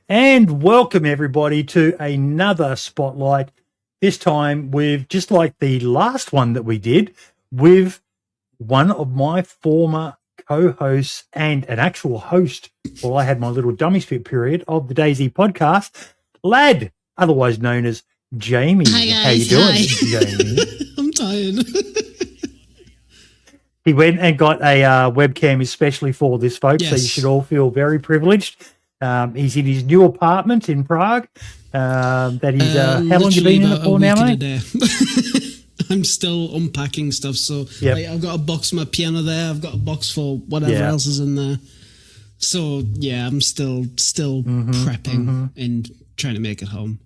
And welcome everybody to another spotlight. This time with, just like the last one that we did, with one of my former co-hosts and an actual host while I had my little dummy spit period of the DayZ Podcast, Lad, otherwise known as Jamie. Hi guys. How you doing, Jamie? I'm tired. He went and got a webcam especially for this, folks, so you should all feel very privileged. He's in his new apartment in Prague. That he's how long you been in it for now, mate? I'm still unpacking stuff. So like, I've got a box for my piano there. I've got a box for whatever else is in there. So yeah, I'm still prepping and trying to make it home.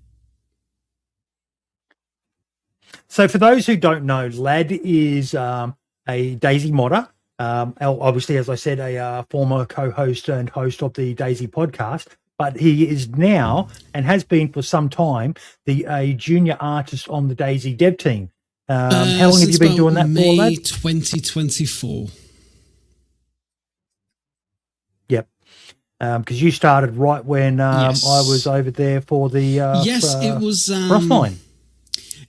So for those who don't know, Lad is a DayZ modder. Obviously, as I said, a former co-host and host of the DayZ Podcast, but he is now, and has been for some time, a junior artist on the DayZ dev team. How long have you been doing that for, May 2024. Yep. Because you started right when I was over there for the it was Rothline.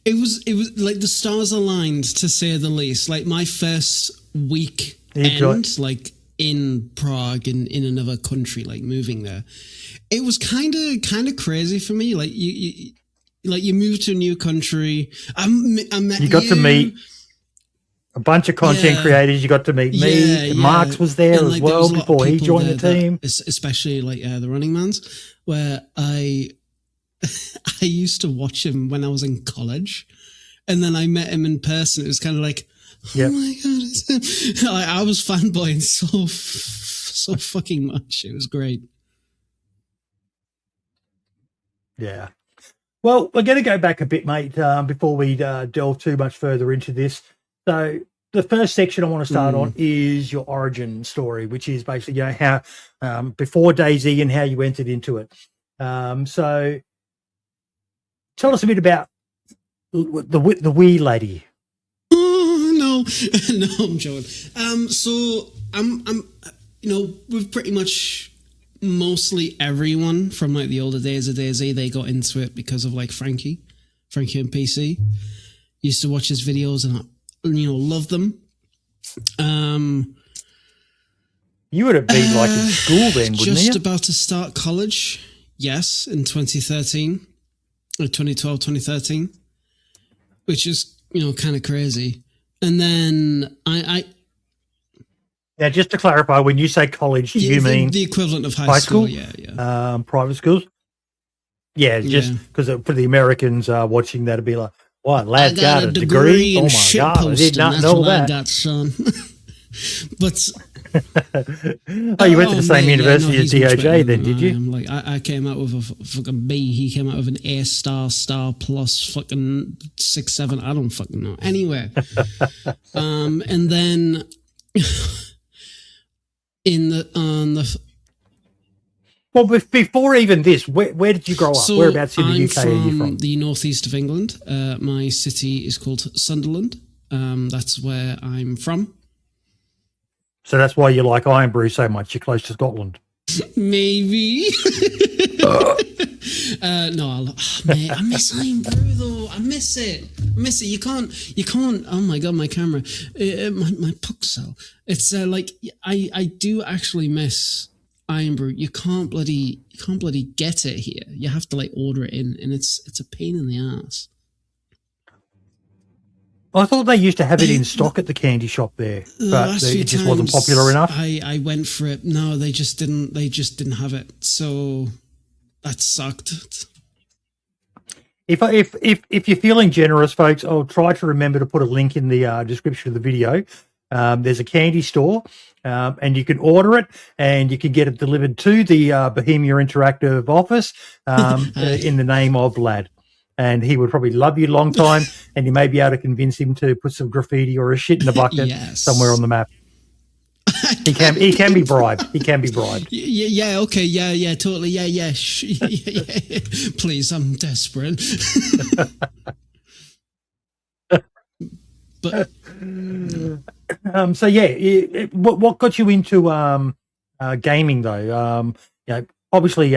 It was like the stars aligned, to say the least. Like my first week like in Prague and in another country, like moving there, it was kind of crazy for me. Like you move to a new country. I met you got to meet a bunch of content creators. You got to meet me. Marks was there as well before he joined the team. Especially like the Running Mans, where I used to watch him when I was in college, and then I met him in person. It was kind of like, oh my god, it's him. I was fanboying so fucking much. It was great. Yeah. Well, we're going to go back a bit, mate, before we delve too much further into this. So the first section I want to start on is your origin story, which is basically how before DayZ and how you entered into it. So tell us a bit about the wee lady. No, I'm joking. So I'm, with pretty much mostly everyone from like the older days of DayZ, they got into it because of like FrankieOnPC. Used to watch his videos and love them. You would have been like in school then, wouldn't you? Just about to start college. Yes, in 2013, or 2012, 2013, which is kind of crazy. And then now, just to clarify, when you say college, do you mean the equivalent of high school? Yeah. Private schools? Yeah, just because for the Americans watching that, it'd be like, what, Lad's got a degree? Oh my God, I did not know that. I got, son. But you went to the same university as DOJ then, did you? I came out with a fucking B. He came out with an A star plus fucking 6, 7. I don't fucking know. Anyway, and then well, before even this, where did you grow up? So Whereabouts in the UK are you from? The northeast of England. My city is called Sunderland. That's where I'm from. So that's why you like Iron Brew so much. You're close to Scotland. Maybe. No, mate, I miss Iron Brew though. I miss it. You can't. Oh my God, my camera, my pixel. It's like I do actually miss Iron Brew. You can't bloody get it here. You have to like order it in, and it's a pain in the ass. I thought they used to have it in stock at the candy shop there, but it just wasn't popular enough. I went for it. No, they just didn't have it. So that sucked. If you're feeling generous, folks, I'll try to remember to put a link in the description of the video. There's a candy store, and you can order it, and you can get it delivered to the Bohemia Interactive office in the name of Lad. And he would probably love you a long time, and you may be able to convince him to put some graffiti or a shit in the bucket somewhere on the map. He can be bribed. He can be bribed. Yeah. Okay. Yeah. Totally. Yeah. Please, I'm desperate. But so yeah, what got you into gaming though? obviously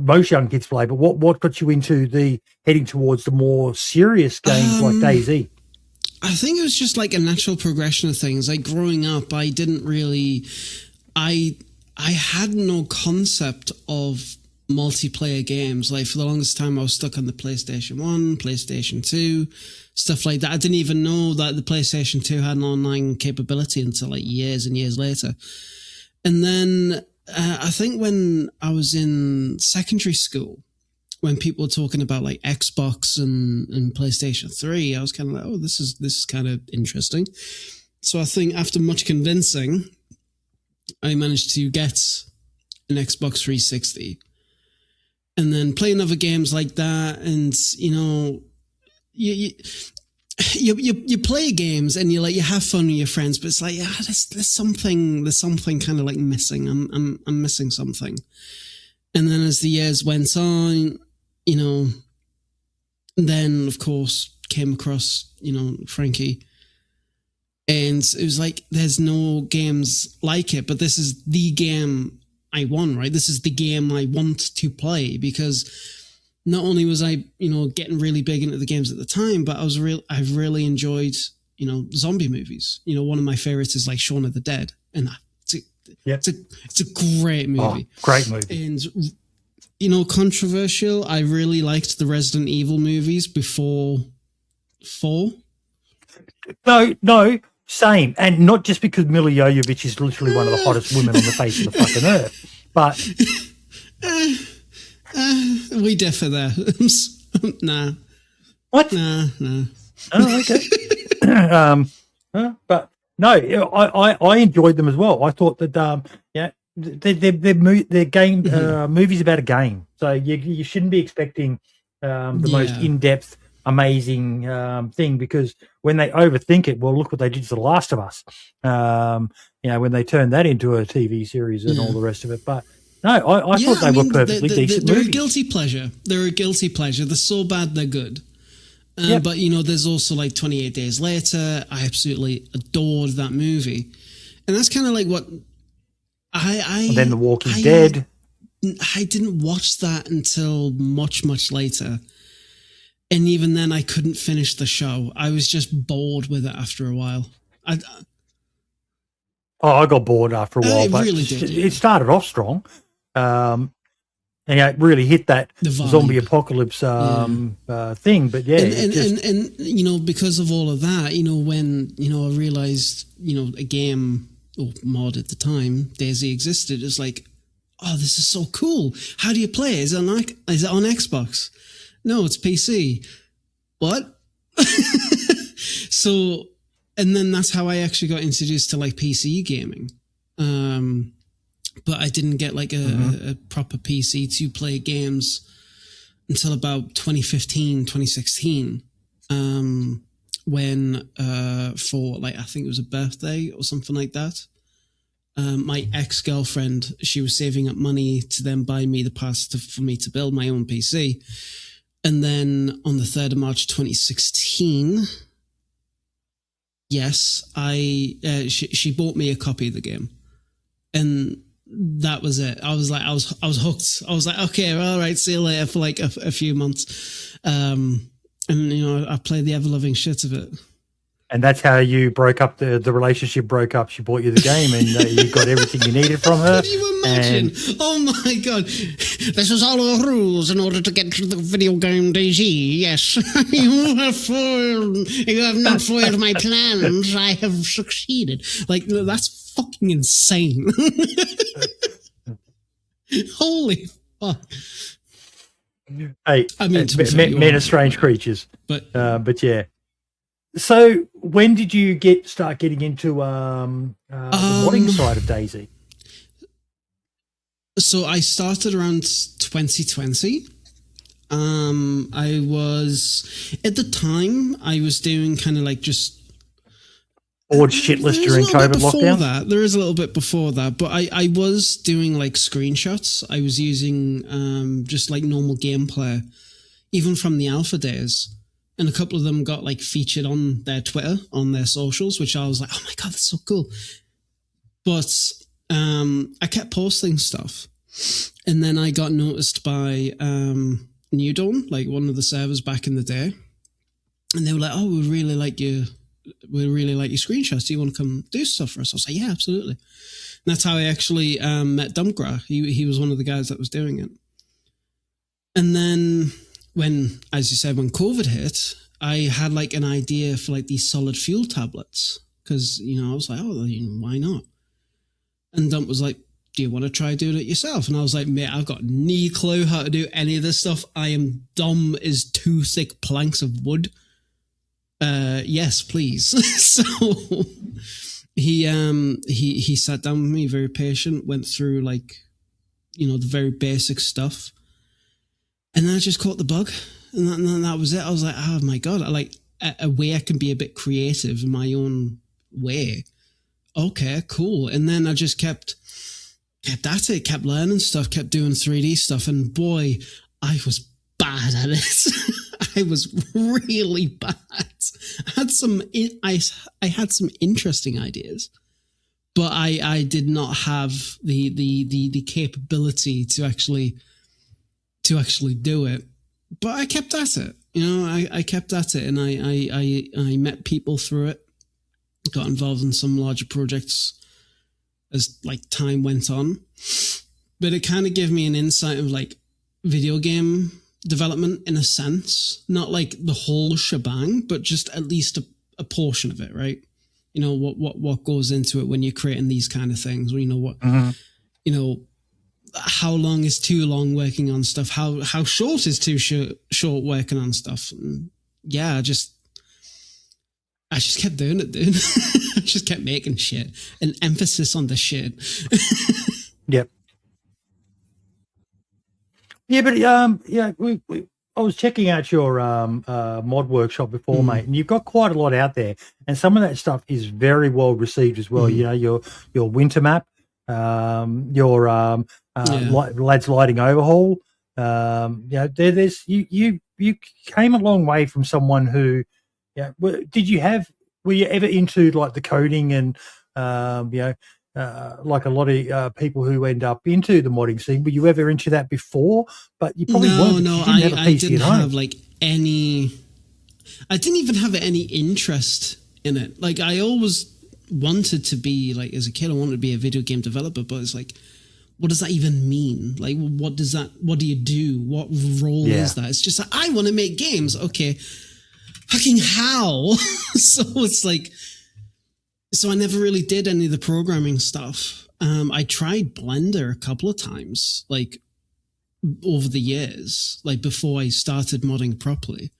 most young kids play, but what got you into the heading towards the more serious games like DayZ? I think it was just like a natural progression of things. Like growing up, I didn't really, I had no concept of multiplayer games. Like for the longest time, I was stuck on the PlayStation 1, PlayStation 2, stuff like that. I didn't even know that the PlayStation 2 had an online capability until like years and years later. And then I think when I was in secondary school, when people were talking about like Xbox and PlayStation 3, I was kind of like, oh, this is kind of interesting. So I think after much convincing, I managed to get an Xbox 360 and then playing other games like that. And, you know, you play games and you have fun with your friends, but it's like, yeah, there's something kind of like missing. I'm missing something. And then as the years went on, you know, then of course came across, you know, Frankie, and it was like, there's no games like it, but this is the game I want, right? This is the game I want to play, because not only was I, you know, getting really big into the games at the time, but I've really enjoyed, you know, zombie movies. You know, one of my favorites is like Shaun of the Dead, and it's a great movie. Oh, great movie. And, you know, controversial, I really liked the Resident Evil movies before 4. No, same. And not just because Mila Jovovich is literally one of the hottest women on the face of the fucking earth, but... we differ there. Nah. What? Nah. Oh, okay. But no, I enjoyed them as well. I thought that, they're game movies about a game, so you shouldn't be expecting the most in-depth, amazing thing, because when they overthink it, well, look what they did to The Last of Us. You know, when they turned that into a TV series and all the rest of it. But no, I thought they were perfectly decent they're movies. a guilty pleasure. They're a guilty pleasure. They're so bad they're good. But, you know, there's also like 28 Days Later. I absolutely adored that movie. And that's kind of like what and then The Walking Dead. I didn't watch that until much, much later. And even then, I couldn't finish the show. I was just bored with it after a while. I got bored after a while, but really did, it started off strong. And it really hit that zombie apocalypse thing. But yeah, and you know, because of all of that, you know, when, you know, I realized, you know, a game or mod at the time, DayZ existed, it's like, oh, this is so cool. How do you play it? Is it on Xbox? No, it's PC. What? So, and then that's how I actually got introduced to like PC gaming. But I didn't get like a proper PC to play games until about 2015, 2016. When for like, I think it was a birthday or something like that, my ex-girlfriend, she was saving up money to then buy me the pass for me to build my own PC. And then on the 3rd of March 2016, yes, she bought me a copy of the game, and that was it. I was hooked. I was like, okay, all right, see you later, for like a few months. And, you know, I played the ever-loving shit of it. And that's how you broke up, the relationship broke up. She bought you the game, and you got everything you needed from her. Could you imagine? Oh my God. This was all the rules in order to get to the video game DayZ. Yes. You have not foiled my plans. I have succeeded. Like, that's fucking insane. Holy fuck. Hey, I mean, men are strange creatures. But yeah. So when did you start getting into the modding side of DayZ? So I started around 2020. I was, at the time, I was doing kind of like just bored shitless during COVID lockdown. There is a little bit before that, but I was doing like screenshots. I was using just like normal gameplay, even from the alpha days. And a couple of them got like featured on their Twitter, on their socials, which I was like, oh my God, that's so cool. But I kept posting stuff. And then I got noticed by New Dawn, like one of the servers back in the day. And they were like, oh, we really like your screenshots. Do you want to come do stuff for us? I was like, yeah, absolutely. And that's how I actually met Dumpgra. He was one of the guys that was doing it. And then when COVID hit, I had like an idea for like these solid fuel tablets. Because, I was like, oh, why not? And Dump was like, do you want to try doing it yourself? And I was like, mate, I've got no clue how to do any of this stuff. I am dumb as two thick planks of wood. Yes, please. So he sat down with me, very patient, went through like, the very basic stuff. And then I just caught the bug. And that was it. I was like, oh my God, I like a way I can be a bit creative in my own way. Okay, cool. And then I just kept at it, kept learning stuff, kept doing 3D stuff. And boy, I was bad at it. I was really bad. I had some interesting ideas, but I did not have the capability to actually do it. But I kept at it. I kept at it, and I met people through it. Got involved in some larger projects as like time went on, but it kind of gave me an insight of like video game development in a sense, not like the whole shebang, but just at least a portion of it, right? What goes into it when you're creating these kind of things. How long is too long working on stuff? How short is too short working on stuff? And yeah, I just kept doing it, dude. I just kept making shit. An emphasis on the shit. Yep. Yeah, but I was checking out your mod workshop before, mate, and you've got quite a lot out there, and some of that stuff is very well received as well. Your winter map, your lads lighting overhaul. There's you came a long way from someone who. Yeah. Were you ever into like the coding and, like a lot of people who end up into the modding scene? Were you ever into that before? But you probably weren't. I didn't have like any, I didn't even have any interest in it. Like I always wanted to be like, as a kid, I wanted to be a video game developer, but it's like, what does that even mean? Like, what do you do? What role is that? It's just like, I want to make games. Okay. Fucking how? So it's like, so I never really did any of the programming stuff. I tried Blender a couple of times, like over the years, like before I started modding properly.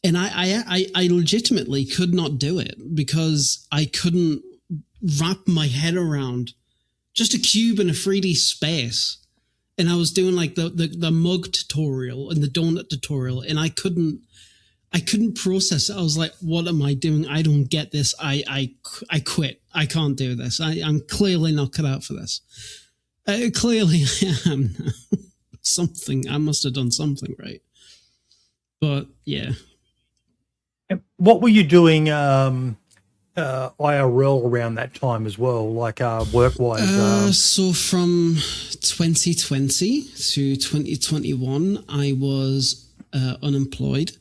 And I legitimately could not do it because I couldn't wrap my head around just a cube in a 3D space. And I was doing like the mug tutorial and the donut tutorial, and I couldn't process it. I was like, what am I doing? I don't get this. I quit. I can't do this. I'm clearly not cut out for this. Clearly I am now. Something. I must have done something right. But yeah. What were you doing IRL around that time as well, like work-wise? So from 2020 to 2021, I was unemployed.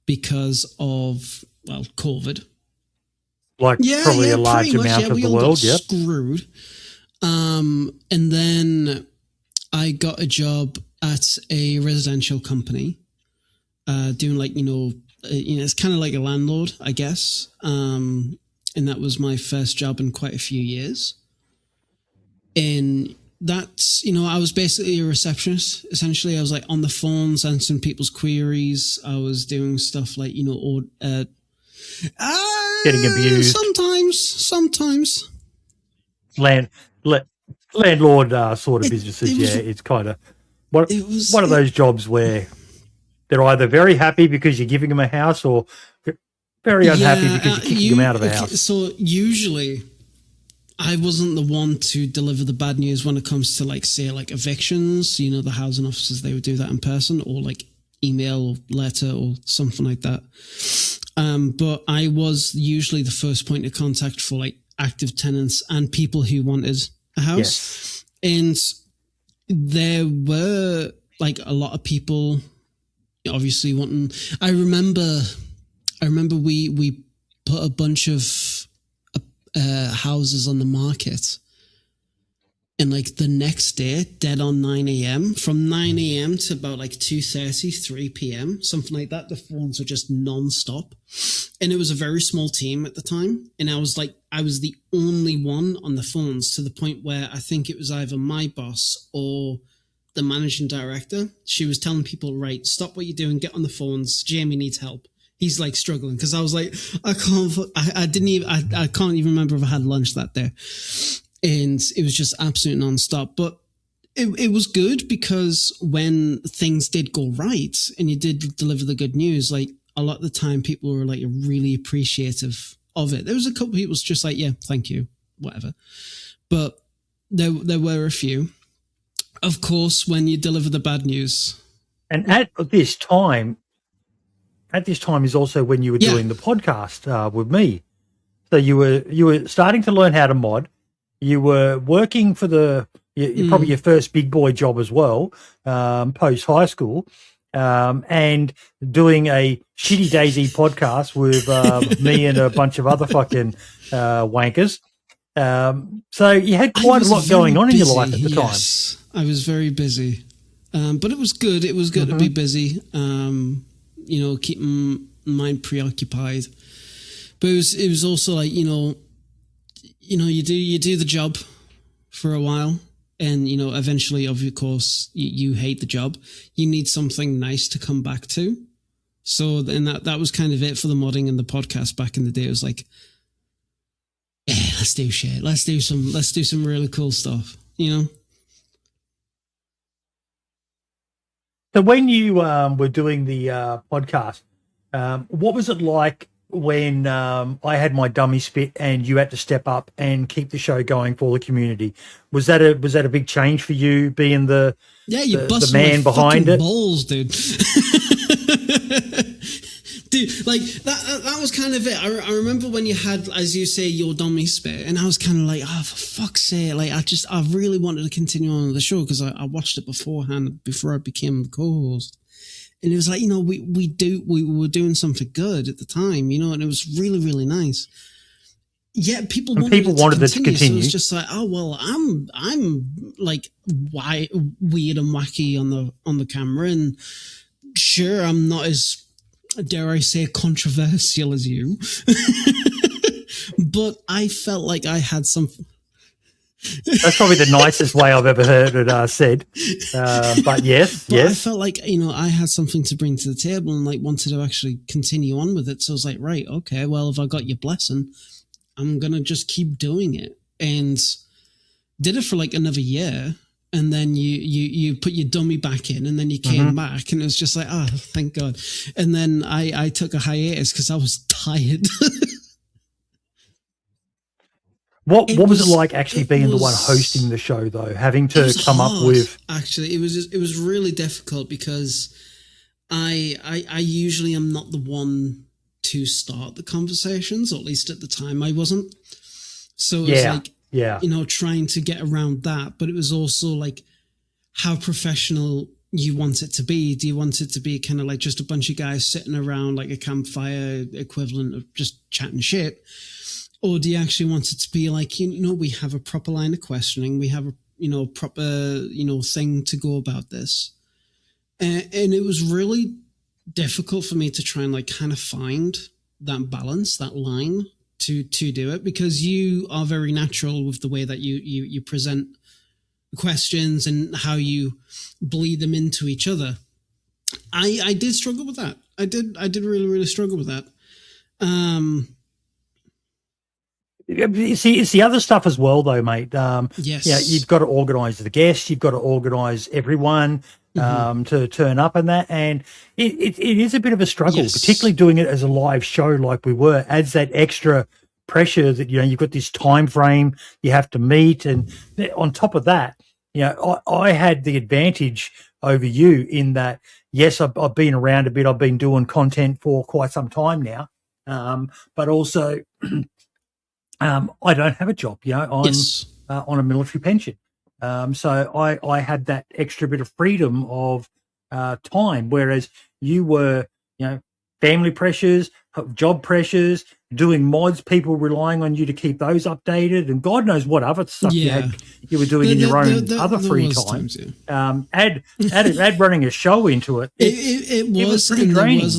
Because of, COVID. Like probably a large amount of the world, yeah. Screwed. And then I got a job at a residential company, doing like, it's kind of like a landlord, I guess. And that was my first job in quite a few years. And that's, I was basically a receptionist. Essentially, I was like on the phones answering people's queries. I was doing stuff like, getting abused. Sometimes. Landlord sort of businesses, it's kind of one of those jobs where they're either very happy because you're giving them a house or very unhappy because you're kicking them out of the house. So usually I wasn't the one to deliver the bad news when it comes to like, say, like evictions, the housing officers, they would do that in person or like email or letter or something like that. But I was usually the first point of contact for like active tenants and people who wanted a house. Yes. And there were like a lot of people obviously wanting. I remember we put a bunch of houses on the market, and like the next day, dead on 9 a.m. From 9 a.m. to about like 2:30, 3 p.m., something like that. The phones were just non-stop. And it was a very small team at the time. And I was the only one on the phones, to the point where I think it was either my boss or the managing director. She was telling people, right, stop what you're doing, get on the phones. Jamie needs help. He's like struggling. Cause I was like, I can't even remember if I had lunch that day. And it was just absolute nonstop. But it was good, because when things did go right and you did deliver the good news, like a lot of the time people were like really appreciative of it. There was a couple of people just like, yeah, thank you, whatever. But there were a few. Of course, when you deliver the bad news. And at this time is also when you were doing the podcast with me. So you were starting to learn how to mod. You were working for probably your first big boy job as well, post high school, and doing a shitty DayZ podcast with me and a bunch of other fucking wankers. So you had quite a lot going on in your life at the time. Yes, I was very busy, but it was good. It was good to be busy. Keeping mind preoccupied. But it was also like, you do the job for a while, and, eventually, of course, you hate the job. You need something nice to come back to. So then that was kind of it for the modding and the podcast back in the day. It was like, yeah, let's do shit. Let's do some really cool stuff, So when you were doing the podcast, what was it like when I had my dummy spit and you had to step up and keep the show going for the community? Was that a big change for you, being the man behind it? Balls, dude. Dude, like that was kind of it. I remember when you had, as you say, your dummy spit, and I was kind of like, oh, for fuck's sake! Like I really wanted to continue on the show, because I watched it beforehand before I became the co-host. And it was like, we were doing something good at the time, and it was really, really nice. Yet people wanted it to continue. So it was just like, oh well, I'm like weird and wacky on the camera, and sure, I'm not as, dare I say, controversial as you, but I felt like I had something. That's probably the nicest way I've ever heard it said. But yes. I felt like, I had something to bring to the table, and like wanted to actually continue on with it. So I was like, right, okay, well, if I got your blessing, I'm going to just keep doing it. And did it for like another year. And then you put your dummy back in, and then you came back, and it was just like, oh, thank God. And then I took a hiatus because I was tired. What was it like actually being the one hosting the show, though, having to come up with? Actually, it was really difficult, because I usually am not the one to start the conversations, or at least at the time I wasn't. So it was like, trying to get around that, but it was also like how professional you want it to be. Do you want it to be kind of like just a bunch of guys sitting around like a campfire equivalent of just chatting shit? Or do you actually want it to be like, we have a proper line of questioning, we have a proper, thing to go about this. And it was really difficult for me to try and like kind of find that balance, that line to do it, because you are very natural with the way that you present questions and how you bleed them into each other. I did struggle with that. I did really, really struggle with that. It's the other stuff as well, though, mate. Yes. You've got to organise the guests. You've got to organise everyone to turn up and that. And it is a bit of a struggle, particularly doing it as a live show like we were. Adds that extra pressure that, you've got this time frame you have to meet. And on top of that, I had the advantage over you in that, yes, I've been around a bit. I've been doing content for quite some time now. But also... I don't have a job, I'm on a military pension. So I had that extra bit of freedom of time, whereas you were, family pressures, job pressures, doing mods, people relying on you to keep those updated, and God knows what other stuff you were doing in your own other free time. Times, add running a show into it. It was pretty draining.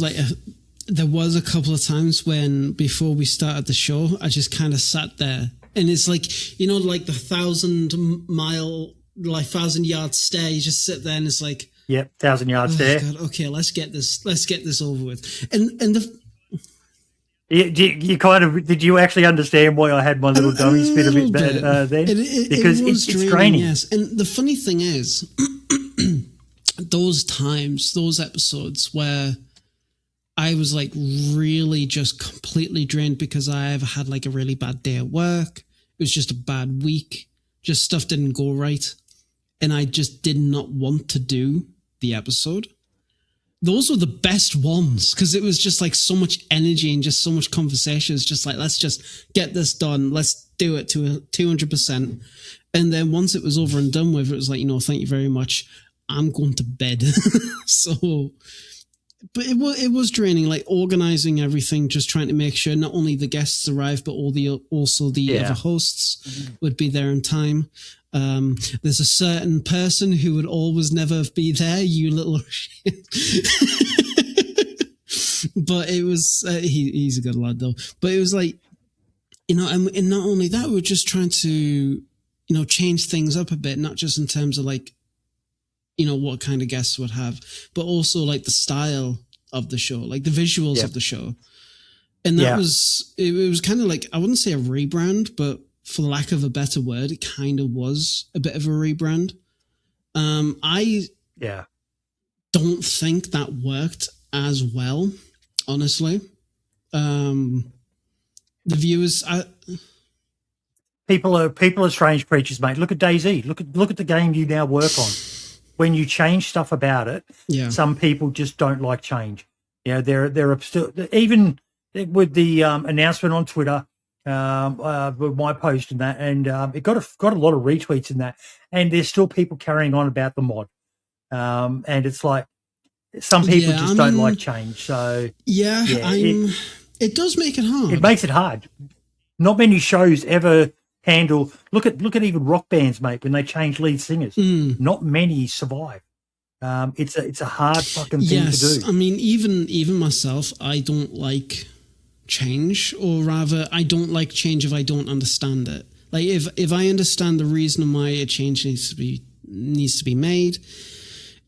There was a couple of times when, before we started the show, I just kind of sat there, and it's like, like the 1,000-yard stare. You just sit there and it's like, yep, 1,000-yard stare. God, okay, let's get this over with. And did you actually understand why I had my little dummy spin a bit then? Because it's draining. Yes, and the funny thing is, those episodes where I was like really just completely drained because I ever had like a really bad day at work. It was just a bad week. Just stuff didn't go right. And I just did not want to do the episode. Those were the best ones because it was just like so much energy and just so much conversation. It's just like, let's just get this done. Let's do it to 200%. And then once it was over and done with, it was like, thank you very much. I'm going to bed. But it was draining, like organizing everything, just trying to make sure not only the guests arrived, but also the other hosts would be there in time. There's a certain person who would always never be there, you little shit. But it was, he's a good lad though. But it was like, and not only that, we were just trying to, change things up a bit, not just in terms of like, what kind of guests would have, but also like the style of the show, like the visuals of the show. And that was, it was kind of like, I wouldn't say a rebrand, but for the lack of a better word, it kind of was a bit of a rebrand. I don't think that worked as well, honestly. The viewers, people are strange creatures, mate. Look at DayZ. Look at the game you now work on. When you change stuff about it, some people just don't like change. There still, even with the announcement on Twitter, with my post and that, and it got a lot of retweets in that, and there's still people carrying on about the mod, and it's like some people don't like change. So it does make it hard. It makes it hard. Not many shows ever handle. Look at even rock bands, mate. When they change lead singers, not many survive. It's a hard fucking thing to do. I mean, even myself, I don't like change, or rather, I don't like change if I don't understand it. Like if I understand the reason why a change needs to be made,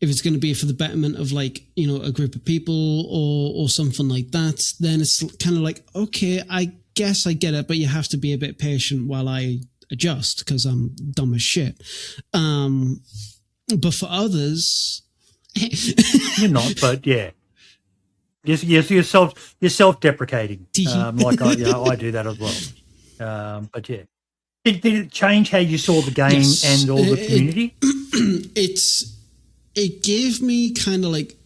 if it's going to be for the betterment of like a group of people or something like that, then it's kind of like, okay, I guess I get it, but you have to be a bit patient while I adjust because I'm dumb as shit. But for others, you're not. But yeah, yes, you're self-deprecating. Like I do that as well. But yeah, did it change how you saw the game and all the community? It gave me kind of like,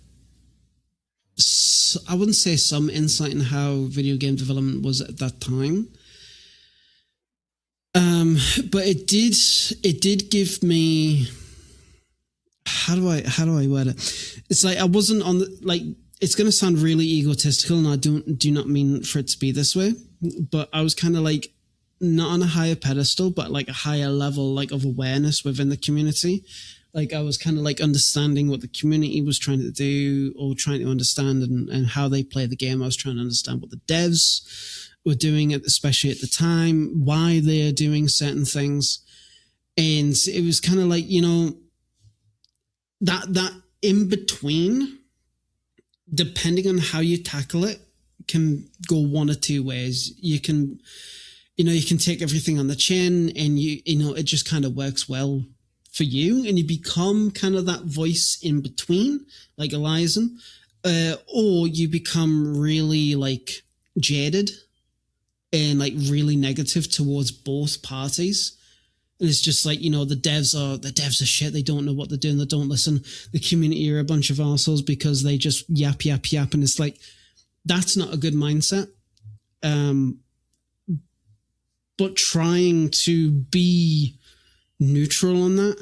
I wouldn't say some insight in how video game development was at that time. But it did give me, how do I word it? It's like I wasn't on the, like, it's going to sound really egotistical, and I do not mean for it to be this way, but I was kind of like not on a higher pedestal, but like a higher level like of awareness within the community. Like I was kind of like understanding what the community was trying to do or trying to understand and how they play the game. I was trying to understand what the devs were doing, especially at the time, why they're doing certain things. And it was kind of like, that in between, depending on how you tackle it, can go one or two ways. You can take everything on the chin and it just kind of works well for you, and you become kind of that voice in between, like Eliason, or you become really like jaded and like really negative towards both parties. And it's just like, the devs are shit. They don't know what they're doing. They don't listen. The community are a bunch of arseholes because they just yap. And it's like, that's not a good mindset. But trying to be neutral on that.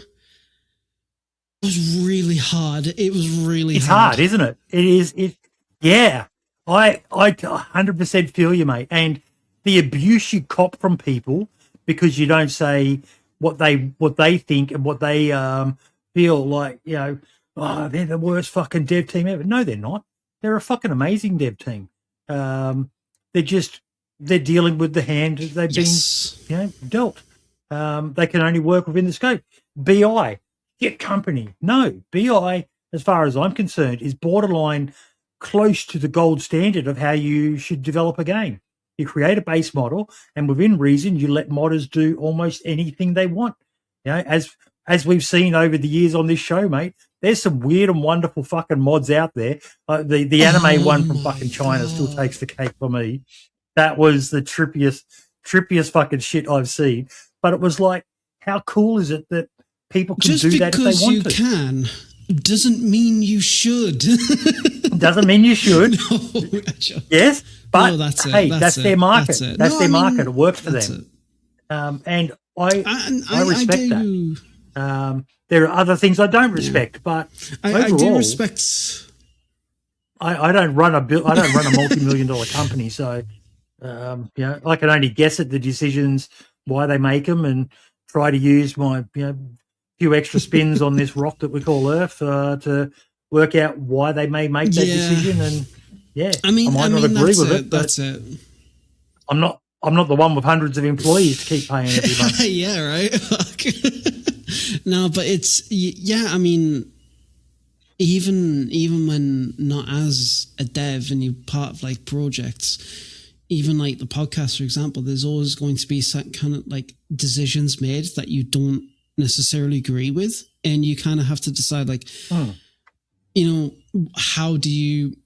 It was really hard. It was really It's hard, isn't it? It is. Yeah. I 100% feel you, mate. And the abuse you cop from people because you don't say what they think and what they feel like, oh, they're the worst fucking dev team ever. No, they're not. They're a fucking amazing dev team. They're dealing with the hand they've been dealt. They can only work within the scope. BI, get company. No, BI, as far as I'm concerned, is borderline close to the gold standard of how you should develop a game. You create a base model, and within reason, you let modders do almost anything they want. As we've seen over the years on this show, mate, there's some weird and wonderful fucking mods out there. The anime one from fucking China still takes the cake for me. That was the trippiest fucking shit I've seen. But it was like, how cool is it that people can do that if they want to? Just because you can doesn't mean you should. Doesn't mean you should. No, yes, but no, that's their market. That's their market. It works for them. And I respect that. There are other things I don't respect, but overall, I do respect. I don't run a multi-million-dollar company, so I can only guess at the decisions, why they make them, and try to use my few extra spins on this rock that we call Earth to work out why they may make that decision. And I might not agree with it, but that's it. I'm not the one with hundreds of employees to keep paying every month. Yeah, right. No, but it's I mean, even when not as a dev and you're part of like projects, even like the podcast, for example, there's always going to be some kind of like decisions made that you don't necessarily agree with, and you kind of have to decide like, how do you?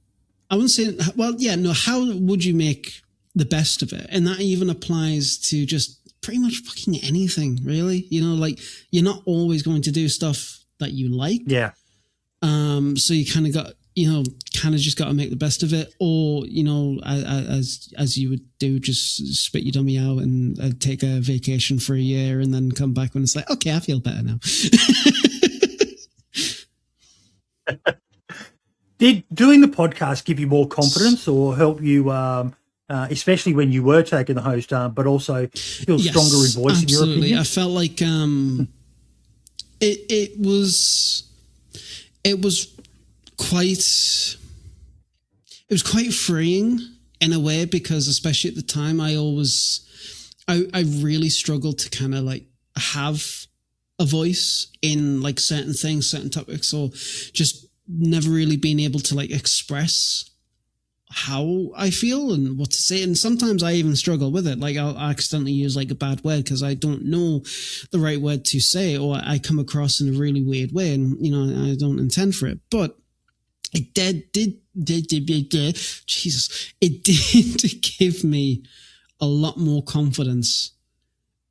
I wouldn't say. Well, how would you make the best of it? And that even applies to just pretty much fucking anything, really. Like you're not always going to do stuff that you like. Yeah. So you kind of got, just got to make the best of it, or as you would do, just spit your dummy out and take a vacation for a year, and then come back when it's like, okay, I feel better now. Did doing the podcast give you more confidence or help you, especially when you were taking the host, but also feel stronger in voice? Absolutely. In your opinion? I felt like it was quite freeing in a way, because especially at the time, I really struggled to kind of like have a voice in like certain things, certain topics, or just never really being able to like express how I feel and what to say. And sometimes I even struggle with it. Like I'll accidentally use like a bad word because I don't know the right word to say, or I come across in a really weird way, and I don't intend for it. But it did give me a lot more confidence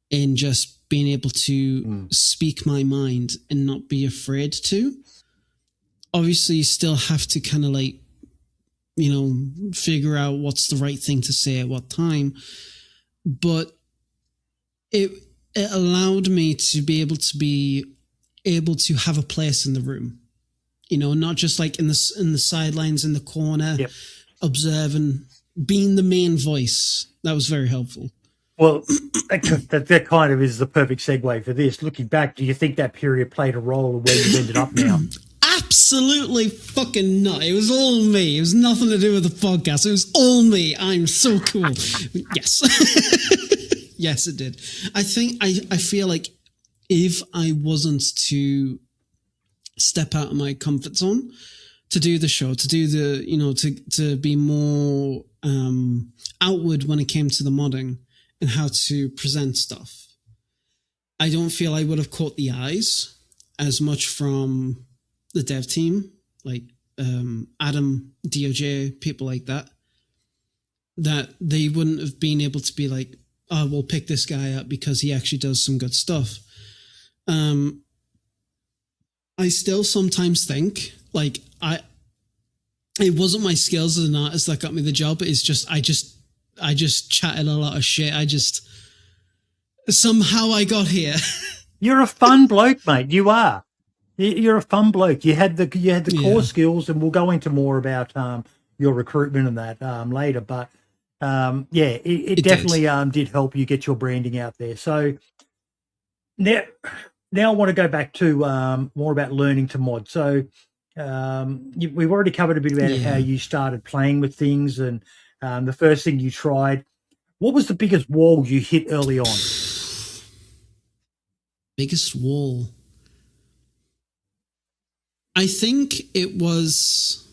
in just being able to speak my mind and not be afraid to. Obviously, you still have to kind of like, figure out what's the right thing to say at what time. But it allowed me to be able to have a place in the room, not just like in the sidelines in the corner, observing, being the main voice. That was very helpful. Well, that kind of is the perfect segue for this. Looking back, do you think that period played a role in where you've ended up now? Absolutely fucking not. It was all me. It was nothing to do with the podcast. It was all me. I'm so cool. Yes. Yes, it did. I feel like if I wasn't to step out of my comfort zone to do the show, to do the, to be more outward when it came to the modding and how to present stuff, I don't feel I would have caught the eyes as much from the dev team, like Adam, DOJ, people like that they wouldn't have been able to be like, oh, we'll pick this guy up because he actually does some good stuff. I still sometimes think like it wasn't my skills as an artist that got me the job. It's just I just chatted a lot of shit. Somehow I got here. You're a fun bloke, mate. You are. You're a fun bloke. You had the core skills, and we'll go into more about your recruitment and that later. But it definitely did help you get your branding out there. So now I want to go back to more about learning to mod. So we've already covered a bit about how you started playing with things, and the first thing you tried. What was the biggest wall you hit early on? Biggest wall. I think it was.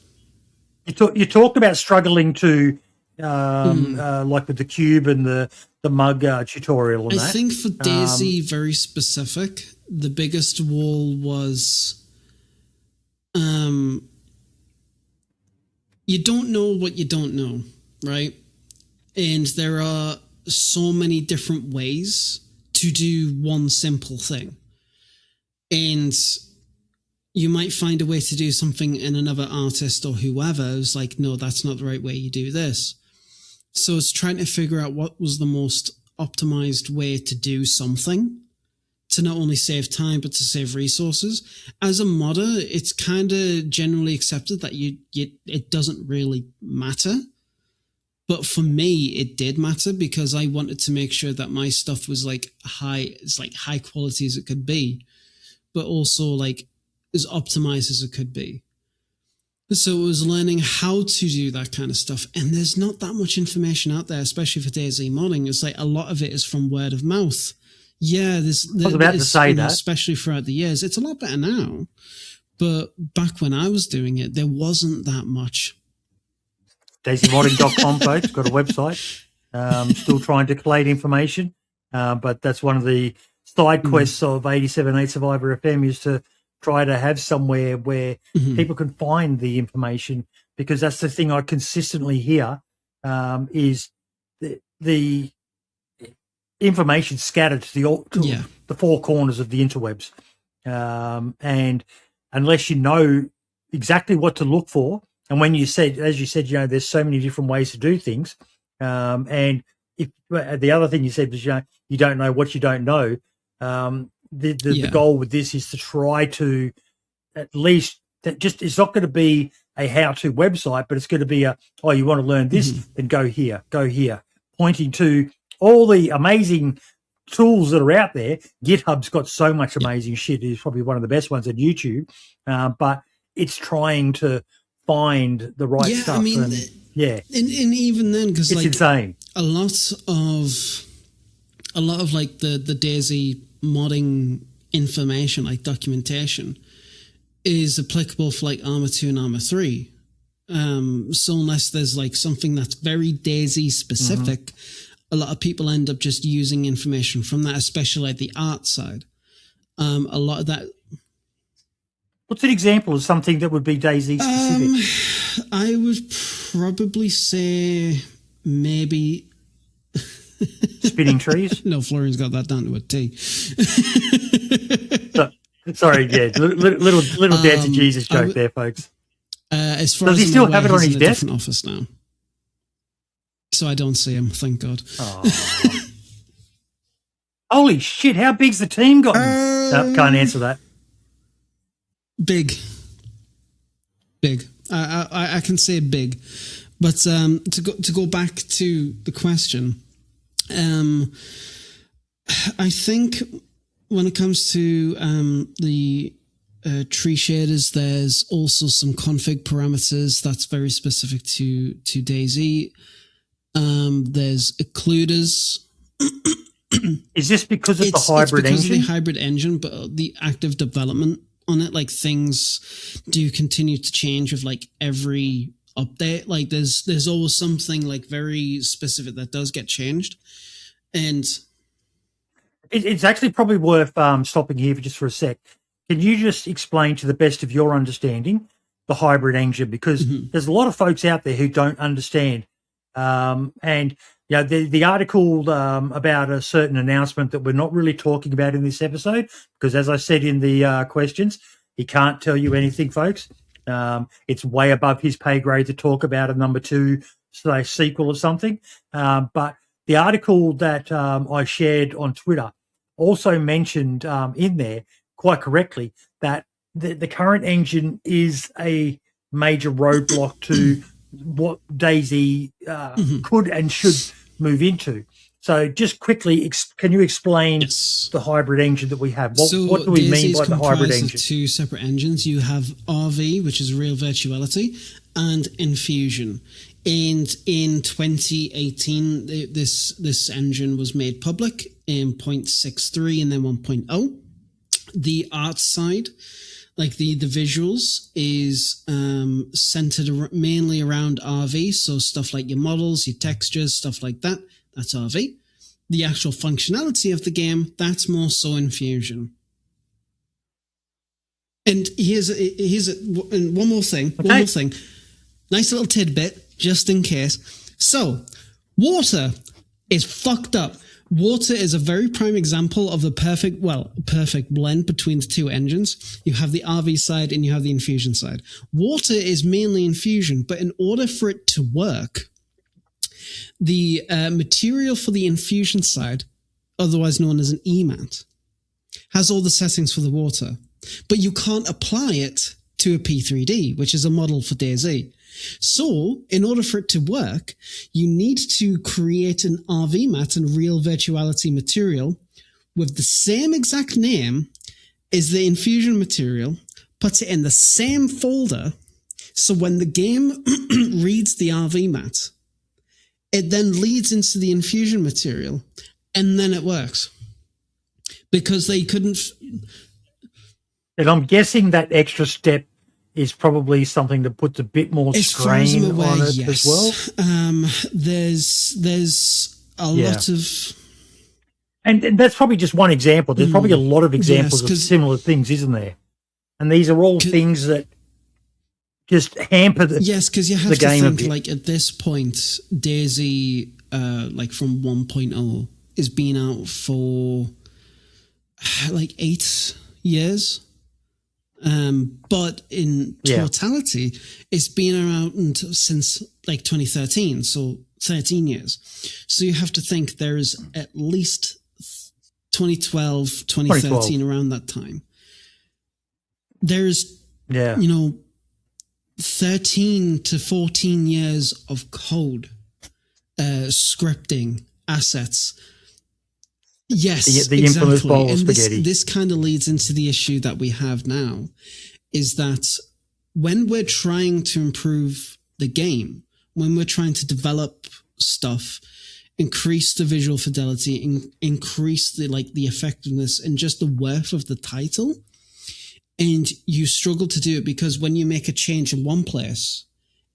You talked about struggling to, like with the cube and the mug tutorial. And I think for DayZ, very specific. The biggest wall was, you don't know what you don't know, right? And there are so many different ways to do one simple thing. And you might find a way to do something, and another artist or whoever is like, no, that's not the right way you do this. So it's trying to figure out what was the most optimized way to do something to not only save time, but to save resources. As a modder, it's kind of generally accepted that it doesn't really matter. But for me, it did matter because I wanted to make sure that my stuff was high quality as it could be, but also as optimized as it could be. So it was learning how to do that kind of stuff. And there's not that much information out there, especially for DayZ modding. It's a lot of it is from word of mouth. Yeah, I was about to say that. Especially throughout the years. It's a lot better now. But back when I was doing it, there wasn't that much. DayZmodding.com, folks, got a website. Still trying to collate information. But that's one of the side quests of 87.8 Survivor FM is to try to have somewhere where people can find the information, because that's the thing I consistently hear is the information scattered to the four corners of the interwebs. And unless you know exactly what to look for, and when you said, as you said, there's so many different ways to do things. And if the other thing you said was, you don't know what you don't know. The goal with this is to try to at least it's not going to be a how-to website, but it's going to be you want to learn this, then go here, pointing to all the amazing tools that are out there. GitHub's got so much amazing shit. It's probably one of the best ones on YouTube, but it's trying to find the right stuff. I mean, and even then, because it's insane. A lot of the DayZ modding information, documentation, is applicable for Arma 2 and Arma 3. So unless there's something that's very DayZ specific, a lot of people end up just using information from that, especially the art side. A lot of that. What's an example of something that would be DayZ specific? I would probably say maybe spinning trees. No, Florian's got that down to a T. Sorry, little Dance of Jesus joke there, folks. As far Does he still have it on his desk? Different office now, so I don't see him. Thank God. Holy shit! How big's the team gotten? No, can't answer that. Big. I can say big, but to go back to the question, I think when it comes to the tree shaders, there's also some config parameters that's very specific to DayZ. There's occluders. Is this because of the hybrid engine? It's because of the hybrid engine, but the active development on it, things do continue to change with every update. There's always something very specific that does get changed, and it's actually probably worth stopping here for a sec. Can you just explain to the best of your understanding the hybrid engine, because there's a lot of folks out there who don't understand, and the article about a certain announcement that we're not really talking about in this episode, because as I said in the questions, he can't tell you anything, folks. It's way above his pay grade to talk about a number 2 sequel or something. But the article that I shared on Twitter also mentioned in there quite correctly that the current engine is a major roadblock to what DayZ could and should move into. So just quickly, can you explain the hybrid engine that we have? What do we mean by the hybrid engine? Of two separate engines. You have RV, which is real virtuality, and Infusion. And in 2018, this engine was made public in 0.63 and then 1.0. The art side, like the visuals, is centered mainly around RV. So stuff like your models, your textures, stuff like that. That's RV. The actual functionality of the game, that's more so Infusion. And here's one more thing. Okay. One more thing. Nice little tidbit, just in case. So, water is fucked up. Water is a very prime example of the perfect blend between the two engines. You have the RV side and you have the Infusion side. Water is mainly Infusion, but in order for it to work, the material for the Infusion side, otherwise known as an EMAT, has all the settings for the water, but you can't apply it to a P3D, which is a model for DayZ. So, in order for it to work, you need to create an RV mat and real virtuality material with the same exact name as the Infusion material, put it in the same folder, so when the game reads the RV mat, it then leads into the Infusion material, and then it works. Because they couldn't... And I'm guessing that extra step is probably something that puts a bit more strain on it as well. There's a lot of... And that's probably just one example. There's probably a lot of examples of similar things, isn't there? And these are all things that just hamper the game. Yes, because you have to think, like, at this point, DayZ, like, from 1.0 is been out for, like, 8 years. But in totality, it's been around since, like, 2013, so 13 years. So you have to think there is at least 2012, 2013, around that time. There's, 13 to 14 years of code, scripting, assets. Yes, the infamous bowl of spaghetti. This kind of leads into the issue that we have now, is that when we're trying to improve the game, when we're trying to develop stuff, increase the visual fidelity, increase the effectiveness and just the worth of the title, and you struggle to do it because when you make a change in one place,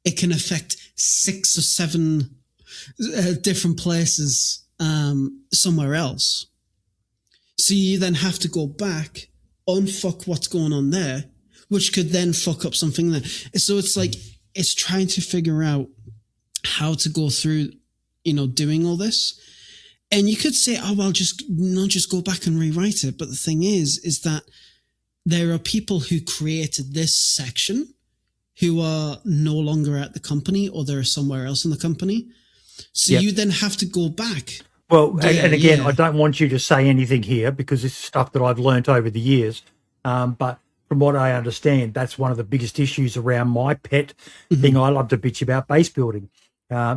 it can affect 6 or 7 different places somewhere else. So you then have to go back, unfuck what's going on there, which could then fuck up something there. So it's like, it's trying to figure out how to go through, doing all this. And you could say, oh, well, just go back and rewrite it. But the thing is that there are people who created this section who are no longer at the company, or they're somewhere else in the company. So you then have to go back. Well, and again, I don't want you to say anything here because this is stuff that I've learnt over the years. But from what I understand, that's one of the biggest issues around my pet thing I love to bitch about, base building,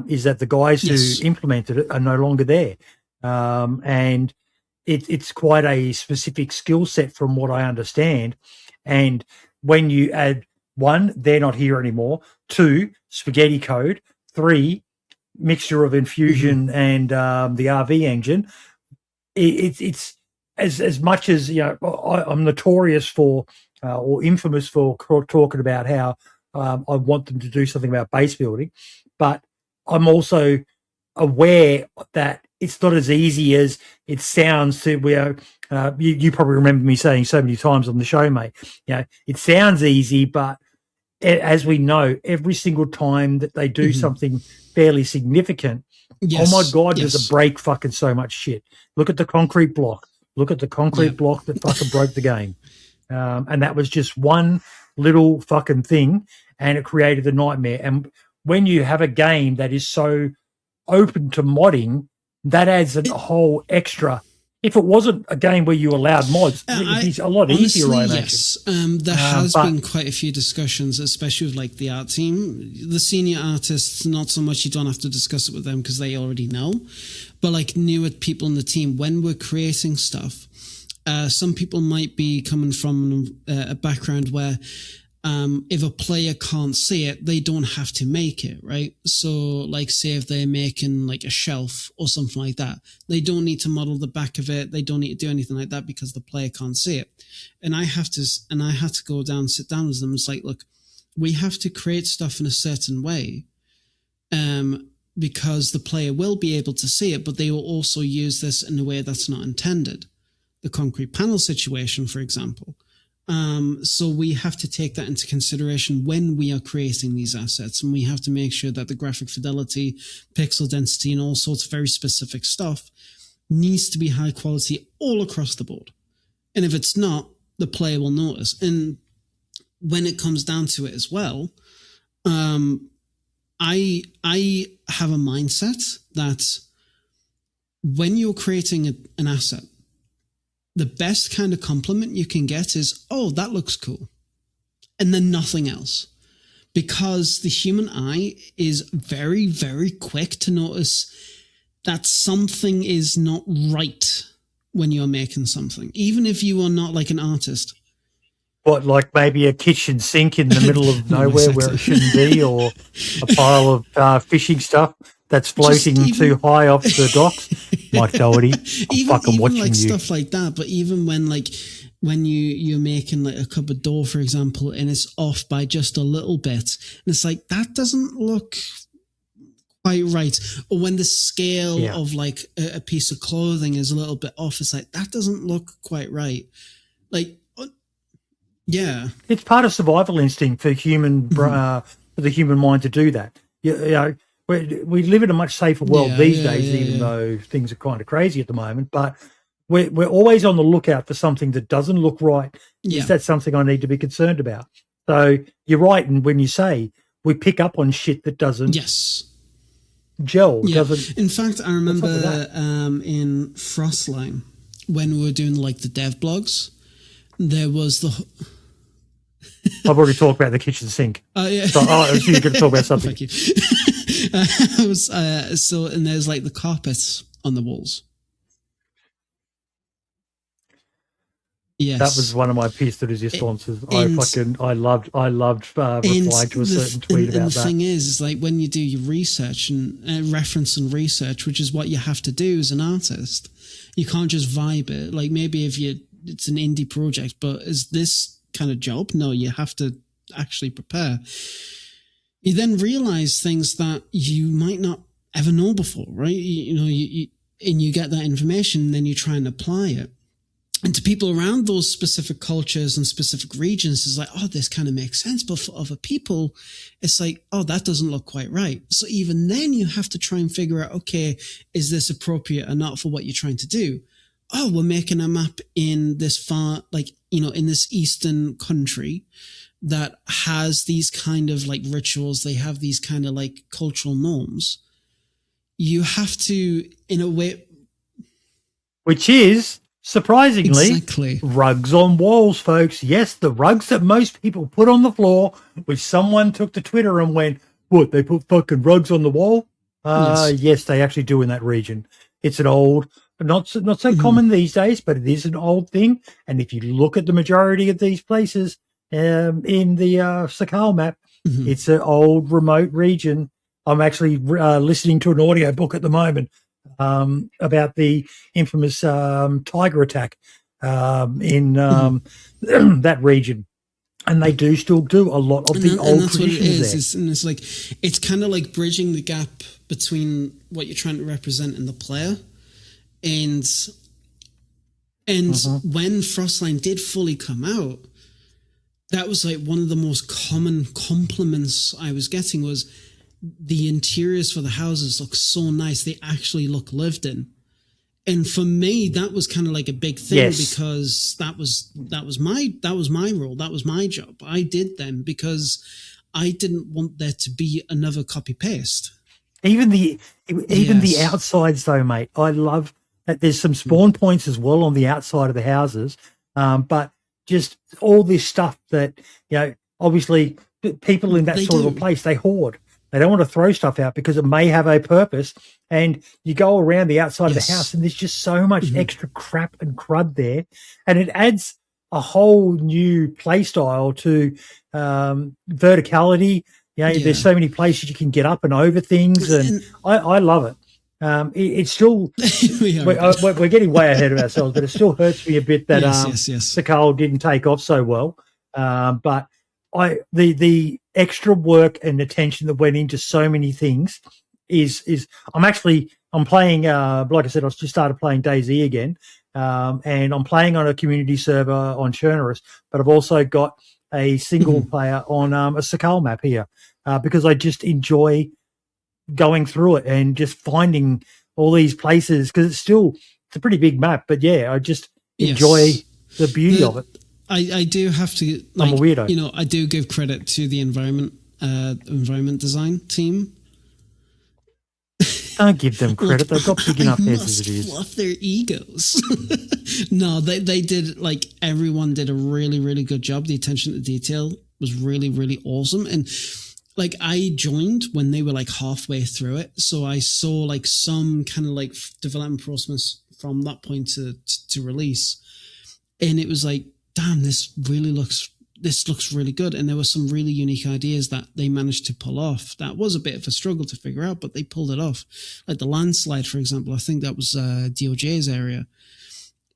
is that the guys who implemented it are no longer there. And it's quite a specific skill set from what I understand. And when you add 1, they're not here anymore. 2, spaghetti code. 3, mixture of Infusion and the RV engine. It's as much as, I'm notorious for or infamous for talking about how I want them to do something about base building, but I'm also aware that it's not as easy as it sounds to where you probably remember me saying so many times on the show, mate. It sounds easy, but as we know, every single time that they do something fairly significant, oh my God, does it break fucking so much shit. Look at the concrete block. Look at the concrete block that fucking broke the game. And that was just one little fucking thing, and it created a nightmare. And when you have a game that is so open to modding, that adds a whole extra if it wasn't a game where you allowed mods, it'd be a lot easier, I imagine. Yes, there has been quite a few discussions, especially with like the art team. The senior artists, not so much. You don't have to discuss it with them because they already know. But like newer people in the team, when we're creating stuff, some people might be coming from a background where if a player can't see it, they don't have to make it, right? So like say if they're making like a shelf or something like that, they don't need to model the back of it. They don't need to do anything like that because the player can't see it. And I had to go down, sit down with them. It's like, look, we have to create stuff in a certain way because the player will be able to see it, but they will also use this in a way that's not intended. The concrete panel situation, for example. So we have to take that into consideration when we are creating these assets, and we have to make sure that the graphic fidelity, pixel density, and all sorts of very specific stuff needs to be high quality all across the board. And if it's not, the player will notice. And when it comes down to it as well, I have a mindset that when you're creating an asset, the best kind of compliment you can get is, oh, that looks cool. And then nothing else. Because the human eye is very, very quick to notice that something is not right when you're making something, even if you are not like an artist. What, like maybe a kitchen sink in the middle of nowhere where it shouldn't be, or a pile of fishing stuff that's floating too high off the docks? Mike Doherty, I'm fucking watching like you. Stuff like that, but even when you're making like a cupboard door, for example, and it's off by just a little bit, and it's like, that doesn't look quite right. Or when the scale of like a piece of clothing is a little bit off, it's like, that doesn't look quite right. Like, yeah. It's part of survival instinct for the human mind to do that. You know, we live in a much safer world these days, even though things are kind of crazy at the moment. But we're always on the lookout for something that doesn't look right. Yeah. Is that something I need to be concerned about? So you're right, and when you say we pick up on shit that doesn't gel. Yeah. In fact, I remember in Frostline, when we were doing like the dev blogs, there was I've already talked about the kitchen sink. Yeah. So, you're going to talk about something. Thank you. And there's like the carpets on the walls. Yes. That was one of my piece de resistance. I loved replying to a certain tweet about that. The thing is like when you do your research and reference and research, which is what you have to do as an artist, you can't just vibe it. Like maybe it's an indie project, but is this kind of job? No, you have to actually prepare. You then realize things that you might not ever know before, right? You get that information, and then you try and apply it. And to people around those specific cultures and specific regions, it's like, oh, this kind of makes sense. But for other people, it's like, oh, that doesn't look quite right. So even then you have to try and figure out, okay, is this appropriate or not for what you're trying to do? Oh, we're making a map in this in this Eastern country that has these kind of like rituals. They have these kind of like cultural norms. You have to, in a way, which is surprisingly rugs on walls, folks. Yes, the rugs that most people put on the floor, which someone took to Twitter and went, what, they put fucking rugs on the wall? Yes, they actually do in that region. It's an old, not so common these days, but it is an old thing. And if you look at the majority of these places in the Sakal map, it's an old remote region. I'm actually listening to an audio book at the moment about the infamous tiger attack in that region. And they do still do a lot of the old traditions. What it is. It's like, it's kind of like bridging the gap between what you're trying to represent in the player. And when Frostline did fully come out, that was like one of the most common compliments I was getting was the interiors for the houses look so nice. They actually look lived in. And for me, that was kind of like a big thing because that was my role. That was my job. I did them because I didn't want there to be another copy paste. Even the outsides though, mate. I love There's some spawn points as well on the outside of the houses, but just all this stuff that, obviously people in that sort of a place, they hoard. They don't want to throw stuff out because it may have a purpose. And you go around the outside of the house and there's just so much extra crap and crud there. And it adds a whole new play style to verticality. There's so many places you can get up and over things. And I love it. It's still, we're getting way ahead of ourselves, but it still hurts me a bit that Sakal didn't take off so well. But the extra work and attention that went into so many things is I'm playing, like I said, I just started playing DayZ again, and I'm playing on a community server on Chernerus, but I've also got a single player on a Sakal map here, because I just enjoy going through it and just finding all these places, because it's a pretty big map, but I just enjoy the beauty of it. I do have to, I'm a weirdo. I do give credit to the environment design team. Don't give them credit. They've got big enough heads as it is. Fluff their egos. No, they did, everyone did a really, really good job. The attention to detail was really, really awesome. And I joined when they were halfway through it. So I saw some kind of development process from that point to release. And it was damn, this looks really good. And there were some really unique ideas that they managed to pull off. That was a bit of a struggle to figure out, but they pulled it off. Like the landslide, for example, I think that was DOJ's area.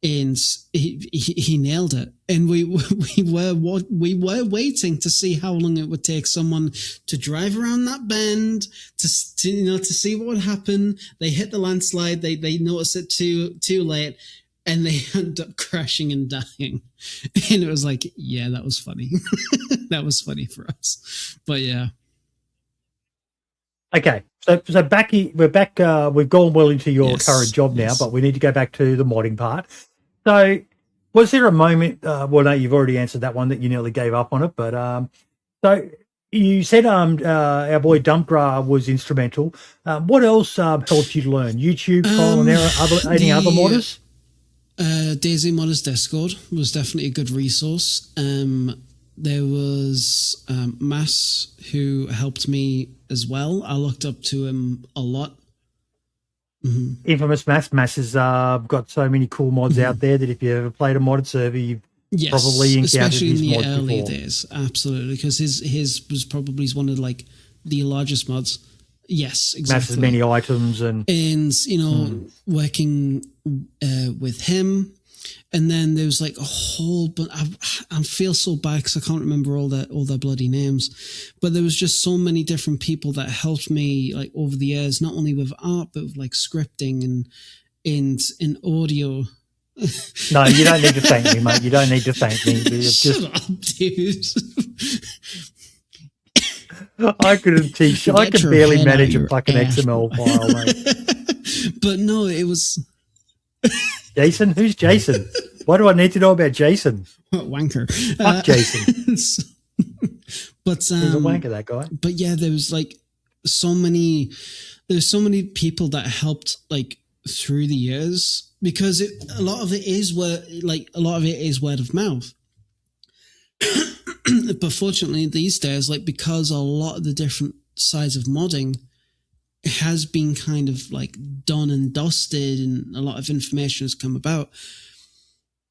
And he nailed it. And we were waiting to see how long it would take someone to drive around that bend to see what would happen. They hit the landslide. They noticed it too late. And they end up crashing and dying. And it was that was funny. That was funny for us. But yeah. Okay. So we're back. We've gone well into your current job now, but we need to go back to the modding part. So was there a moment, well, no, you've already answered that one, that you nearly gave up on it. But so you said our boy Dumpgra was instrumental. What else helped you to learn? YouTube, trial and error, any other modders? DayZ Modders Discord was definitely a good resource. There was Mass, who helped me as well. I looked up to him a lot. Infamous Mass. Mass has got so many cool mods out there that if you ever played a modded server, you've probably encountered his mods before. Especially in the early days, absolutely, because his was probably one of the largest mods. Yes, exactly. Massive many items and working with him, and then there was a whole. But I feel so bad because I can't remember all their bloody names. But there was just so many different people that helped me over the years, not only with art but with scripting and in audio. No, you don't need to thank me, mate. You don't need to thank me. Shut up, dude. I couldn't teach. I could barely manage a fucking XML file, mate. But no, it was Jason. Who's Jason? Why do I need to know about Jason? Wanker. Fuck Jason. But he's a wanker, that guy. But yeah, there was so many people that helped through the years, because a lot of it is word of mouth. But fortunately these days, because a lot of the different sides of modding has been kind of done and dusted, and a lot of information has come about.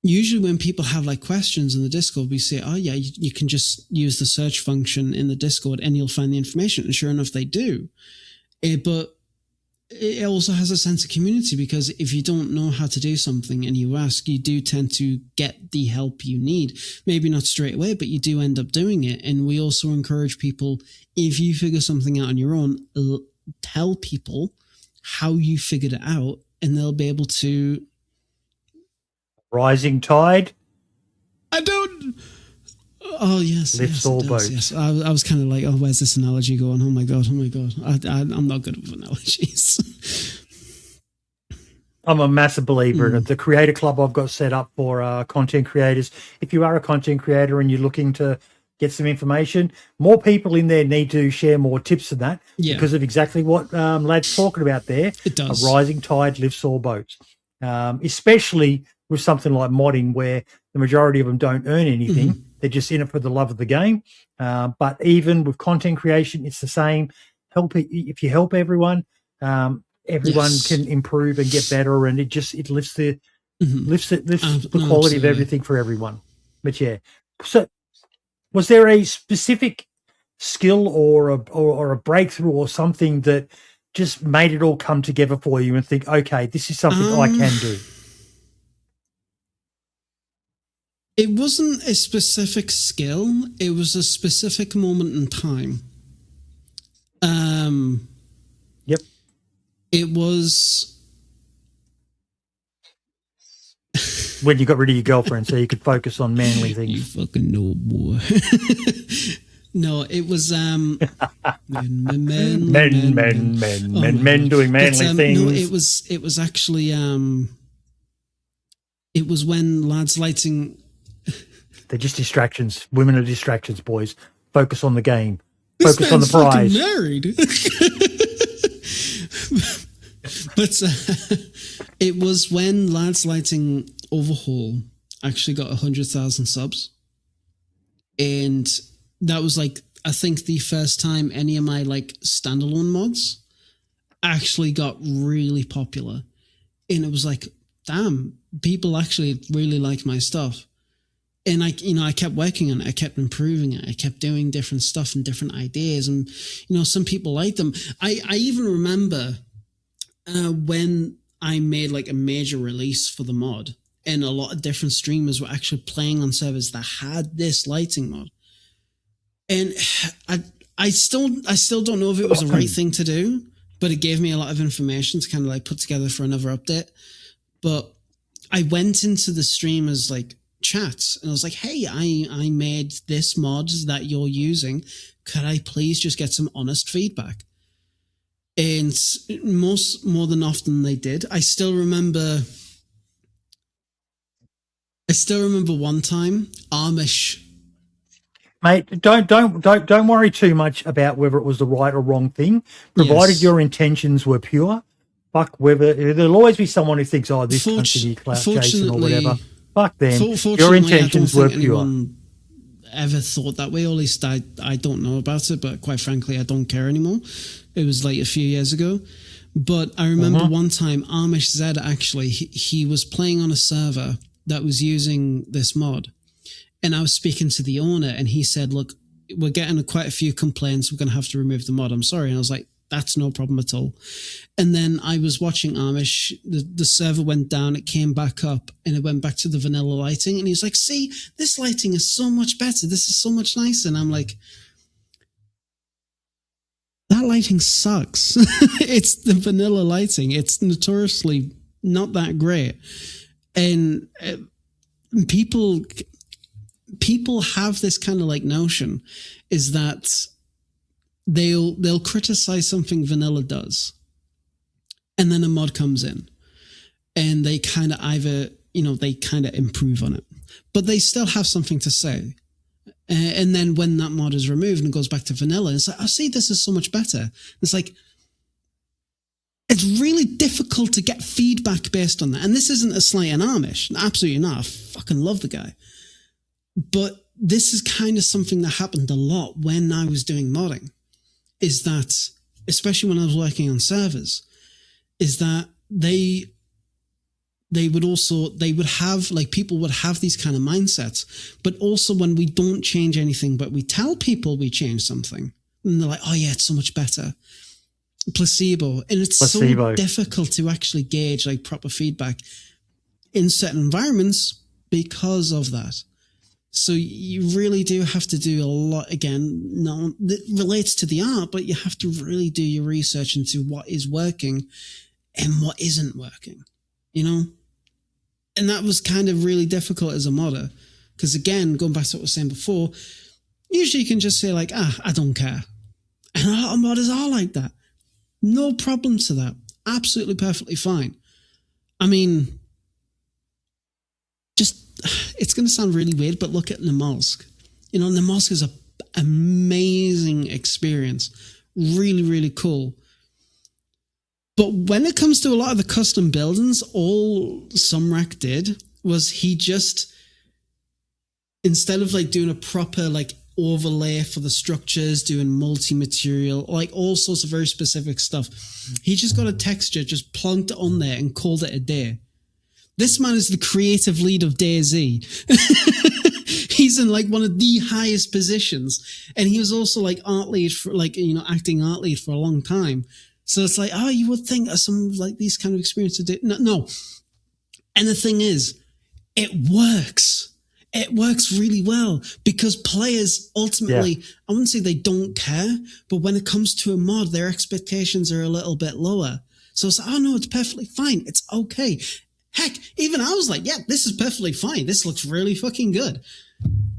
Usually when people have questions in the Discord, we say, oh yeah, you can just use the search function in the Discord and you'll find the information. And sure enough, they do. But it also has a sense of community, because if you don't know how to do something and you ask, you do tend to get the help you need. Maybe not straight away, but you do end up doing it. And we also encourage people, if you figure something out on your own, tell people how you figured it out, and they'll be able to. Rising tide. I don't. Oh yes, lifts all boats. Yes, I was kind of oh, where's this analogy going? Oh my god! I'm not good with analogies. I'm a massive believer in it. The Creator Club I've got set up for content creators. If you are a content creator and you're looking to get some information, more people in there need to share more tips than that, because of exactly what Lad's talking about there. It does. A rising tide lifts all boats. especially with something like modding where the majority of them don't earn anything. Mm-hmm. They're just in it for the love of the game. But even with content creation, it's the same. If you help everyone, everyone can improve and get better, and it lifts the quality of everything for everyone. But yeah, so was there a specific skill or a breakthrough or something that just made it all come together for you and think, okay, this is something I can do? It wasn't a specific skill. It was a specific moment in time. Yep. It was when you got rid of your girlfriend so you could focus on manly things. You fucking know, boy. No, it was men doing manly things. No, it was actually it was when lads lighting. They're just distractions. Women are distractions, boys. Focus on the game. Focus on the prize. Married. But it was when Lads Lighting Overhaul actually got 100,000 subs. And that was like, I think the first time any of my like standalone mods actually got really popular. And it was like, damn, people actually really like my stuff. And I kept working on it. I kept improving it. I kept doing different stuff and different ideas. And, some people liked them. I even remember when I made like a major release for the mod, and a lot of different streamers were actually playing on servers that had this lighting mod. And I still don't know if it was the right thing to do, but it gave me a lot of information to kind of like put together for another update. But I went into the streamers like chats and I was like, hey, I made this mod that you're using. Could I please just get some honest feedback? And more than often they did. I still remember one time Amish. Mate, don't worry too much about whether it was the right or wrong thing, provided your intentions were pure. Fuck whether there'll always be someone who thinks, oh, this country clout chasing or whatever. Fuck them. Your intentions were pure. Anyone ever thought that way? Or at least I don't know about it, but quite frankly, I don't care anymore. It was like a few years ago. But I remember one time Amish Zed actually, he was playing on a server that was using this mod. And I was speaking to the owner and he said, look, we're getting quite a few complaints. We're going to have to remove the mod. I'm sorry. And I was like, that's no problem at all. And then I was watching Amish. The server went down. It came back up and it went back to the vanilla lighting. And he was like, see, this lighting is so much better. This is so much nicer. And I'm like, that lighting sucks. It's the vanilla lighting. It's notoriously not that great. And people have this kind of like notion is that they'll criticize something vanilla does, and then a mod comes in and they kind of either they kind of improve on it, but they still have something to say. And then when that mod is removed and goes back to vanilla, it's like, I see, this is so much better. It's like, it's really difficult to get feedback based on that. And this isn't a slight on Amish. Absolutely not. I fucking love the guy. But this is kind of something that happened a lot when I was doing modding, is that, especially when I was working on servers, is that they would have, like, people would have these kind of mindsets, but also when we don't change anything, but we tell people we change something, and they're like, oh yeah, it's so much better. Placebo. And it's so difficult to actually gauge like proper feedback in certain environments because of that. So you really do have to do a lot, again, no, that relates to the art, but you have to really do your research into what is working and what isn't working, And that was kind of really difficult as a modder. Because again, going back to what I was saying before, usually you can just say like, I don't care. And a lot of modders are like that. No problem to that. Absolutely perfectly fine. I mean, it's going to sound really weird, but look at Namalsk. Namalsk is an amazing experience. Really, really cool. But when it comes to a lot of the custom buildings, all Sumrak did was he just, instead of like doing a proper like overlay for the structures, doing multi-material, like all sorts of very specific stuff, he just got a texture, just plunked it on there and called it a day. This man is the creative lead of DayZ. He's in like one of the highest positions. And he was also like art lead for like, you know, acting art lead for a long time. So it's like, oh, you would think some like these kind of experiences did. No. And the thing is, it works. It works really well because players ultimately, I wouldn't say they don't care, but when it comes to a mod, their expectations are a little bit lower. So it's like, oh no, it's perfectly fine. It's okay. Heck, even I was like, yeah, this is perfectly fine. This looks really fucking good.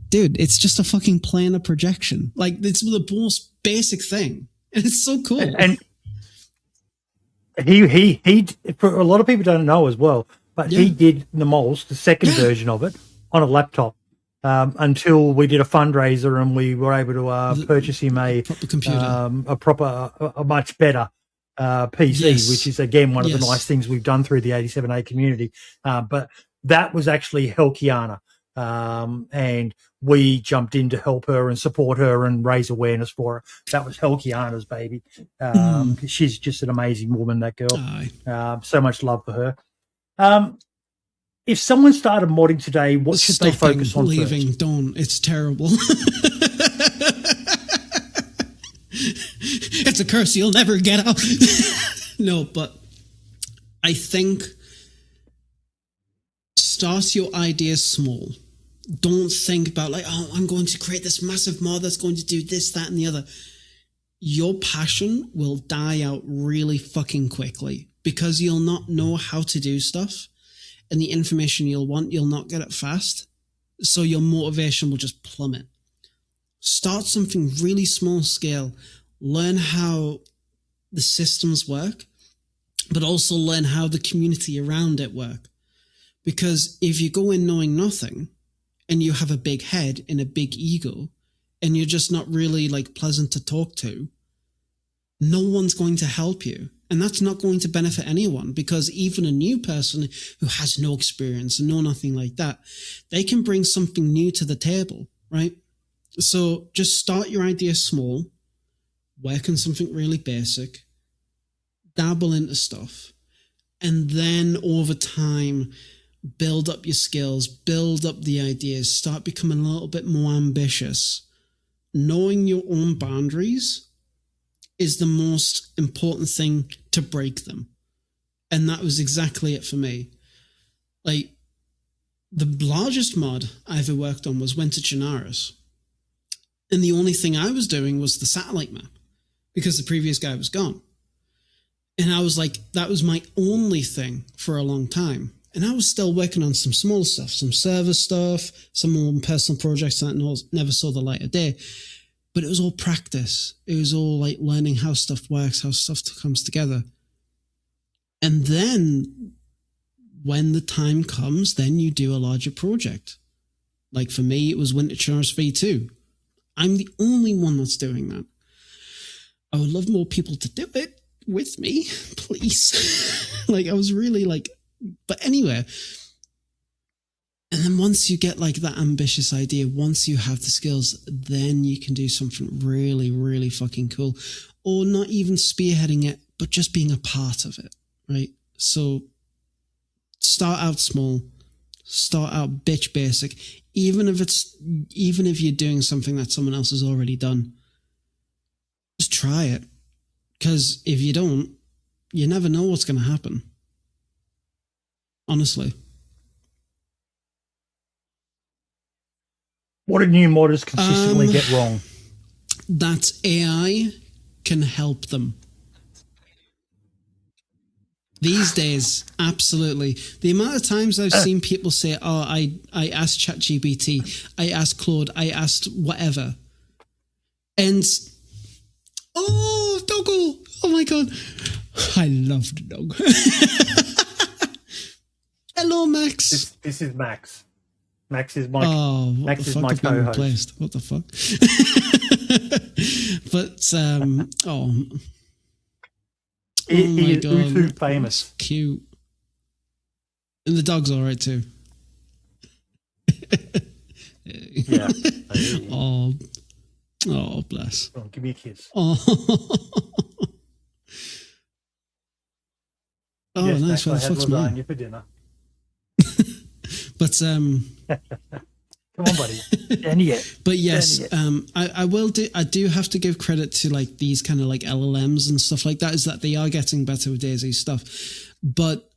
Dude, it's just a fucking planar projection. Like, it's the most basic thing. And it's so cool. And he for a lot of people don't know as well, but he did the moles, the second version of it, on a laptop until we did a fundraiser and we were able to purchase him a proper computer, a much better PC, which is again one of the nice things we've done through the 87A community. But that was actually Helkiana, and we jumped in to help her and support her and raise awareness for her. That was Helkiana's baby. She's just an amazing woman, that girl. So much love for her. If someone started modding today, what should they focus on leaving first? Don't. It's terrible. It's a curse you'll never get out. No, but I think start your ideas small. Don't think about like, oh, I'm going to create this massive mod that's going to do this, that, and the other. Your passion will die out really fucking quickly because you'll not know how to do stuff. And the information you'll want, you'll not get it fast. So your motivation will just plummet. Start something really small scale. Learn how the systems work, but also learn how the community around it work. Because if you go in knowing nothing and you have a big head and a big ego and you're just not really like pleasant to talk to, no one's going to help you. And that's not going to benefit anyone because even a new person who has no experience and no nothing like that, they can bring something new to the table, right? So just start your idea small, work on something really basic, dabble into stuff, and then over time, build up your skills, build up the ideas, start becoming a little bit more ambitious. Knowing your own boundaries is the most important thing to break them. And that was exactly it for me. Like, the largest mod I ever worked on was Winter Chinaris. And the only thing I was doing was the satellite map because the previous guy was gone. And I was like, that was my only thing for a long time. And I was still working on some small stuff, some server stuff, some more personal projects that never saw the light of day. But it was all practice. It was all like learning how stuff works, how stuff comes together. And then when the time comes, then you do a larger project. Like for me, it was Winter Chinaris V2. I'm the only one that's doing that. I would love more people to do it with me, please. Like I was really like, but anyway. And then once you get like that ambitious idea, once you have the skills, then you can do something really, really fucking cool. Or not even spearheading it, but just being a part of it, right? So start out small, start out bitch basic, even if you're doing something that someone else has already done. Just try it. Because if you don't, you never know what's going to happen. Honestly. What do new modders consistently get wrong? That AI can help them. These days, absolutely. The amount of times I've seen people say, oh, I asked ChatGPT, I asked Claude, I asked whatever. And, oh, Doggle. Oh my God. I love the dog. Hello, Max. This is Max. Max is my co-host. What the fuck? But He is God. Utu famous. That's cute. And the dog's all right too. Yeah. Oh, bless. Oh, give me a kiss. Oh, Yes, nice. Max, Well, I had fuck's mine. lasagna for dinner. But Come on, buddy. And yet. But yes, I do have to give credit to like these kind of like LLMs and stuff like that, is that they are getting better with DayZ stuff, but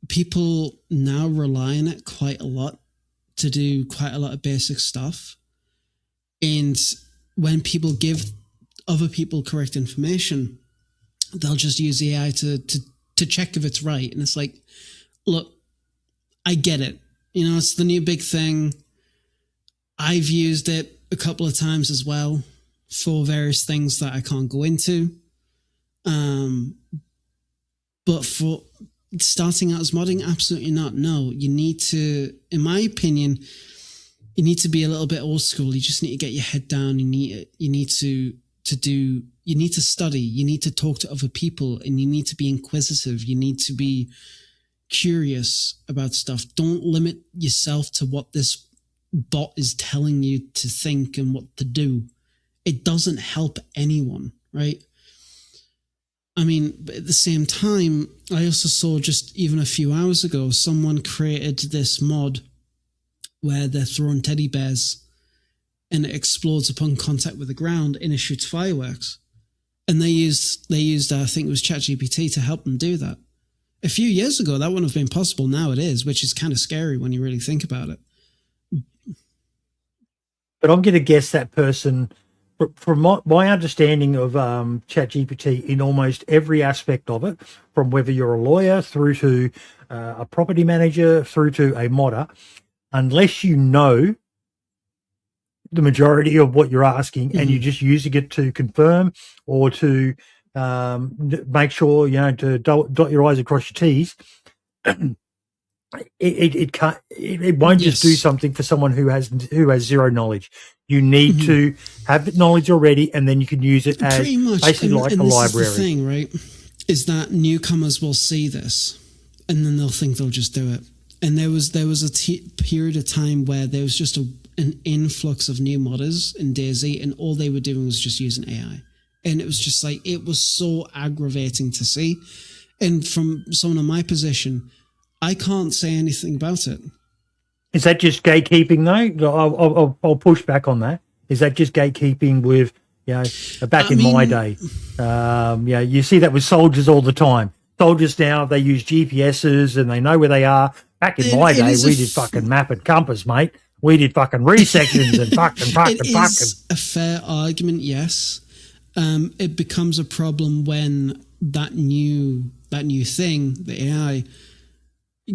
people now rely on it quite a lot to do quite a lot of basic stuff. And when people give other people correct information, they'll just use the AI to check if it's right. And it's like, look, I get it. You know, it's the new big thing. I've used it a couple of times as well for various things that I can't go into. But for starting out as modding, absolutely not. No, you need to, in my opinion, you need to be a little bit old school. You just need to get your head down. You need to study. You need to talk to other people, and you need to be inquisitive. You need to be curious about stuff. Don't limit yourself to what this bot is telling you to think and what to do. It doesn't help anyone, right? I mean, but at the same time, I also saw just even a few hours ago, someone created this mod where they're throwing teddy bears and it explodes upon contact with the ground and it shoots fireworks. And they used I think it was ChatGPT to help them do that. A few years ago, that wouldn't have been possible. Now it is, which is kind of scary when you really think about it. But I'm going to guess that person, from my understanding of ChatGPT in almost every aspect of it, from whether you're a lawyer through to a property manager through to a modder, unless you know the majority of what you're asking and you're just using it to confirm or to make sure, you know, to dot your I's and cross your T's, it won't just do something for someone who has zero knowledge. You need to have the knowledge already, and then you can use it as basically like a library. Is the thing, right? Is that newcomers will see this, and then they'll think they'll just do it. And there was a period of time where there was just an influx of new modders in DayZ, and all they were doing was just using AI. And it was just like, it was so aggravating to see. And from someone in my position, I can't say anything about it. Is that just gatekeeping though? I'll push back on that. Is that just gatekeeping with, you know, back in my day? Yeah, you see that with soldiers all the time. Soldiers now, they use GPSs and they know where they are. Back in my day, we did fucking map and compass, mate. We did fucking resections and fucking. It is a fair argument, yes. It becomes a problem when that new thing, the AI,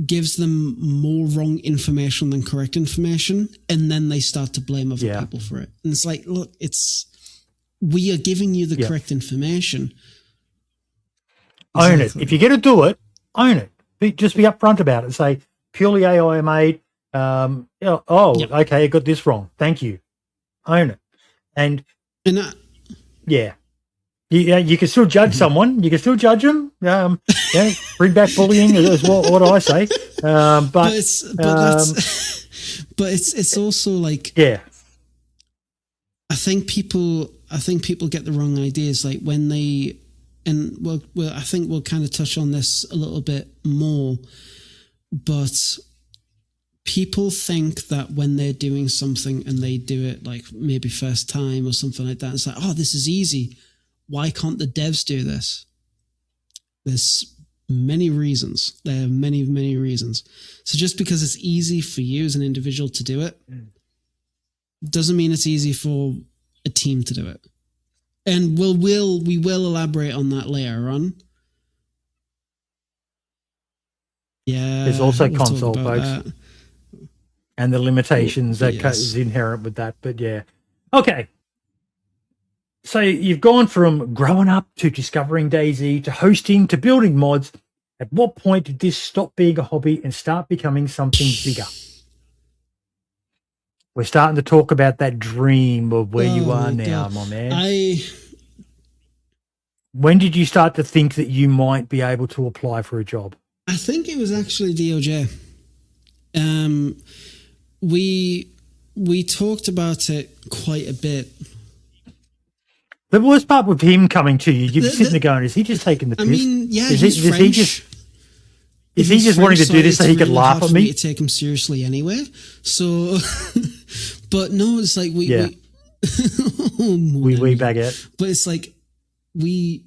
gives them more wrong information than correct information, and then they start to blame other people for it. And it's like, look, we are giving you the correct information. Own it. If you're going to do it, own it. Just be upfront about it. Say, purely AI made. Okay, I got this wrong. Thank you. Own it. And you can still judge someone. You can still judge them. Bring back bullying is what I say. But it's also like, I think people get the wrong ideas. Like when they, and I think we'll kind of touch on this a little bit more, but people think that when they're doing something and they do it like maybe first time or something like that, it's like, oh, this is easy. Why can't the devs do this? There's many reasons. There are many, many reasons. So just because it's easy for you as an individual to do it, doesn't mean it's easy for a team to do it. And we will elaborate on that later on. Yeah. There's also console, folks. That. And the limitations that is inherent with that. But yeah. Okay. So you've gone from growing up to discovering DayZ to hosting to building mods. At what point did this stop being a hobby and start becoming something bigger? We're starting to talk about that dream of where you are now, my man. When did you start to think that you might be able to apply for a job? I think it was actually DOJ. We talked about it quite a bit. The worst part with him coming to you, you're sitting there going, is he just taking the piss? I mean, yeah, is he's French. Is he just wanting to do this so he could laugh at me? To take him seriously anyway. So, but no, it's like we baguette. But it's like we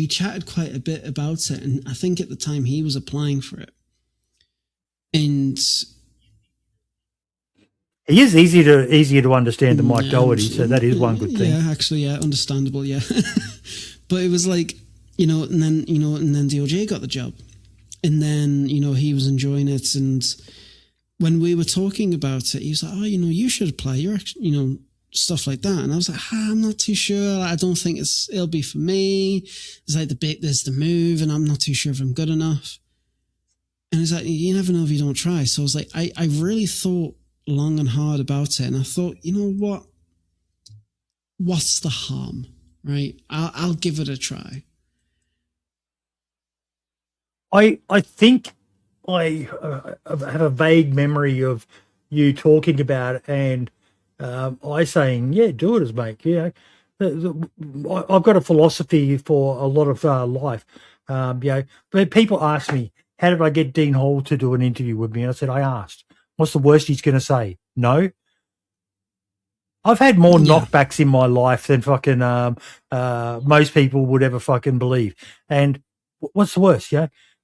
chatted quite a bit about it, and I think at the time he was applying for it, and he is easier to understand than Mike Doherty, so that is one good thing. Yeah, actually, yeah, understandable, yeah. But it was like, and then DOJ got the job, and then he was enjoying it, and when we were talking about it, he was like, "Oh, you should apply. You're actually, stuff like that." And I was like, "I'm not too sure. I don't think it'll be for me. It's like there's the move, and I'm not too sure if I'm good enough." And he's like, "You never know if you don't try." So I was like, I really thought long and hard about it, and I thought, what's the harm, right? I'll give it a try. I think I have a vague memory of you talking about it, and I saying, "Yeah, do it as mate." Yeah, I've got a philosophy for a lot of life. But people ask me, "How did I get Dean Hall to do an interview with me?" And I said, "I asked." What's the worst he's going to say? No. I've had more knockbacks in my life than fucking most people would ever fucking believe. And what's the worst?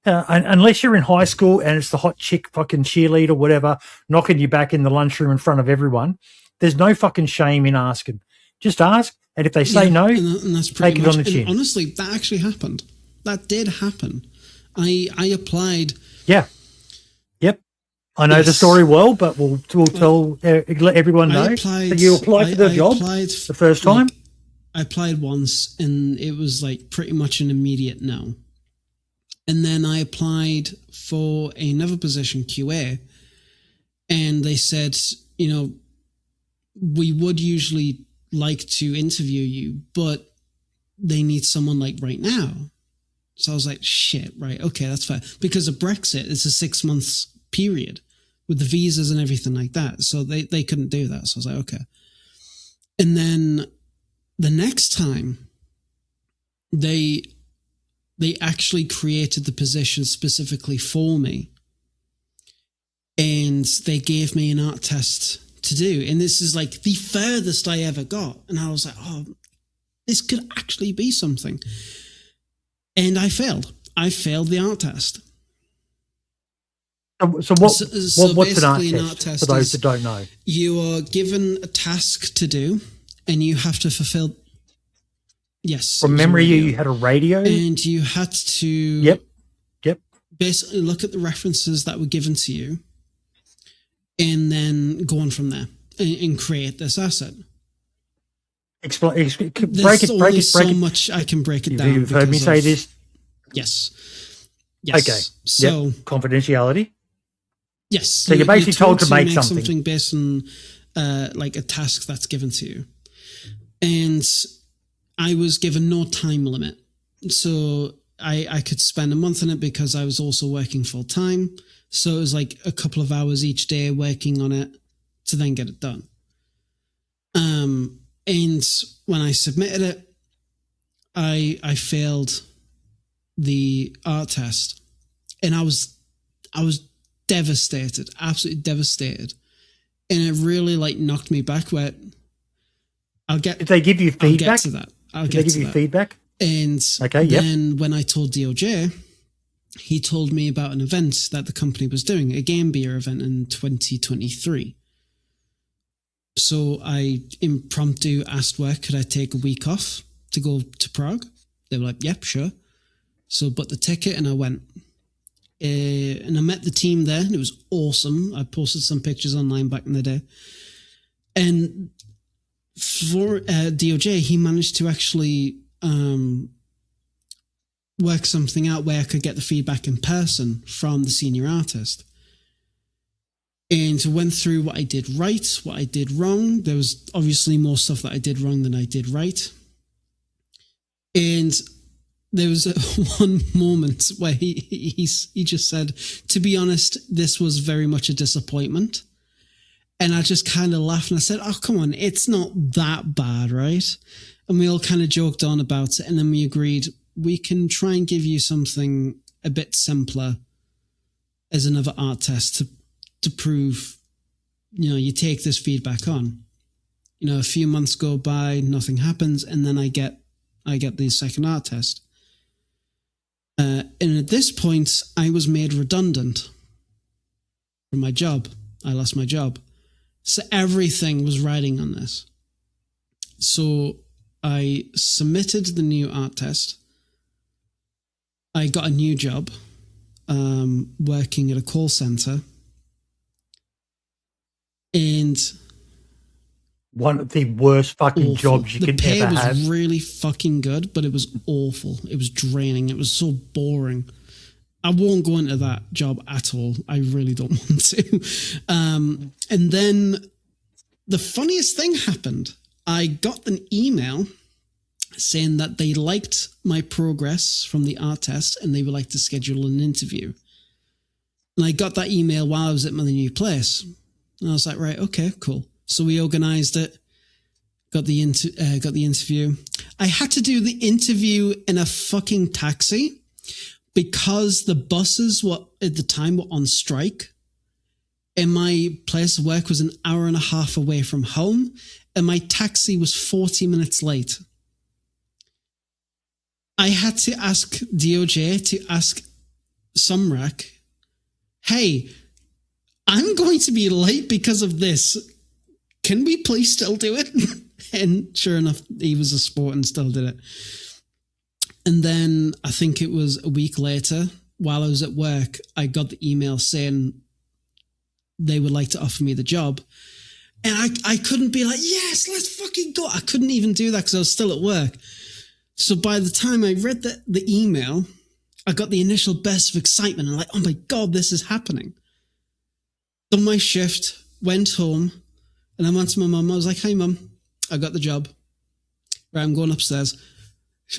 Unless you're in high school and it's the hot chick fucking cheerleader, whatever, knocking you back in the lunchroom in front of everyone, there's no fucking shame in asking. Just ask, and if they say no, and that's take it on the chin. Honestly, that actually happened. That did happen. I applied. Yeah. Yep. I know the story well, but we'll tell let everyone know that you applied for the job the first time. I applied once, and it was like pretty much an immediate no. And then I applied for another position, QA, and they said, we would usually like to interview you, but they need someone like right now. So I was like, shit, right, okay, that's fair. Because of Brexit, it's a 6 months period with the visas and everything like that. So they couldn't do that. So I was like, okay. And then the next time, they actually created the position specifically for me. And they gave me an art test to do. And this is like the furthest I ever got. And I was like, oh, this could actually be something. And I failed. I failed the art test. So what's an art test for those that don't know? You are given a task to do, and you have to fulfill. Yes. From memory, you had a radio, and you had to. Yep. Basically, look at the references that were given to you, and then go on from there and create this asset. Break it. So much I can break it down. You've heard me say this. Yes. Okay. So confidentiality. Yes. So you're basically told to make something based on like a task that's given to you, and I was given no time limit, so I could spend a month on it because I was also working full time. So it was like a couple of hours each day working on it to then get it done. And when I submitted it, I failed the art test, and I was devastated, absolutely devastated, and it really like knocked me back. Where Did they give you feedback? I'll get to that. Did they give you feedback? And then when I told DOJ, he told me about an event that the company was doing, a Game Beer event in 2023. So I impromptu asked work, could I take a week off to go to Prague? They were like, yep, sure. So bought the ticket and I went. And I met the team there, and it was awesome. I posted some pictures online back in the day. And for DOJ, he managed to actually work something out where I could get the feedback in person from the senior artist. And went through what I did right, what I did wrong. There was obviously more stuff that I did wrong than I did right. And there was one moment where he just said, to be honest, this was very much a disappointment. And I just kind of laughed and I said, oh, come on, it's not that bad, right? And we all kind of joked on about it. And then we agreed we can try and give you something a bit simpler as another art test to prove, you take this feedback on. A few months go by, nothing happens. And then I get the second art test. And at this point, I was made redundant from my job. I lost my job. So everything was riding on this. So I submitted the new art test. I got a new job working at a call center. And one of the worst fucking jobs you could ever have. The pay was really fucking good, but it was awful. It was draining. It was so boring. I won't go into that job at all. I really don't want to. And then the funniest thing happened. I got an email saying that they liked my progress from the art test and they would like to schedule an interview. And I got that email while I was at my new place. And I was like, right, okay, cool. So we organized it, got the interview. I had to do the interview in a fucking taxi because the buses at the time were on strike. And my place of work was an hour and a half away from home. And my taxi was 40 minutes late. I had to ask DOJ to ask Sumrak, hey, I'm going to be late because of this. Can we please still do it? And sure enough, he was a sport and still did it. And then I think it was a week later, while I was at work, I got the email saying they would like to offer me the job. And I couldn't be like, yes, let's fucking go. I couldn't even do that because I was still at work. So by the time I read the email, I got the initial burst of excitement. I'm like, oh my God, this is happening. Done my shift, went home, and I went to my mum. I was like, hey, Mum, I got the job. Right, I'm going upstairs.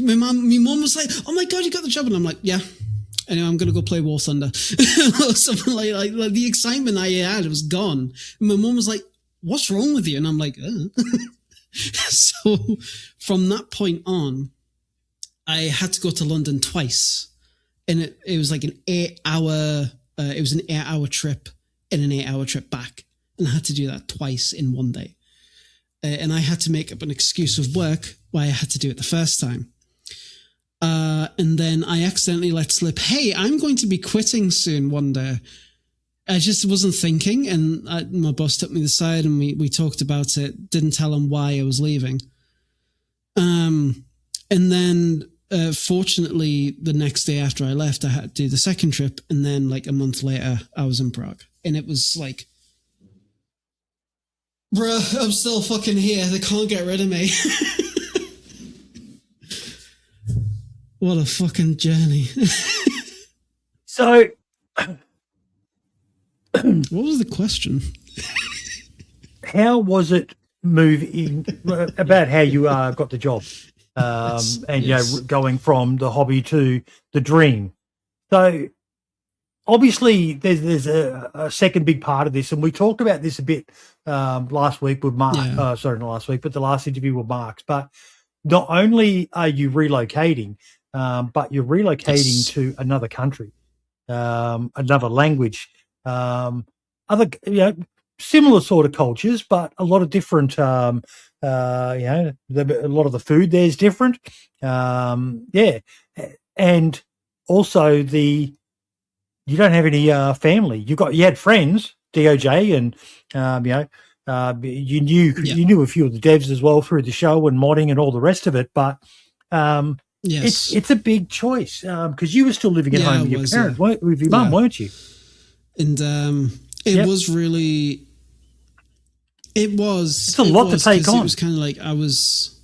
My mum was like, oh my God, you got the job. And I'm like, yeah. Anyway, I'm going to go play War Thunder. Something like the excitement I had was gone. And my mum was like, what's wrong with you? And I'm like, So from that point on, I had to go to London twice. And it was like an 8-hour trip and an 8-hour trip back. And I had to do that twice in one day. And I had to make up an excuse of work why I had to do it the first time. And then I accidentally let slip, hey, I'm going to be quitting soon one day. I just wasn't thinking. And my boss took me aside and we talked about it. Didn't tell him why I was leaving. And then fortunately, the next day after I left, I had to do the second trip. And then like a month later, I was in Prague. And it was like, bruh, I'm still fucking here. They can't get rid of me. What a fucking journey. So, what was the question? How was it moving about how you got the job? Yes. Going from the hobby to the dream. So, obviously, there's a second big part of this, and we talked about this a bit last week with Mark. Yeah. Sorry, not last week, but the last interview with Mark's. But not only are you relocating, but you're relocating to another country, another language, other similar sort of cultures, but a lot of different. A lot of the food there is different. And also you don't have any family. You had friends, DOJ, and you knew a few of the devs as well through the show and modding and all the rest of it. But yes, it's a big choice because you were still living at home with your parents, with your mum, weren't you? And it was really. It's a lot to take on. It was kind of like I was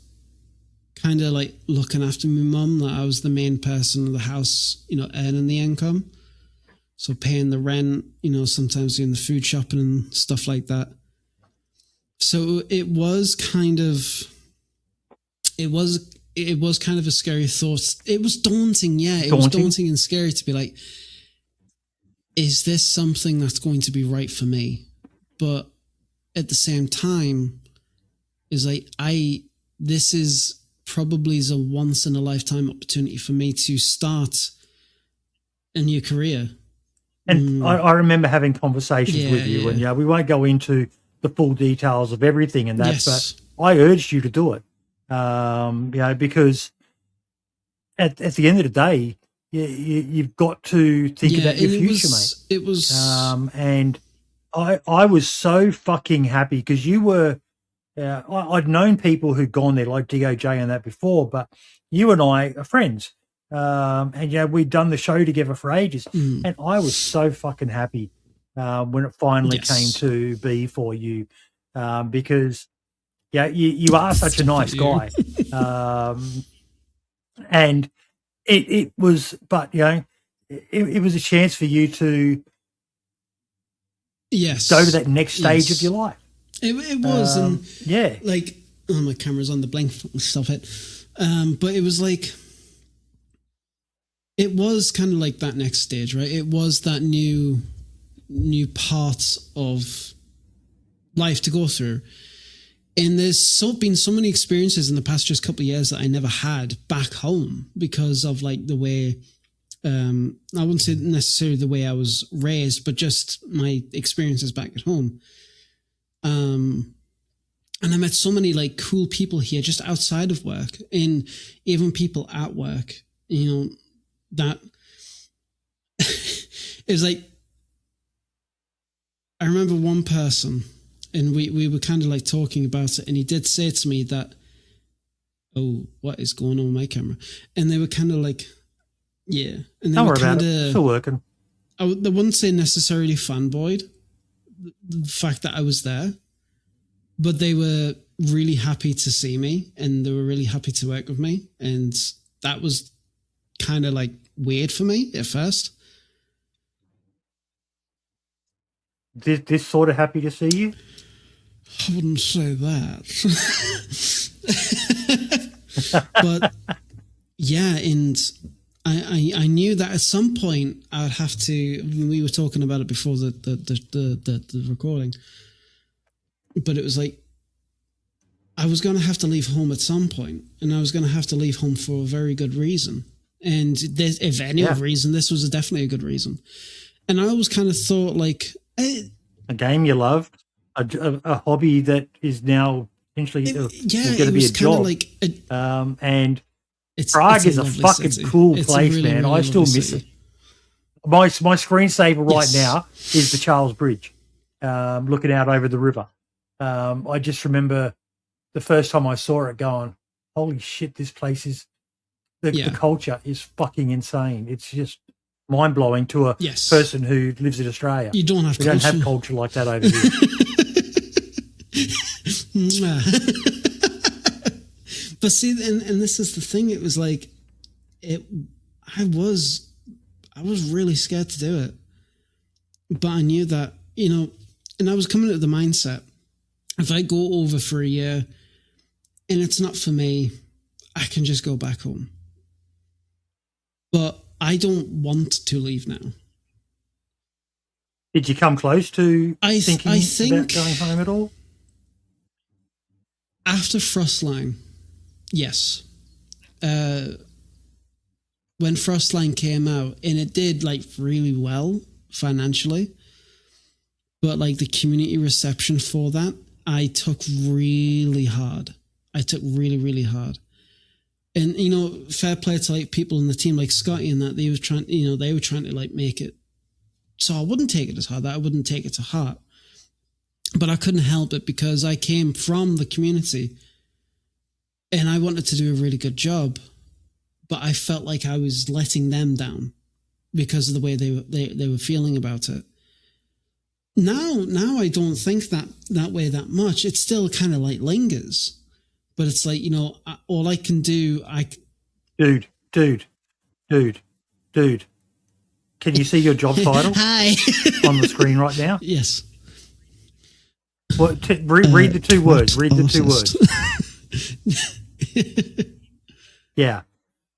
kind of like looking after my mum. That I was the main person of the house, earning the income. So paying the rent, sometimes doing the food shopping and stuff like that. So it was it was kind of a scary thought. It was daunting, yeah. It was daunting and scary to be like, is this something that's going to be right for me? But at the same time, is like, this is probably a once in a lifetime opportunity for me to start a new career. And I remember having conversations with you, and we won't go into the full details of everything and that, but I urged you to do it. Because at the end of the day, you've got to think about your future, mate. It was, and I was so fucking happy because you were. I'd known people who'd gone there like DOJ and that before, but you and I are friends, and we'd done the show together for ages, and I was so fucking happy when it finally came to be for you, because. Yeah, you are such a nice guy, and it was, but it was a chance for you to go to that next stage of your life. It was, and like, oh, my camera's on the blink. Stop it. But it was like, it was kind of like that next stage, right? It was that new part of life to go through. And there's been so many experiences in the past just couple of years that I never had back home because of like the way, I wouldn't say necessarily the way I was raised, but just my experiences back at home. And I met so many like cool people here just outside of work, and even people at work, that it was like, I remember one person, and we were kind of like talking about it, and he did say to me that, oh, what is going on with my camera? And they were kind of like, yeah. And they were kind of still working. They wouldn't say necessarily fanboyed the fact that I was there, but they were really happy to see me, and they were really happy to work with me. And that was kind of like weird for me at first. This sort of happy to see you? I wouldn't say that. But yeah, and I knew that at some point I'd have to, I mean, we were talking about it before the recording, but it was like, I was going to have to leave home at some point, and I was going to have to leave home for a very good reason. And if any reason, this was definitely a good reason. And I always kind of thought like, a game you loved, a hobby that is now potentially going to be a job. Like and Prague is a fucking cool place, really, man. Really I still miss it. My screensaver right now is the Charles Bridge, looking out over the river. I just remember the first time I saw it going, holy shit, this place is, the culture is fucking insane. It's just mind-blowing to a person who lives in Australia. You don't have We don't have culture like that over here. But see, and this is the thing, it was like, I was really scared to do it. But I knew that, and I was coming at the mindset, if I go over for a year and it's not for me, I can just go back home. But I don't want to leave now. Did you come close to thinking about going home at all? After Frostline, yes. When Frostline came out, and it did like really well financially, but like the community reception for that, I took really hard. I took really, really hard. And, fair play to like people in the team like Scotty and that, they were trying to like make it so I wouldn't take it as hard, that I wouldn't take it to heart. But I couldn't help it because I came from the community and I wanted to do a really good job, but I felt like I was letting them down because of the way they were feeling about it. Now I don't think that way that much. It still kind of like lingers. But it's like, all I can do, Dude. Can you see your job title? Hi. On the screen right now? Yes. Well, read the two words. Read the two words. Yeah.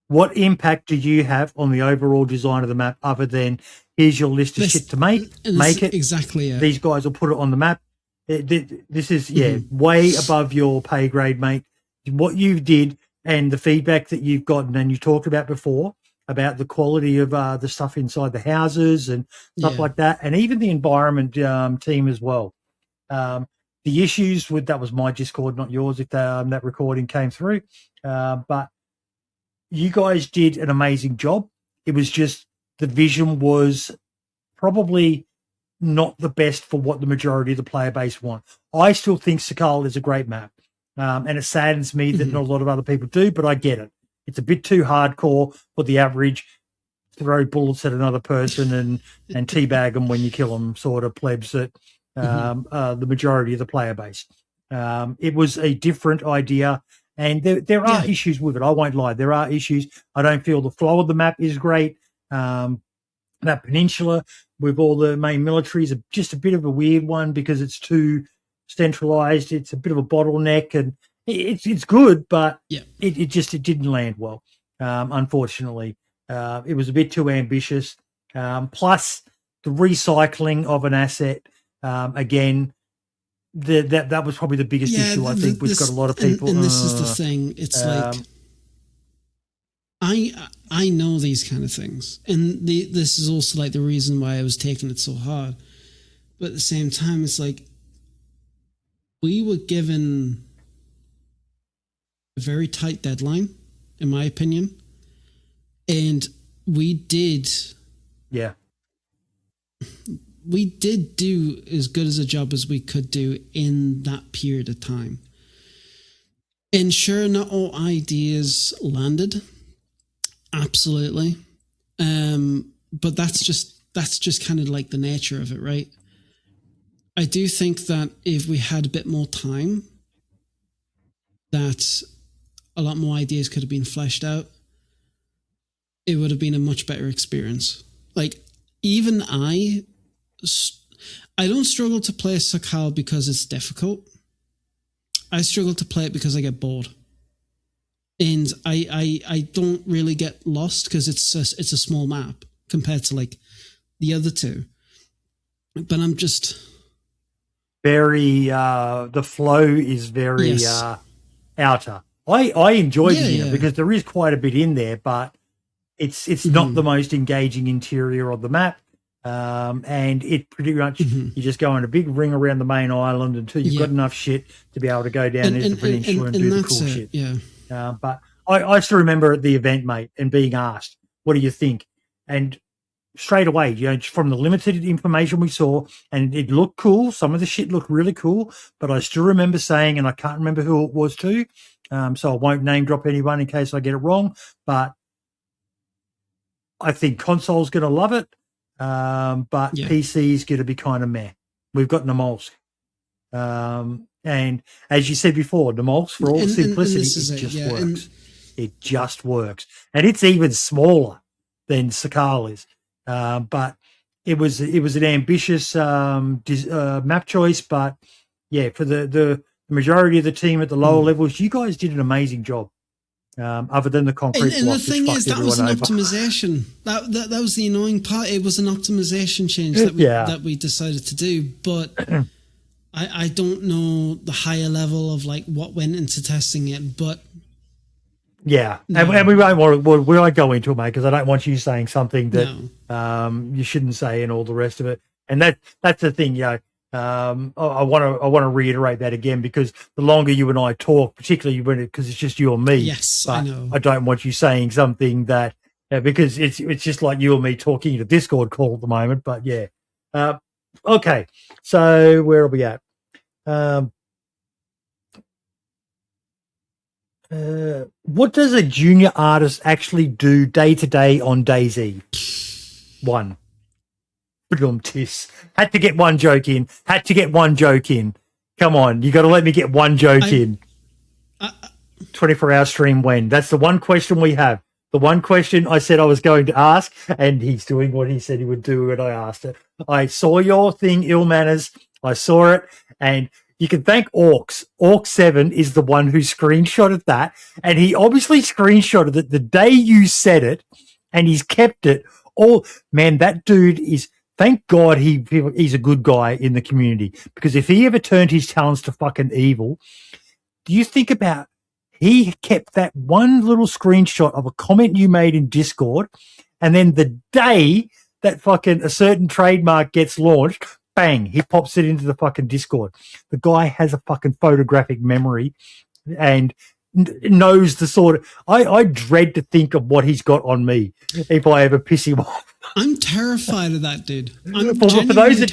What impact do you have on the overall design of the map other than here's your list of shit to make it? Exactly. Yeah. These guys will put it on the map. This is, way above your pay grade, mate. What you did and the feedback that you've gotten and you talked about before about the quality of the stuff inside the houses and stuff like that, and even the environment team as well. The issues with that was my Discord, not yours, if that recording came through. But you guys did an amazing job. It was just the vision was probably not the best for what the majority of the player base want. I still think Sakal is a great map. And it saddens me that not a lot of other people do, but I get it. It's a bit too hardcore for the average throw bullets at another person and teabag them when you kill them sort of plebs that the majority of the player base. It was a different idea, and there are issues with it. I won't lie. There are issues. I don't feel the flow of the map is great. That peninsula with all the main military is just a bit of a weird one because it's too centralized. It's a bit of a bottleneck, and it's good, but it didn't land well. Unfortunately, it was a bit too ambitious. Plus the recycling of an asset. Again, that was probably the biggest issue. I think we've got a lot of people. And this is the thing. It's like I know these kind of things, and this is also like the reason why I was taking it so hard. But at the same time, it's like we were given a very tight deadline, in my opinion, and we did. Yeah. We did do as good as a job as we could do in that period of time. And sure, not all ideas landed. Absolutely. But that's just kind of like the nature of it, right? I do think that if we had a bit more time, that a lot more ideas could have been fleshed out. It would have been a much better experience. Like, even I don't struggle to play Sakal because it's difficult. I struggle to play it because I get bored. And I don't really get lost because it's a small map compared to like the other two. But I'm just very the flow is very outer. I enjoyed it because there is quite a bit in there, but it's not the most engaging interior of the map. And it pretty much you just go on a big ring around the main island until you've got enough shit to be able to go down into the peninsula and do the cool shit. Yeah. But I still remember at the event, mate, and being asked, what do you think? And straight away, from the limited information we saw, and it looked cool. Some of the shit looked really cool, but I still remember saying, and I can't remember who it was too, so I won't name drop anyone in case I get it wrong, but I think console's going to love it, but PC's going to be kind of meh. We've got Namolsk. And as you said before, Namolsk, for all simplicity, it just works. It just works. And it's even smaller than Sakal is. But it was an ambitious map choice. But, for the majority of the team at the lower levels, you guys did an amazing job. Other than the concrete and block, the thing is, that was an optimization. That was the annoying part. It was an optimization change that we decided to do. But I don't know the higher level of like what went into testing it, but and we won't go into it, mate, because I don't want you saying something that you shouldn't say and all the rest of it. And that's the thing, I want to reiterate that again, because the longer you and I talk, particularly because it's just you and me. Yes, I know. I don't want you saying something that because it's just like you and me talking in a Discord call at the moment. But okay. So where are we at? What does a junior artist actually do day to day on DayZ? One. Had to get one joke in. Come on, you got to let me get one joke in. 24-hour stream when? That's the one question we have. The one question I said I was going to ask, and he's doing what he said he would do when I asked it. I saw your thing, Ill Manners. I saw it, and you can thank Orcs. Orc7 is the one who screenshotted that, and he obviously screenshotted it the day you said it, and he's kept it. Man, that dude is. Thank God he's a good guy in the community, because if he ever turned his talents to fucking evil, do you think about he kept that one little screenshot of a comment you made in Discord, and then the day that fucking a certain trademark gets launched, bang, he pops it into the fucking Discord. The guy has a fucking photographic memory and knows the sort of. I dread to think of what he's got on me if I ever piss him off. I'm terrified of that dude. For those that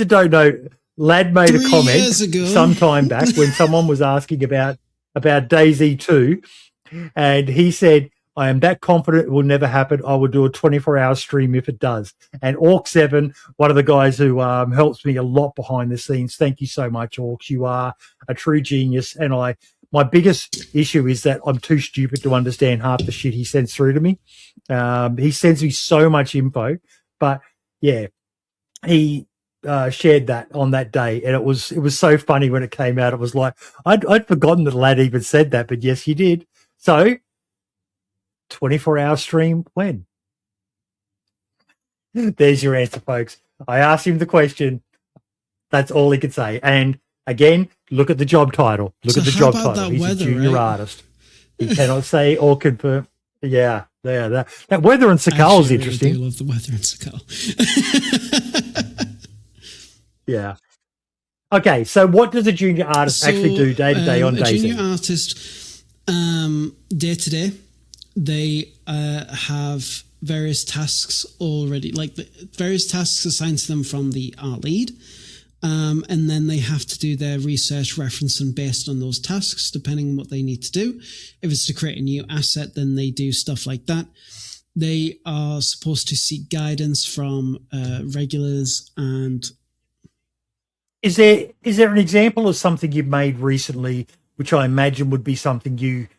don't know, Lad made a comment some time back when someone was asking about DayZ 2, and he said, I am that confident it will never happen. I will do a 24-hour stream if it does. And Orc7, one of the guys who helps me a lot behind the scenes, thank you so much, Orcs. You are a true genius. And my biggest issue is that I'm too stupid to understand half the shit he sends through to me. He sends me so much info, but yeah, he shared that on that day, and it was so funny when it came out. It was like I'd forgotten that Lad even said that, but yes, he did. So 24-hour stream when? There's your answer, folks. I asked him the question. That's all he could say. And again, look at the job title. Look at the job title. He's a junior artist. He cannot say or confirm. Yeah. That weather in Sakal is interesting. I really do love the weather in Sakal. Yeah. Okay, so what does a junior artist actually do day to day on DayZ? A junior artist, day to day, they have various tasks already, like various tasks assigned to them from the art lead. And then they have to do their research referencing based on those tasks, depending on what they need to do. If it's to create a new asset, then they do stuff like that. They are supposed to seek guidance from regulars. And is there an example of something you've made recently, which I imagine would be something you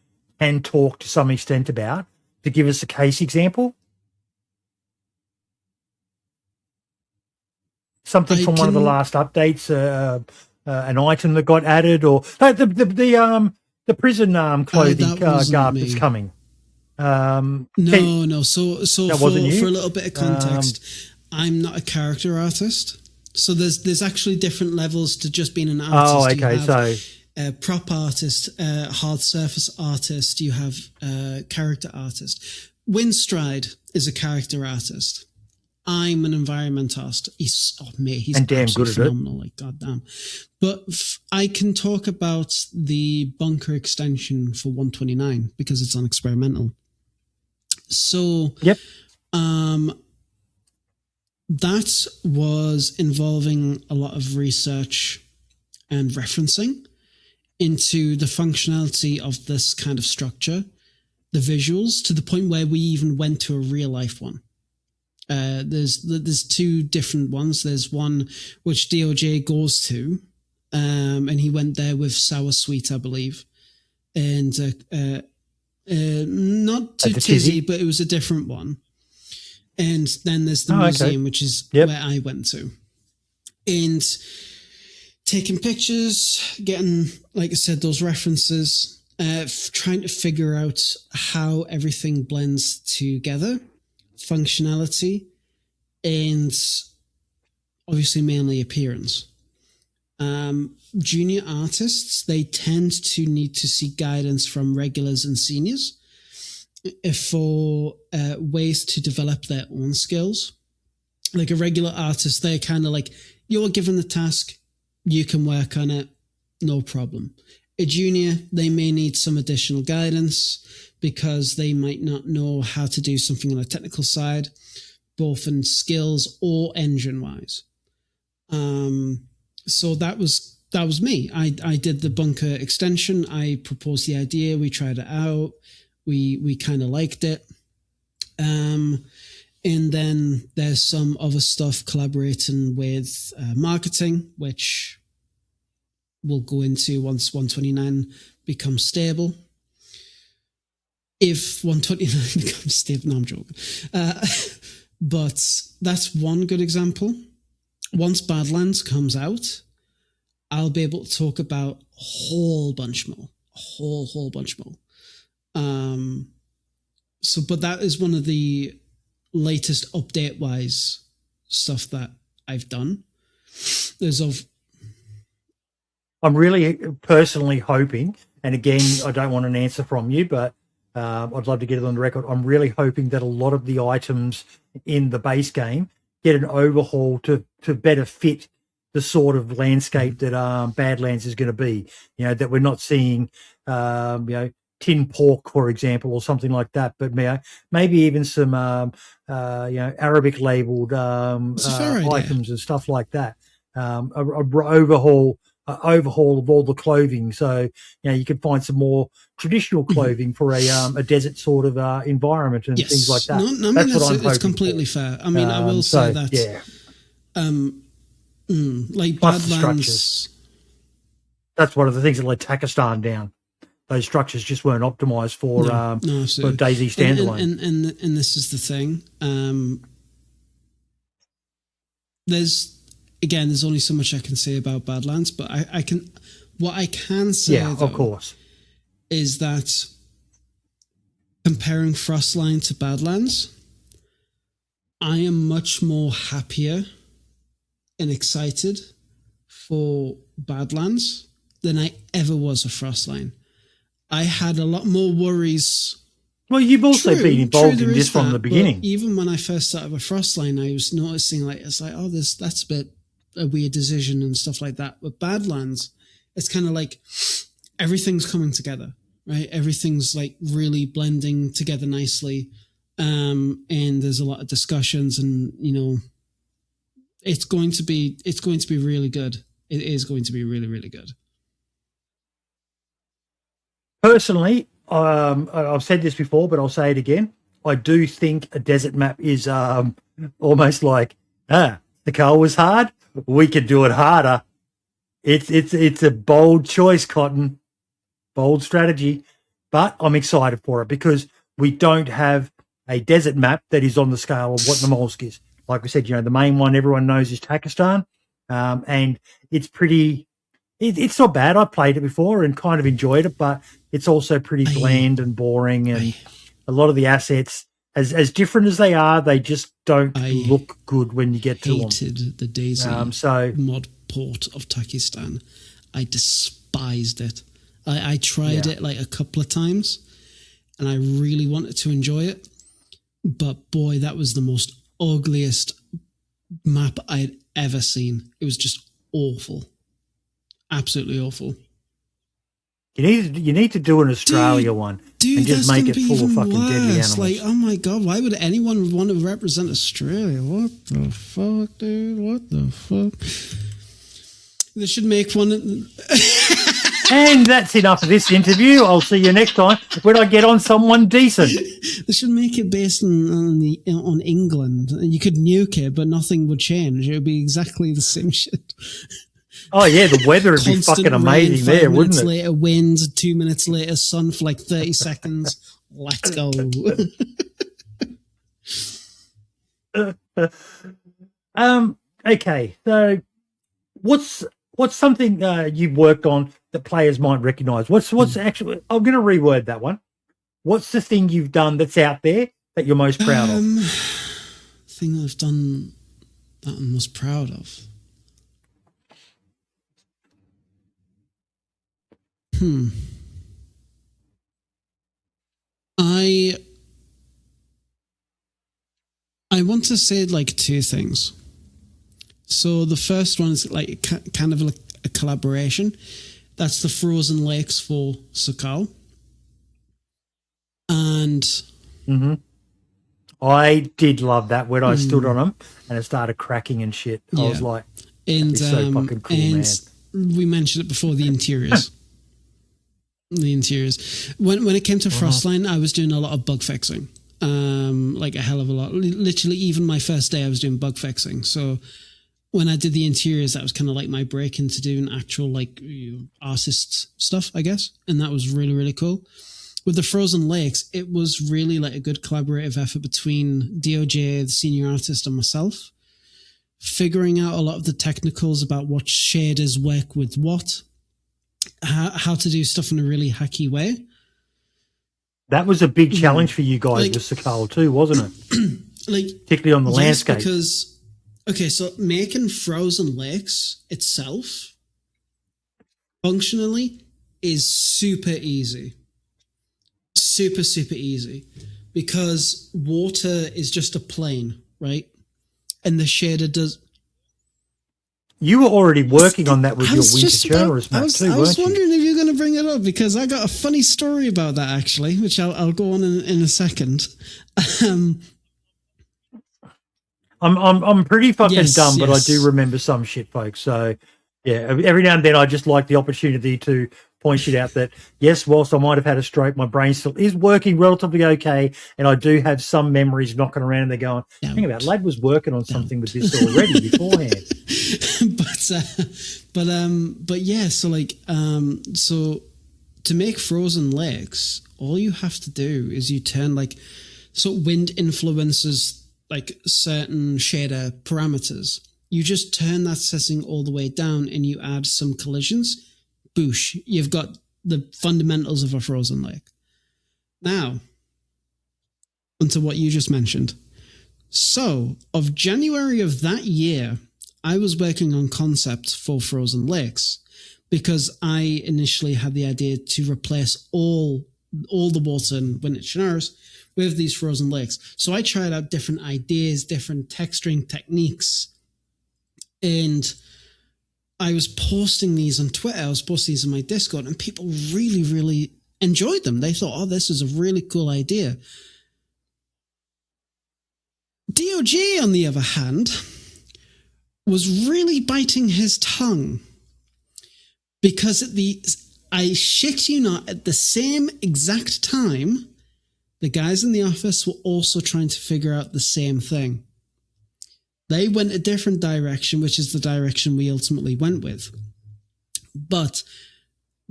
can talk to some extent about, to give us a case example? Something from one of the last updates, an item that got added, or the prison clothing garb that's coming. No. So for a little bit of context, I'm not a character artist. So there's actually different levels to just being an artist. Oh, okay. So prop artist, hard surface artist. You have character artist. Winstride is a character artist. I'm an environment artist. He's and damn good at phenomenal, like goddamn. But I can talk about the bunker extension for 129 because it's on experimental. So, yep. That was involving a lot of research and referencing into the functionality of this kind of structure, the visuals, to the point where we even went to a real life one. There's two different ones. There's one which DOJ goes to, and he went there with Sour Sweet, I believe, and not to Tizzy, but it was a different one. And then there's the museum, which is where I went to, and taking pictures, getting, like I said, those references, trying to figure out how everything blends together. Functionality and obviously mainly appearance. Junior artists, they tend to need to seek guidance from regulars and seniors for ways to develop their own skills. Like a regular artist, they're kind of like, you're given the task, you can work on it, no problem. A junior, they may need some additional guidance because they might not know how to do something on a technical side, both in skills or engine-wise. So that was me. I did the bunker extension. I proposed the idea. We tried it out. We kind of liked it. And then there's some other stuff collaborating with marketing, which we'll go into once 129 becomes stable. If 129 becomes stable, no, I'm joking. But that's one good example once Badlands comes out, I'll be able to talk about a whole bunch more. A whole bunch more. But that is one of the latest update-wise stuff that I've done. I'm really personally hoping, and again, I don't want an answer from you, but I'd love to get it on the record. I'm really hoping that a lot of the items in the base game get an overhaul to better fit the sort of landscape that Badlands is going to be. You know, that we're not seeing, tin pork, for example, or something like that, but maybe even some, Arabic labeled items and stuff like that. Overhaul of all the clothing, so you can find some more traditional clothing for a desert sort of environment and things like that. That's what I'm hoping. It's completely fair. I mean, I will say that. Like plus Badlands, that's one of the things that let Takistan down. Those structures just weren't optimized for DayZ standalone. And this is the thing. There's only so much I can say about Badlands, but what I can say, though, of course, is that comparing Frostline to Badlands, I am much more happier and excited for Badlands than I ever was for Frostline. I had a lot more worries. Well, you've also been involved in this from the beginning. Even when I first started with Frostline, I was noticing that's a bit a weird decision and stuff like that. With Badlands, it's kind of like everything's coming together, right? Everything's like really blending together nicely. And there's a lot of discussions, and it's going to be really good. It is going to be really, really good. Personally, I've said this before, but I'll say it again. I do think a desert map is almost like, the car was hard, we could do it harder. It's a bold choice, Cotton. Bold strategy. But I'm excited for it because we don't have a desert map that is on the scale of what Namolsk is. Like we said, the main one everyone knows is Takistan. And it's pretty... It's not bad. I played it before and kind of enjoyed it, but it's also pretty bland and boring. And a lot of the assets, as different as they are, they just don't look good when you get to them. I hated the DayZ mod port of Takistan. I despised it. I tried it like a couple of times, and I really wanted to enjoy it. But boy, that was the most ugliest map I'd ever seen. It was just awful. Absolutely awful. You need to do an Australia one and just make it full of fucking deadly animals. Like, oh my God, why would anyone want to represent Australia? What the fuck, dude? What the fuck? They should make one. And that's enough of this interview. I'll see you next time when I get on someone decent. They should make it based on England. You could nuke it, but nothing would change. It would be exactly the same shit. Oh, yeah, the weather would be fucking amazing there, wouldn't it? 5 minutes later, wind, 2 minutes later, sun for like 30 seconds. Let's go. Okay, so what's something you've worked on that players might recognise? What's actually... I'm going to reword that one. What's the thing you've done that's out there that you're most proud of? Thing I've done that I'm most proud of? I want to say like two things. So the first one is like kind of like a collaboration. That's the Frozen Lakes for Sakal. And I did love that when I stood on them and it started cracking and shit. I was like, it's so fucking cool, man. We mentioned it before, the interiors. The interiors. When it came to Frostline, I was doing a lot of bug fixing. Like a hell of a lot. Literally, even my first day, I was doing bug fixing. So when I did the interiors, that was kind of like my break into doing actual like artist stuff, I guess. And that was really, really cool. With the Frozen Lakes, it was really like a good collaborative effort between DOJ, the senior artist, and myself figuring out a lot of the technicals about what shaders work with what, how to do stuff in a really hacky way. That was a big challenge for you guys with Sakal too, wasn't it? Particularly on the landscape. Because, okay, so making frozen lakes itself, functionally, is super easy. Super, super easy. Because water is just a plane, right? And the shader does... You were already working on that with your winter journalist map too, weren't you? I was wondering if you were going to bring it up, because I got a funny story about that, actually, which I'll go on in a second. I'm pretty fucking dumb, but I do remember some shit, folks. So, yeah, every now and then I just like the opportunity to point it out that, yes, whilst I might have had a stroke, my brain still is working relatively okay, and I do have some memories knocking around, and they're going, hang about, lad was working on something with this already beforehand. But yeah, so to make frozen lakes, all you have to do is you turn so wind influences certain shader parameters. You just turn that setting all the way down and you add some collisions. Boosh, you've got the fundamentals of a frozen lake. Now, onto what you just mentioned. So, of January of that year, I was working on concepts for frozen lakes because I initially had the idea to replace all the water in winter showers with these frozen lakes. So I tried out different ideas, different texturing techniques, and I was posting these on Twitter. I was posting these in my Discord, and people really, really enjoyed them. They thought, oh, this is a really cool idea. DOJ, on the other hand, was really biting his tongue because I shit you not, at the same exact time, the guys in the office were also trying to figure out the same thing. They went a different direction, which is the direction we ultimately went with. But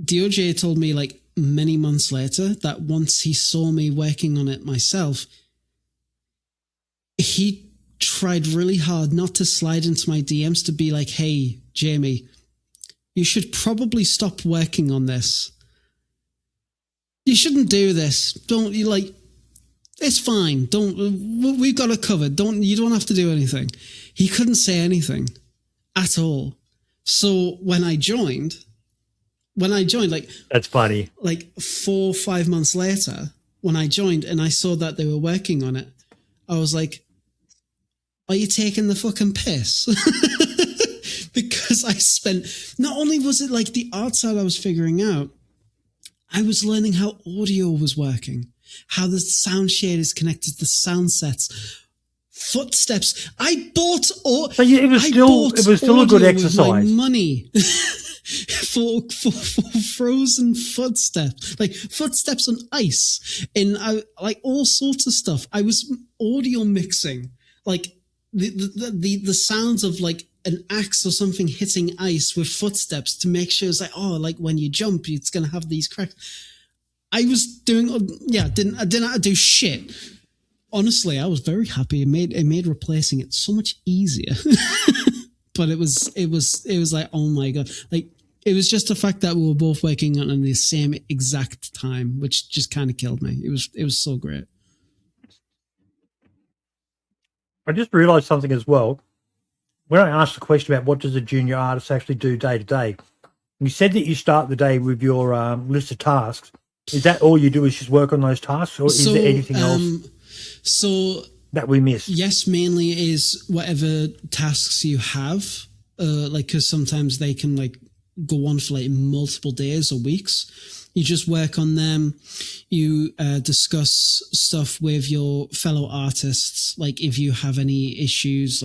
DOJ told me many months later that once he saw me working on it myself, he tried really hard not to slide into my DMs to be like, hey, Jamie, you should probably stop working on this. You shouldn't do this. Don't you it's fine. We've got it covered. You don't have to do anything. He couldn't say anything at all. So when I joined, that's funny. 4 or 5 months later, when I joined and I saw that they were working on it, I was like, are you taking the fucking piss? Because I spent, not only was it the art side I was figuring out, I was learning how audio was working, how the sound shade is connected to sound sets, footsteps. I bought it was still a good exercise. With my money for frozen footsteps, footsteps on ice, and all sorts of stuff. I was audio mixing the sounds of an axe or something hitting ice with footsteps to make sure it's when you jump, it's going to have these cracks. I was doing, I didn't have to do shit. Honestly, I was very happy. It made replacing it so much easier. But it was oh my God. It was just the fact that we were both working on the same exact time, which just kind of killed me. It was so great. I just realised something as well. When I asked the question about what does a junior artist actually do day to day, you said that you start the day with your list of tasks. Is that all you do is just work on those tasks, or is there anything else that we missed? Yes, mainly is whatever tasks you have, because sometimes they can go on for multiple days or weeks. You just work on them. You discuss stuff with your fellow artists. If you have any issues,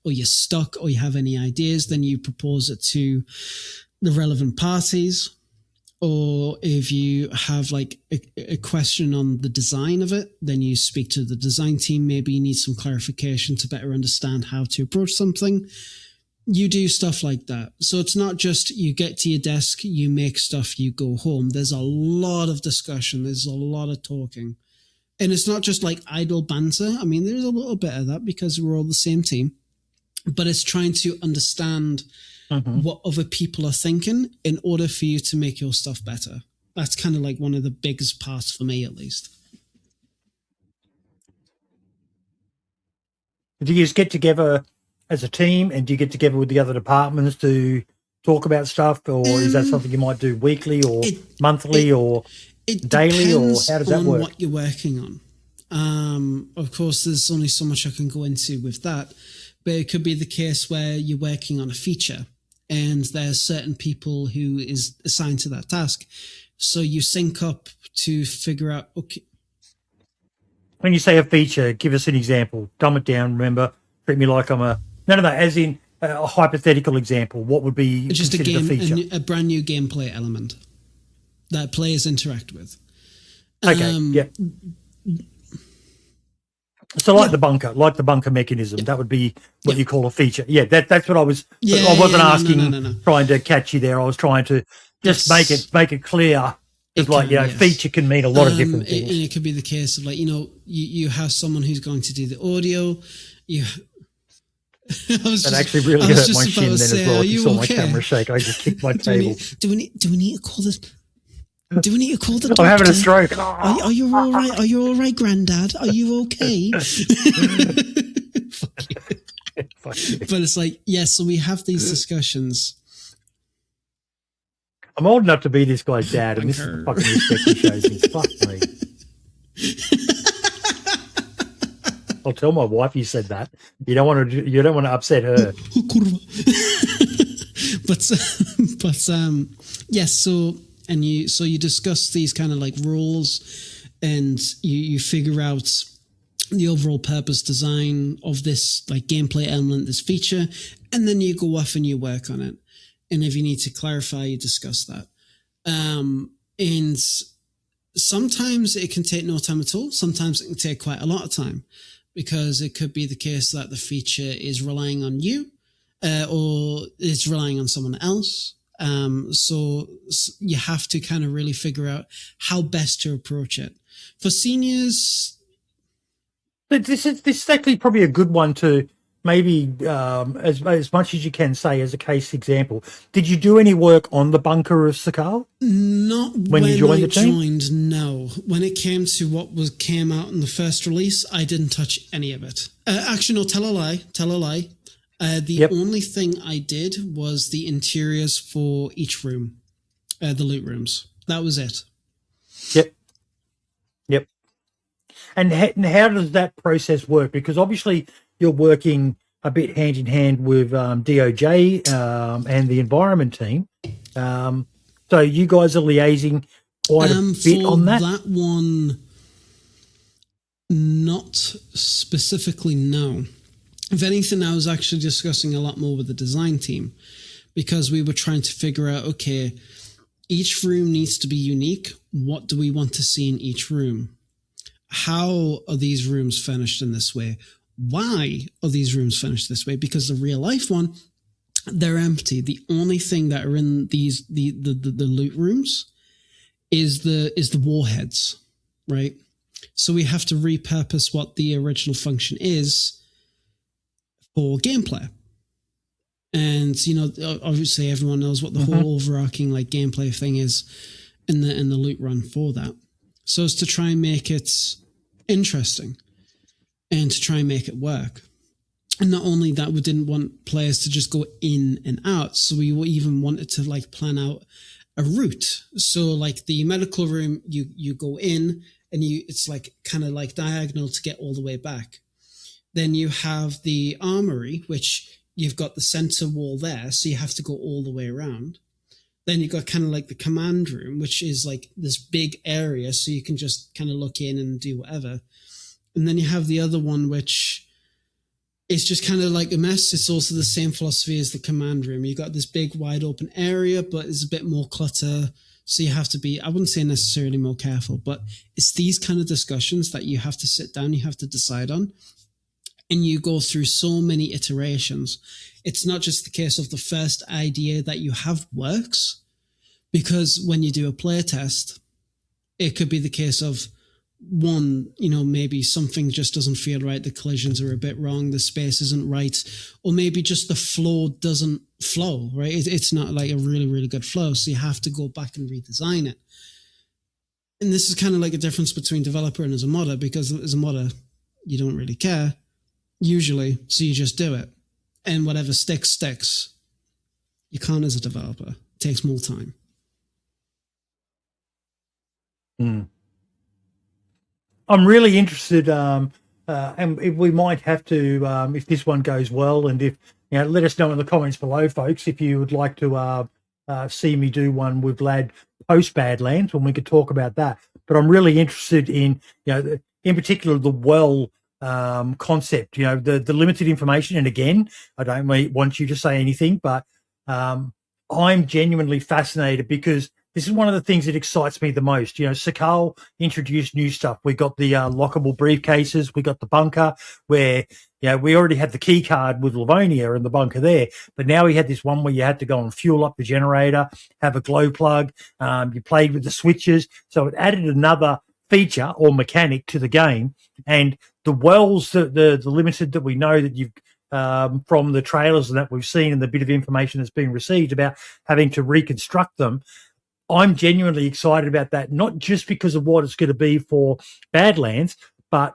or you're stuck, or you have any ideas, then you propose it to the relevant parties. Or if you have a question on the design of it, then you speak to the design team. Maybe you need some clarification to better understand how to approach something. You do stuff like that. So it's not just you get to your desk, you make stuff, you go home. There's a lot of discussion. There's a lot of talking. And it's not just idle banter. I mean, there's a little bit of that because we're all the same team. but it's trying to understand what other people are thinking in order for you to make your stuff better. That's kind of like one of the biggest parts for me, at least. Do you just get together as a team, and do you get together with the other departments to talk about stuff, or is that something you might do weekly or monthly or daily, or how does that work? What you're working on. Of course, there's only so much I can go into with that, but it could be the case where you're working on a feature and there's certain people who is assigned to that task. So you sync up to figure out, okay. When you say a feature, give us an example. Dumb it down, remember. Treat me like I'm a... No, as in a hypothetical example. What would be just a considered game, a feature? a brand new gameplay element that players interact with. Okay, yeah. So like the bunker mechanism, that would be what you call a feature. Yeah, that's what I was. I wasn't asking, trying to catch you there. I was trying to just make it clear. It's feature can mean a lot of different things. It could be the case of you have someone who's going to do the audio. That actually really hurt my shin then as well. You saw my camera shake. I just kicked my table. Do we need to call this? Do we need to call the doctor? I'm having a stroke. Are you all right? Are you all right, Granddad? Are you okay? Fuck you. But it's like, so we have these discussions. I'm old enough to be this guy's dad, and this is the fucking respect he shows me. Fuck me. I'll tell my wife you said that. You don't want to upset her. So you discuss these kind of like rules, and you figure out the overall purpose design of this like gameplay element, this feature, and then you go off and you work on it. And if you need to clarify, you discuss that. And sometimes it can take no time at all. Sometimes it can take quite a lot of time, because it could be the case that the feature is relying on you, or it's relying on someone else. So you have to kind of really figure out how best to approach it. For seniors, but this is actually probably a good one to maybe as much as you can say as a case example. Did you do any work on the bunker of Sakal? Not when you joined the team? No. When it came to what came out in the first release, I didn't touch any of it. Actually, no, tell a lie. The only thing I did was the interiors for each room, the loot rooms. That was it. Yep. And how does that process work? Because obviously you're working a bit hand in hand with DOJ and the environment team. So you guys are liaising quite a bit on that? That one, not specifically, no. If anything, I was actually discussing a lot more with the design team, because we were trying to figure out, okay, each room needs to be unique. What do we want to see in each room? How are these rooms furnished in this way? Why are these rooms furnished this way? Because the real life one, they're empty. The only thing that are in the loot rooms is the warheads, right? So we have to repurpose what the original function is for gameplay. And obviously everyone knows what the whole overarching like gameplay thing is in the loot run for that. So it's to try and make it interesting and to try and make it work. And not only that, we didn't want players to just go in and out. So we even wanted to like plan out a route. So like the medical room, you go in and it's like kind of like diagonal to get all the way back. Then you have the armory, which you've got the center wall there. So you have to go all the way around. Then you've got kind of like the command room, which is like this big area. So you can just kind of look in and do whatever. And then you have the other one, which is just kind of like a mess. It's also the same philosophy as the command room. You've got this big wide open area, but it's a bit more clutter. So you have to be, I wouldn't say necessarily more careful, but it's these kind of discussions that you have to sit down, you have to decide on. And you go through so many iterations. It's not just the case of the first idea that you have works, because when you do a play test, it could be the case of, one, maybe something just doesn't feel right. The collisions are a bit wrong. The space isn't right. Or maybe just the flow doesn't flow, right? It's not like a really, really good flow. So you have to go back and redesign it. And this is kind of like a difference between developer and as a modder, because as a modder, you don't really care usually. So you just do it. And whatever sticks. You can't as a developer. It takes more time. I'm really interested, and we might have to, if this one goes well, and if let us know in the comments below, folks, if you would like to see me do one with Lad post Badlands, when we could talk about that. But I'm really interested in, in particular, the well concept. The limited information. And again, I don't want you to say anything, but I'm genuinely fascinated because this is one of the things that excites me the most. Sakal introduced new stuff. We got the lockable briefcases. We got the bunker where, we already had the key card with Livonia and the bunker there. But now we had this one where you had to go and fuel up the generator, have a glow plug. You played with the switches. So it added another feature or mechanic to the game. And the wells, the limited that we know that you've from the trailers and that we've seen and the bit of information that's been received about having to reconstruct them, I'm genuinely excited about that, not just because of what it's going to be for Badlands, but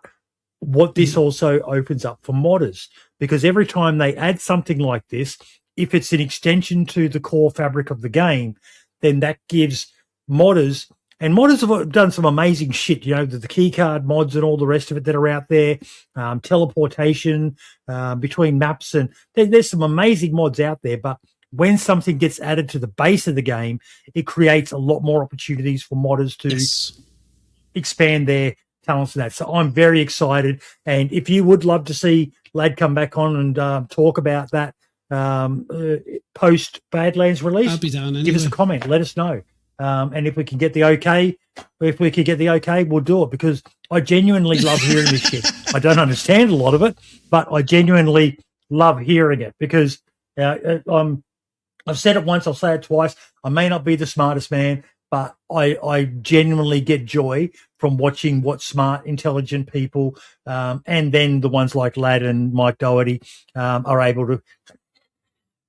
what this also opens up for modders. Because every time they add something like this, if it's an extension to the core fabric of the game, then that gives modders, and modders have done some amazing shit, the key card mods and all the rest of it that are out there, teleportation between maps, and there's some amazing mods out there, but when something gets added to the base of the game, it creates a lot more opportunities for modders to expand their talents and that. So I'm very excited. And if you would love to see Lad come back on and talk about that post Badlands release, I'll be down anyway. Give us a comment. Let us know. And if we can get the okay, we'll do it, because I genuinely love hearing this shit. I don't understand a lot of it, but I genuinely love hearing it because I've said it once, I'll say it twice. I may not be the smartest man, but I genuinely get joy from watching what smart, intelligent people, and then the ones like Lad and Mike Doherty are able to.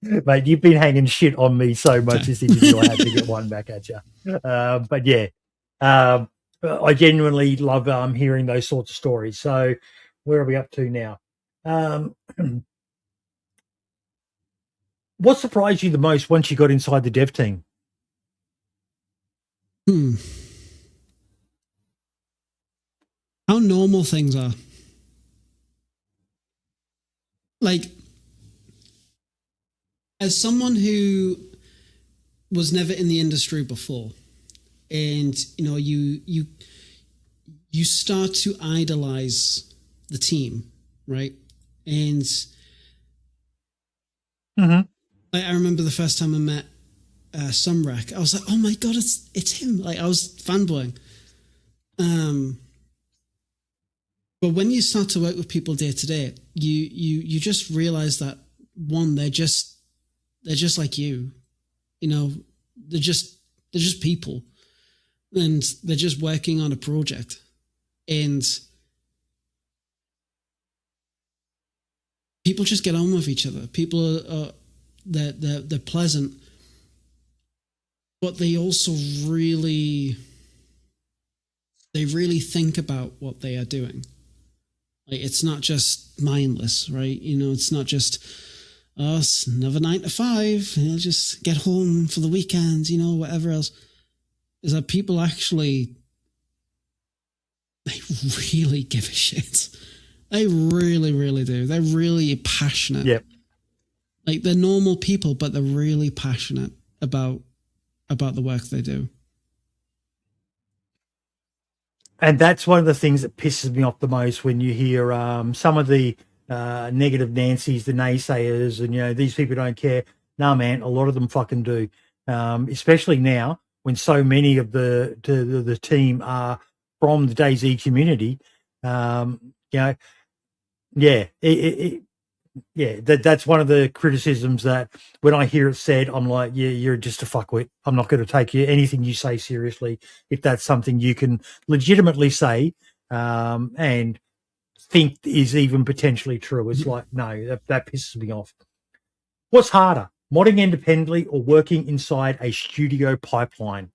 Mate, you've been hanging shit on me so much this interview, I had to get one back at you. But yeah, I genuinely love hearing those sorts of stories. So where are we up to now? What surprised you the most once you got inside the dev team? How normal things are. Like, as someone who was never in the industry before, and you start to idolize the team, right? And I remember the first time I met Sumrak, I was like, oh my God, it's him. Like, I was fanboying. But when you start to work with people day to day, you just realize that, one, they're just like you, they're just people, and they're just working on a project, and people just get on with each other. People are they're pleasant, but they also really think about what they are doing. Like, it's not just mindless, right? It's not just us, another 9 to 5, just get home for the weekends, whatever else. Is that people actually, they really give a shit. They really, really do. They're really passionate. Yep. Like, they're normal people, but they're really passionate about the work they do. And that's one of the things that pisses me off the most when you hear some of the negative Nancy's, the naysayers, and, these people don't care. No, man, a lot of them fucking do. Especially now when so many of the team are from the DayZ community. Yeah, Yeah, that's one of the criticisms that when I hear it said, I'm like, yeah, you're just a fuckwit. I'm not going to take anything you say seriously if that's something you can legitimately say and think is even potentially true. It's like, no, that pisses me off. What's harder, modding independently or working inside a studio pipeline?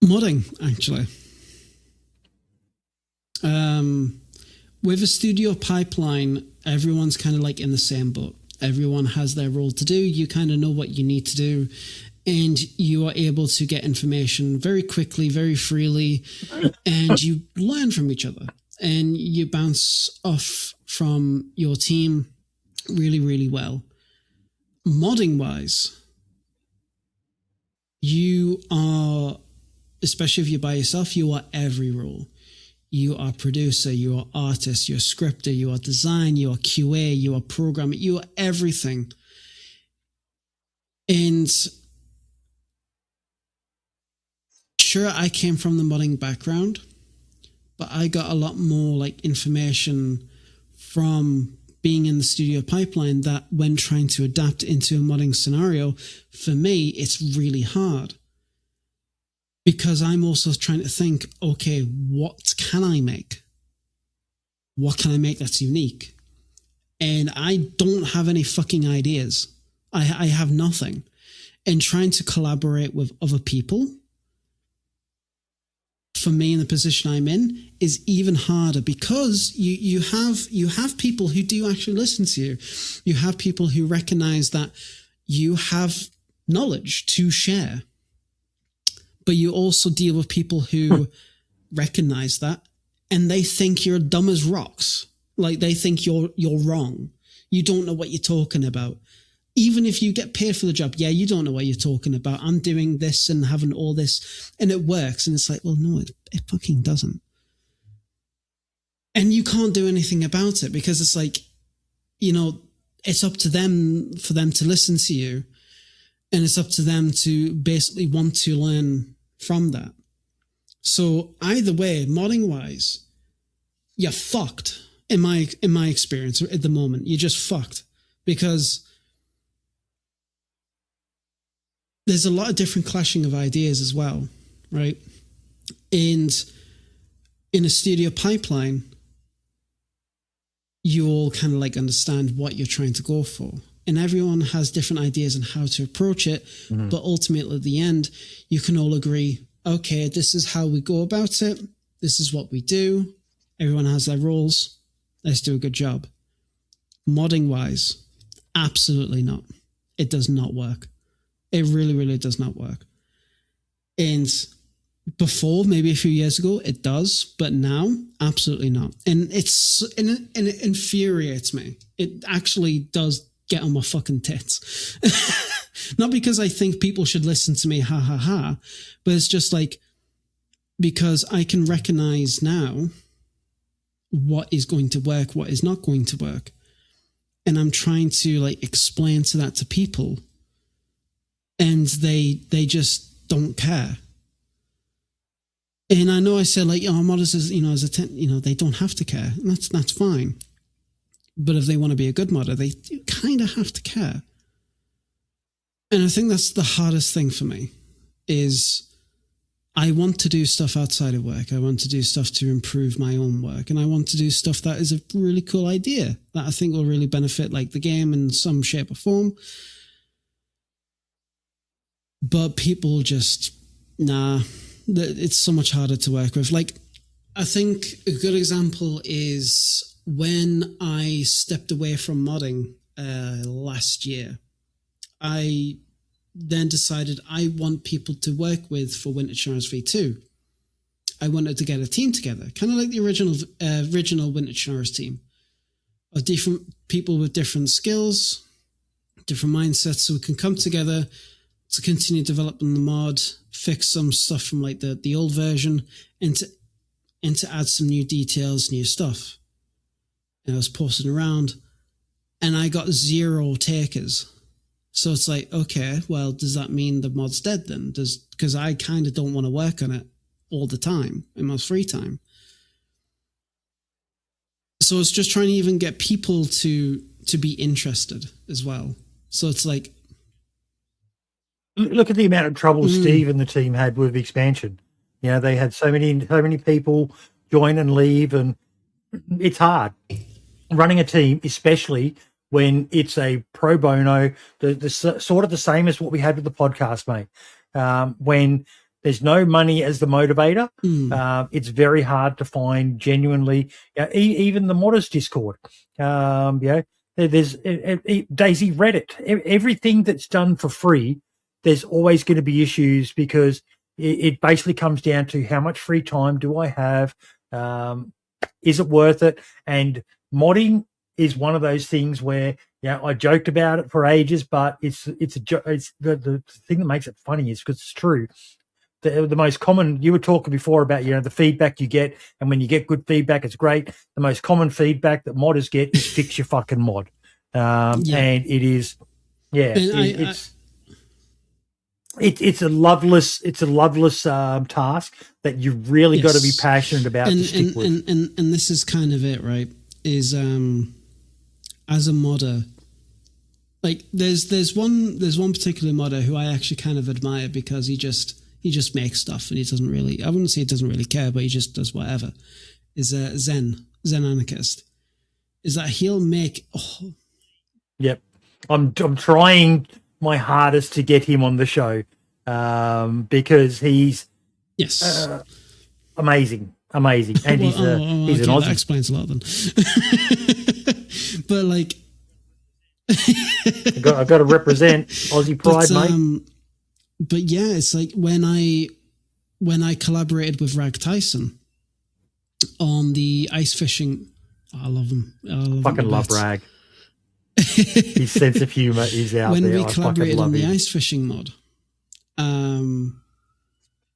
Modding, actually. With a studio pipeline, everyone's kind of like in the same boat. Everyone has their role to do. You kind of know what you need to do, and you are able to get information very quickly, very freely, and you learn from each other, and you bounce off from your team really, really well. Modding wise, you are, especially if you're by yourself, you are every role. You are producer, you are artist, you're scripter, you are design, you are QA, you are programmer, you are everything. And sure, I came from the modding background, but I got a lot more like information from being in the studio pipeline that when trying to adapt into a modding scenario, for me, it's really hard. Because I'm also trying to think, okay, what can I make? What can I make that's unique? And I don't have any fucking ideas. I have nothing. And trying to collaborate with other people, for me in the position I'm in, is even harder because you have people who do actually listen to you. You have people who recognize that you have knowledge to share. But you also deal with people who recognize that and they think you're dumb as rocks. Like they think you're wrong. You don't know what you're talking about. Even if you get paid for the job, yeah, you don't know what you're talking about. I'm doing this and having all this and it works. And it's like, well, no, it fucking doesn't. And you can't do anything about it because it's like, you know, it's up to them for them to listen to you. And it's up to them to basically want to learn from that. So either way, modding wise, you're fucked. In my experience at the moment, you're just fucked because there's a lot of different clashing of ideas as well, right? And in a studio pipeline, you all kind of like understand what you're trying to go for. And everyone has different ideas on how to approach it. Mm-hmm. But ultimately, at the end, you can all agree, okay, this is how we go about it. This is what we do. Everyone has their roles. Let's do a good job. Modding-wise, absolutely not. It does not work. It really, really does not work. And before, maybe a few years ago, it does. But now, absolutely not. And it infuriates me. It actually does get on my fucking tits. Not because I think people should listen to me, ha ha ha, but it's just like, because I can recognize now what is going to work, what is not going to work. And I'm trying to like explain that to people and they just don't care. And I know I said like, modders is, they don't have to care. And that's fine. But if they want to be a good modder, they do kind of have to care. And I think that's the hardest thing for me is I want to do stuff outside of work. I want to do stuff to improve my own work. And I want to do stuff that is a really cool idea that I think will really benefit like the game in some shape or form. But people just, it's so much harder to work with. Like, I think a good example is when I stepped away from modding last year. I then decided I want people to work with for Winter Showers V2. I wanted to get a team together, kind of like the original Winter Showers team, of different people with different skills, different mindsets, so we can come together to continue developing the mod, fix some stuff from like the old version, and to add some new details, new stuff. And I was posting around, and I got 0 takers. So it's like, okay, well, does that mean the mod's dead then? Because I kind of don't want to work on it all the time in my free time. So it's just trying to even get people to be interested as well. So it's like, look at the amount of trouble Steve and the team had with expansion. You know, they had so many people join and leave, and it's hard running a team, especially when it's a pro bono. The sort of the same as what we had with the podcast, mate. When there's no money as the motivator, it's very hard to find genuinely. Even the Modders Discord, there's DayZ Reddit. Everything that's done for free, there's always going to be issues because it basically comes down to how much free time do I have? Is it worth it? And modding is one of those things where, I joked about it for ages, but it's the thing that makes it funny is because it's true. The most common, you were talking before about, the feedback you get, and when you get good feedback, it's great. The most common feedback that modders get is fix your fucking mod. And it is, it's a loveless task that you've really got to be passionate about to stick with. And this is kind of it, right? Is as a modder, like there's one particular modder who I actually kind of admire because he just makes stuff and he doesn't really, I wouldn't say he doesn't really care, but he just does whatever. Is Zen Anarchist. Is that he'll make Yep. I'm trying my hardest to get him on the show because he's amazing, and he's an Aussie. That explains a lot then. But like, I've got to represent Aussie pride, mate. But yeah, it's like when I collaborated with Rag Tyson on the ice fishing. I love him. Fucking love Rag. His sense of humor is out when there. When we collaborated on the ice fishing mod,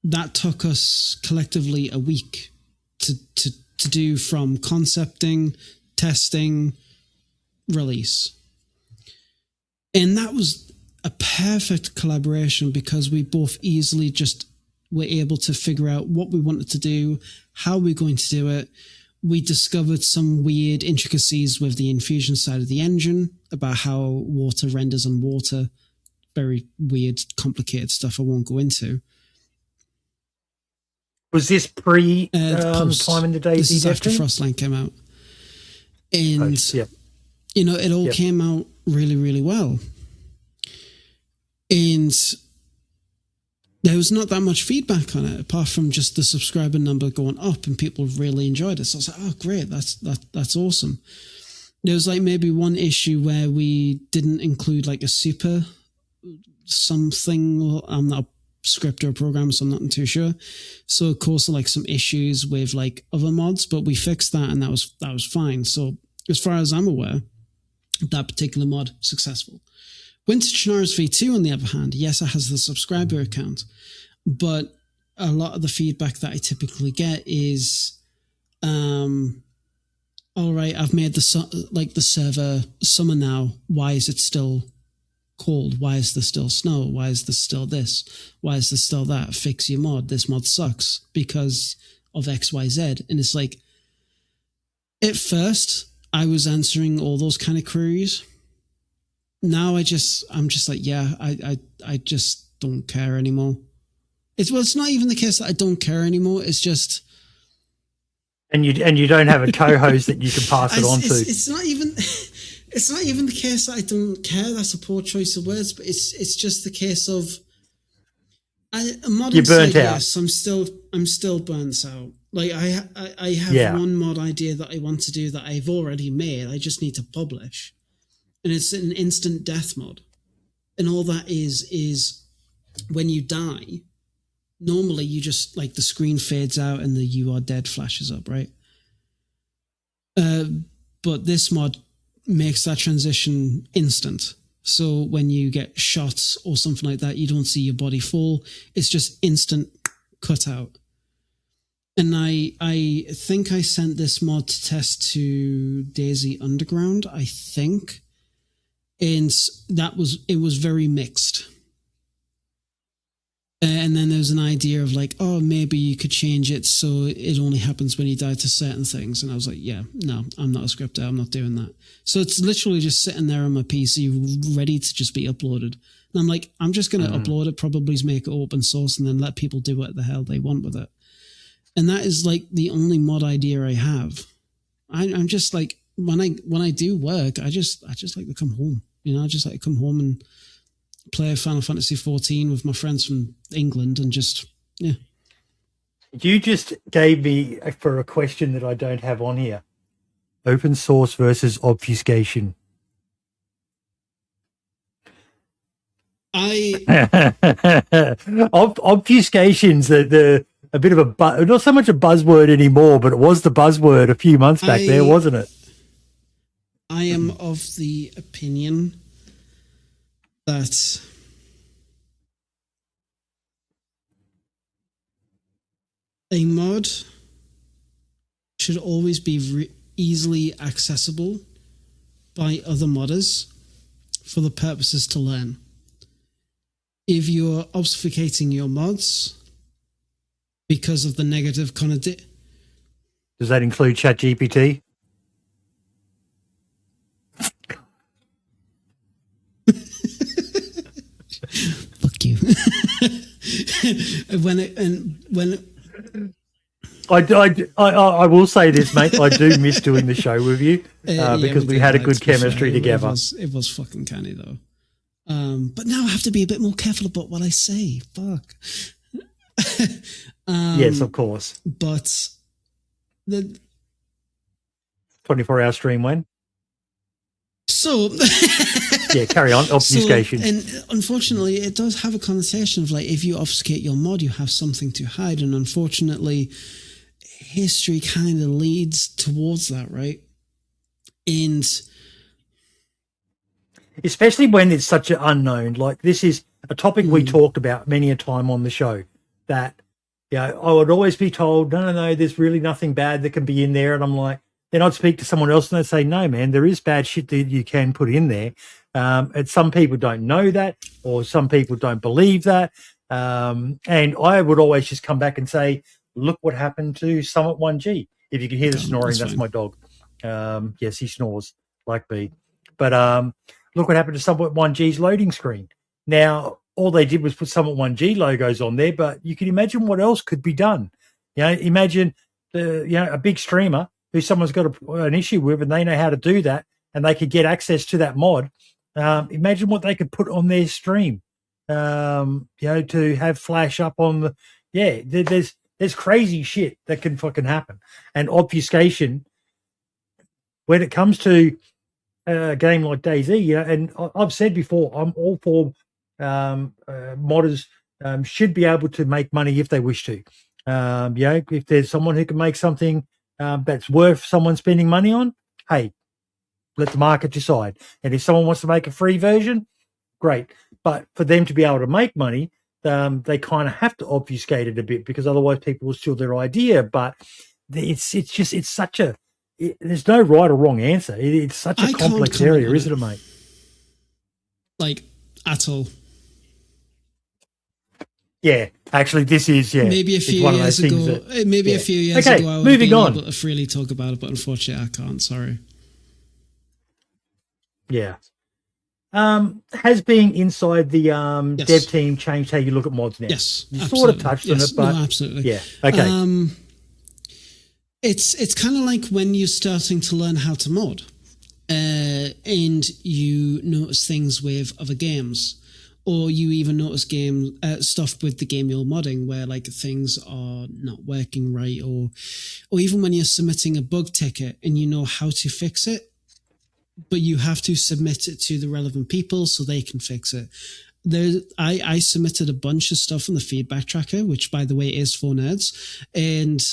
that took us collectively a week to do, from concepting, testing, release. And that was a perfect collaboration because we both easily just were able to figure out what we wanted to do, how we're going to do it. We discovered some weird intricacies with the infusion side of the engine about how water renders on water. Very weird, complicated stuff I won't go into. Was this pre time in the DayZ? This is after Frostline came out. And, it all came out really, really well. And there was not that much feedback on it, apart from just the subscriber number going up and people really enjoyed it. So I was like, oh, great, that's awesome. There was like maybe one issue where we didn't include like a super something. I'm not a script or programmer, so I'm not too sure. So of course, like some issues with like other mods, but we fixed that and that was fine. So as far as I'm aware, that particular mod successful. Winter Chinaris V2, on the other hand, yes, it has the subscriber account, but a lot of the feedback that I typically get is, all right, I've made the server summer now. Why is it still cold? Why is there still snow? Why is there still this? Why is there still that? Fix your mod. This mod sucks because of XYZ. And it's like, at first, I was answering all those kind of queries. Now I'm just like, I just don't care anymore. It's not even the case that I don't care anymore. It's just, and you don't have a co-host that you can pass it on to. It's not even the case that I don't care. That's a poor choice of words, but it's just the case of you're burnt out. Yes, I'm still burnt out. Like I have one mod idea that I want to do that I've already made. I just need to publish. And it's an instant death mod. And all that is when you die, normally you just, like, the screen fades out and the "you are dead" flashes up, right? But this mod makes that transition instant. So when you get shot or something like that, you don't see your body fall. It's just instant cut out. And I think I sent this mod to test to DayZ Underground, I think. And it was very mixed. And then there's an idea of like, oh, maybe you could change it so it only happens when you die to certain things. And I was like, yeah, no, I'm not a scripter. I'm not doing that. So it's literally just sitting there on my PC ready to just be uploaded. And I'm like, I'm just going to upload it, probably make it open source, and then let people do what the hell they want with it. And that is like the only mod idea I have. I'm just like, when I do work, I just like to come home. You know, I just like to come home and play Final Fantasy 14 with my friends from England and just, yeah. You just gave me for a question that I don't have on here. Open source versus obfuscation. Obfuscation's a bit of not so much a buzzword anymore, but it was the buzzword a few months back there, wasn't it? I am of the opinion that a mod should always be easily accessible by other modders for the purposes to learn. If you're obfuscating your mods because of the negative connotation, does that include ChatGPT? Fuck you. I will say this, mate. I do miss doing the show with you because we had a good chemistry together. It was fucking canny though. But now I have to be a bit more careful about what I say. Fuck. Yes, of course. But the 24-hour stream when? So yeah, carry on. Obfuscation. And unfortunately, it does have a connotation of like, if you obfuscate your mod, you have something to hide. And unfortunately, history kind of leads towards that, right? And especially when it's such an unknown, like this is a topic we talked about many a time on the show, that, you know, I would always be told, no, there's really nothing bad that can be in there. And I'm like, then I'd speak to someone else and they'd say, no, man, there is bad shit that you can put in there. And some people don't know that, or some people don't believe that. And I would always just come back and say, look what happened to Summit 1G. If you can hear the snoring, that's my dog. Yes, he snores like me. But look what happened to Summit 1G's loading screen. Now, all they did was put Summit 1G logos on there, but you can imagine what else could be done. You know, imagine a big streamer who someone's got an issue with, and they know how to do that, and they could get access to that mod. Imagine what they could put on their stream. To have flash up on the there's crazy shit that can fucking happen. And obfuscation, when it comes to a game like DayZ, and I've said before, I'm all for modders should be able to make money if they wish to. If there's someone who can make something that's worth someone spending money on, hey, let the market decide. And if someone wants to make a free version, great. But for them to be able to make money, they kind of have to obfuscate it a bit, because otherwise people will steal their idea. But there's no right or wrong answer. It's such a complex area, isn't it, mate? Like, at all. Yeah, actually, this is maybe a few years ago. A few years ago, I would be able to freely talk about it, but unfortunately, I can't. Sorry. Yeah. Has being inside the dev team changed how you look at mods now? Yes, you sort of touched on it, but absolutely. Yeah. Okay. It's kind of like when you're starting to learn how to mod, and you notice things with other games. Or you even notice stuff with the game you're modding where like things are not working right, or even when you're submitting a bug ticket and you know how to fix it, but you have to submit it to the relevant people so they can fix it. I submitted a bunch of stuff on the feedback tracker, which by the way is for nerds, and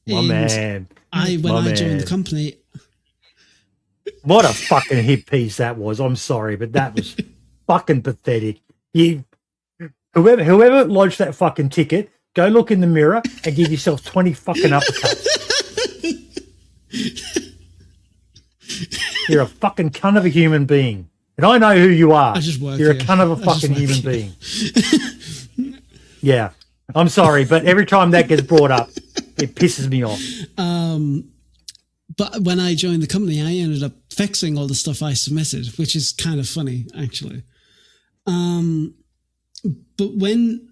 man. I joined the company. What a fucking hit piece that was. I'm sorry, but that was fucking pathetic. Whoever lodged that fucking ticket, go look in the mirror and give yourself 20 fucking uppercuts. You're a fucking cunt of a human being. And I know who you are. I just work You're here. a ton of a fucking human being. Yeah. I'm sorry, but every time that gets brought up, it pisses me off. But when I joined the company, I ended up fixing all the stuff I submitted, which is kind of funny, actually. But when...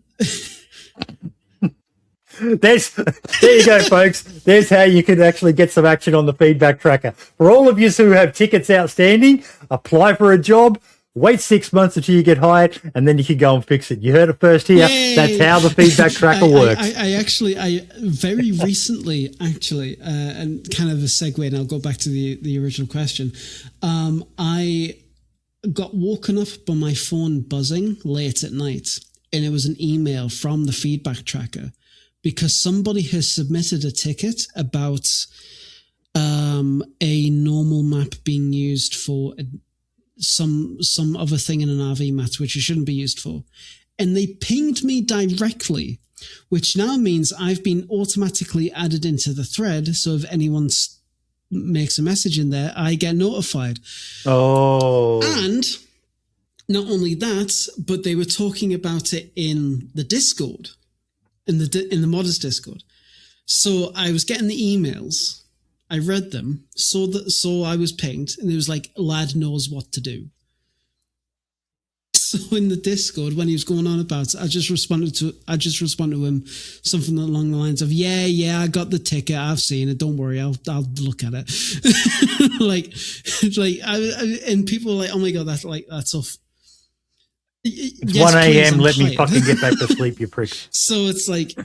There you go, folks. There's how you can actually get some action on the feedback tracker. For all of you who have tickets outstanding, apply for a job, wait 6 months until you get hired, and then you can go and fix it. You heard it first here. Yay! That's how the feedback tracker works. I very recently, actually, and kind of a segue, and I'll go back to the original question. I got woken up by my phone buzzing late at night, and it was an email from the feedback tracker because somebody has submitted a ticket about a normal map being used for some other thing in an RV map, which it shouldn't be used for. And they pinged me directly, which now means I've been automatically added into the thread. So if anyone makes a message in there, I get notified. Oh. And not only that, but they were talking about it in the Discord, in the modders Discord. So I was getting the emails. I read them, so I was pinged, and it was like, lad knows what to do. So in the Discord, when he was going on about it, I just responded to him something along the lines of, yeah, I got the ticket, I've seen it, don't worry, I'll look at it. And people are like, oh my God, that's off. It's 1 a.m. Let me fucking get back to sleep, you prick. So it's like,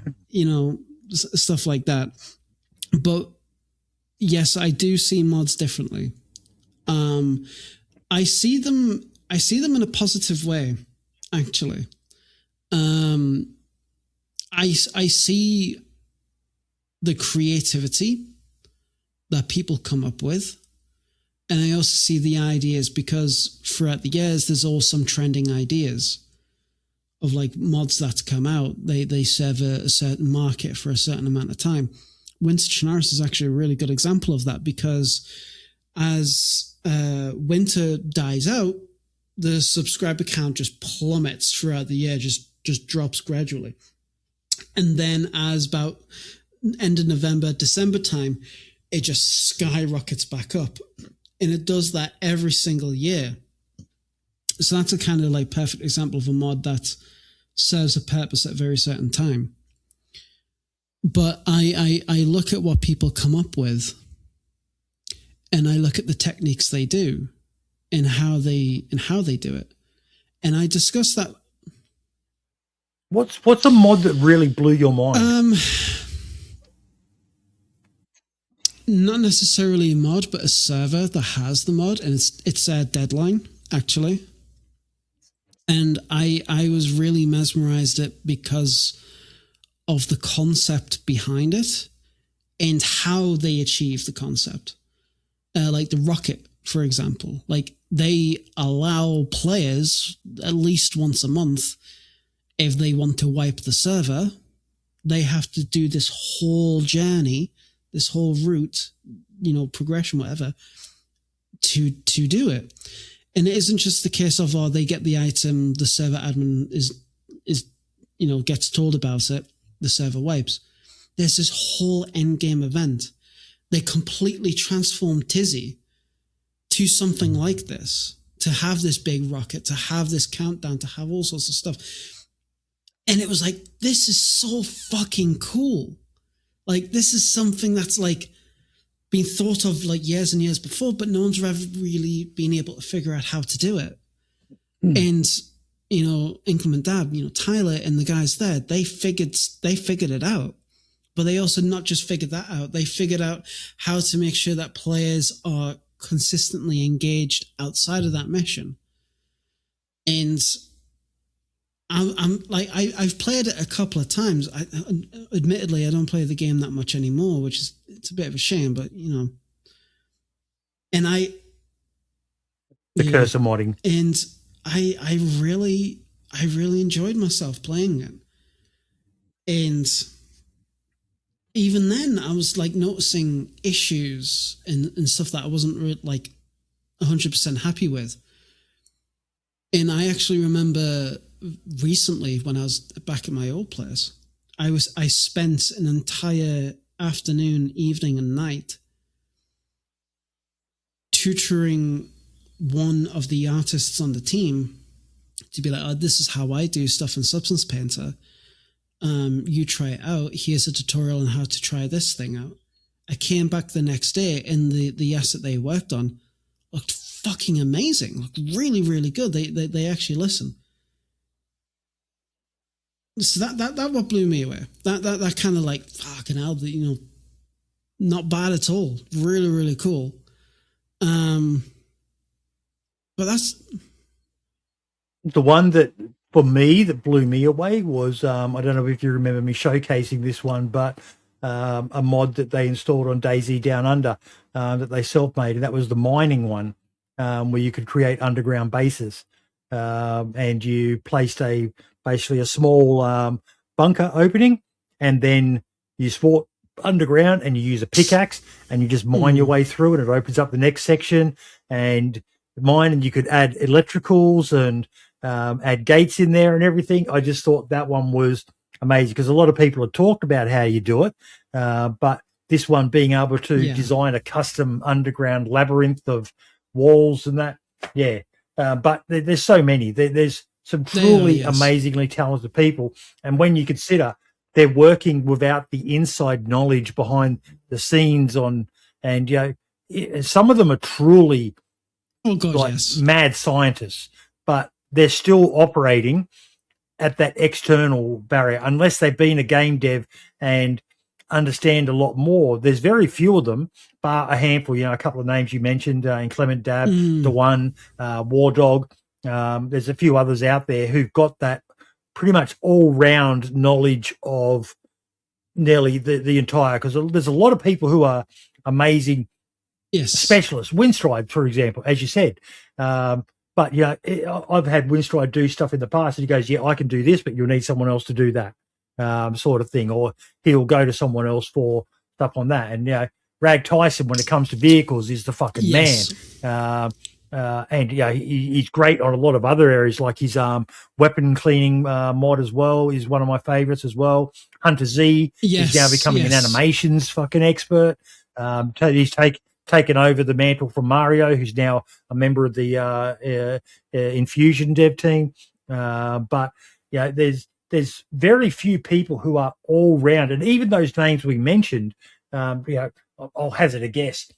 stuff like that. But yes, I do see mods differently. I see them in a positive way, actually. I see the creativity that people come up with. And I also see the ideas, because throughout the years, there's all some trending ideas of like mods that come out. They serve a certain market for a certain amount of time. Winter Chernarus is actually a really good example of that, because as winter dies out, the subscriber count just plummets throughout the year, just drops gradually. And then as about end of November, December time, it just skyrockets back up. And it does that every single year. So that's a kind of like perfect example of a mod that serves a purpose at a very certain time. But I look at what people come up with, and I look at the techniques they do and how they do it. And I discuss that. What's a mod that really blew your mind? Not necessarily a mod, but a server that has the mod, and it's a Deadline, actually. And I was really mesmerized at because of the concept behind it and how they achieve the concept. Like the rocket, for example. Like, they allow players at least once a month, if they want to wipe the server, they have to do this whole journey, this whole route, progression, whatever, to do it. And it isn't just the case of, they get the item, the server admin is gets told about it, the server wipes. There's this whole end game event. They completely transformed Tizzy to something like this, to have this big rocket, to have this countdown, to have all sorts of stuff. And it was like, this is so fucking cool. Like, this is something that's like been thought of like years and years before, but no one's ever really been able to figure out how to do it. And, Inclement Dad, Tyler and the guys there, they figured it out. But they also not just figured that out, they figured out how to make sure that players are consistently engaged outside of that mission. And I've played it a couple of times. Admittedly, I don't play the game that much anymore, it's a bit of a shame, but and the curse of modding. And I really enjoyed myself playing it. And even then, I was like noticing issues and stuff that I wasn't like 100% happy with. And I actually remember recently when I was back at my old place, I spent an entire afternoon, evening, and night tutoring one of the artists on the team to be like, oh, this is how I do stuff in Substance Painter. You try it out. Here's a tutorial on how to try this thing out. I came back the next day and the asset they worked on looked fucking amazing. Looked really, really good. They actually listen. So that what blew me away. That kind of like, fucking hell, not bad at all. Really, really cool. But that's the one that for me that blew me away was I don't know if you remember me showcasing this one, but a mod that they installed on DayZ Down Under that they self-made, and that was the mining one, where you could create underground bases, and you placed basically a small bunker opening, and then you sport underground and you use a pickaxe and you just mine your way through it. It opens up the next section and mine, and you could add electricals and add gates in there and everything. I just thought that one was amazing because a lot of people have talked about how you do it, but this one being able to design a custom underground labyrinth of walls and that, but there's so many. There's some truly amazingly talented people, and when you consider they're working without the inside knowledge behind the scenes and some of them are truly mad scientists, but they're still operating at that external barrier unless they've been a game dev and understand a lot more. There's very few of them, bar a handful, a couple of names you mentioned, in Clement Dab, the one, War Dog. There's a few others out there who've got that pretty much all-round knowledge of nearly the entire, because there's a lot of people who are amazing specialists. Winstride, for example, as you said. But, I've had Winstride do stuff in the past, and he goes, I can do this, but you'll need someone else to do that sort of thing. Or he'll go to someone else for stuff on that. And, Rag Tyson, when it comes to vehicles, is the fucking man. And he's great on a lot of other areas, like his weapon cleaning mod as well is one of my favorites as well. Hunter Z is now becoming an animations fucking expert. He's taken over the mantle from Mario, who's now a member of the Infusion dev team. But there's very few people who are all round, and even those names we mentioned, I'll hazard a guess.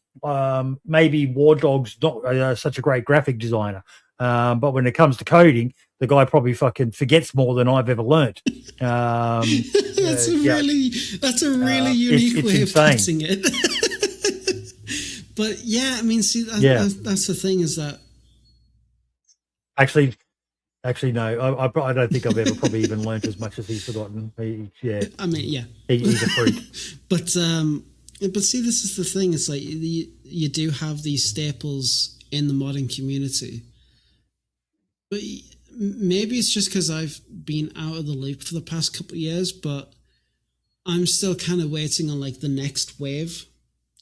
Maybe War Dog's not such a great graphic designer, but when it comes to coding, the guy probably fucking forgets more than I've ever learnt. That's a really unique way of putting it. But that's the thing, is that actually no, I don't think I've ever probably even learnt as much as he's forgotten. He's a freak. But see, this is the thing. It's like you do have these staples in the modding community. But maybe it's just because I've been out of the loop for the past couple of years, but I'm still kind of waiting on like the next wave.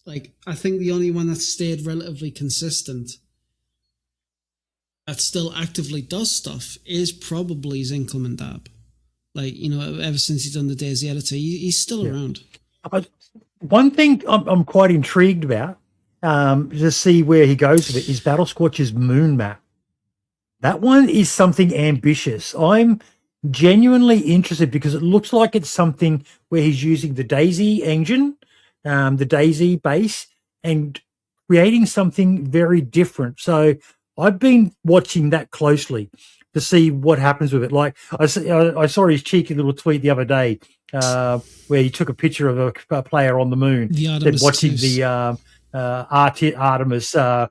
Like, I think the only one that's stayed relatively consistent, that still actively does stuff, is probably Zinkelman Dab. Like, ever since he's done the DayZ editor, he's still around. One thing I'm quite intrigued about, to see where he goes with it, is Battle Squatch's moon map. That one is something ambitious. I'm genuinely interested because it looks like it's something where he's using the DayZ engine, the DayZ base, and creating something very different. So I've been watching that closely to see what happens with it. Like I saw his cheeky little tweet the other day, where he took a picture of a player on the moon, watching the Artemis. And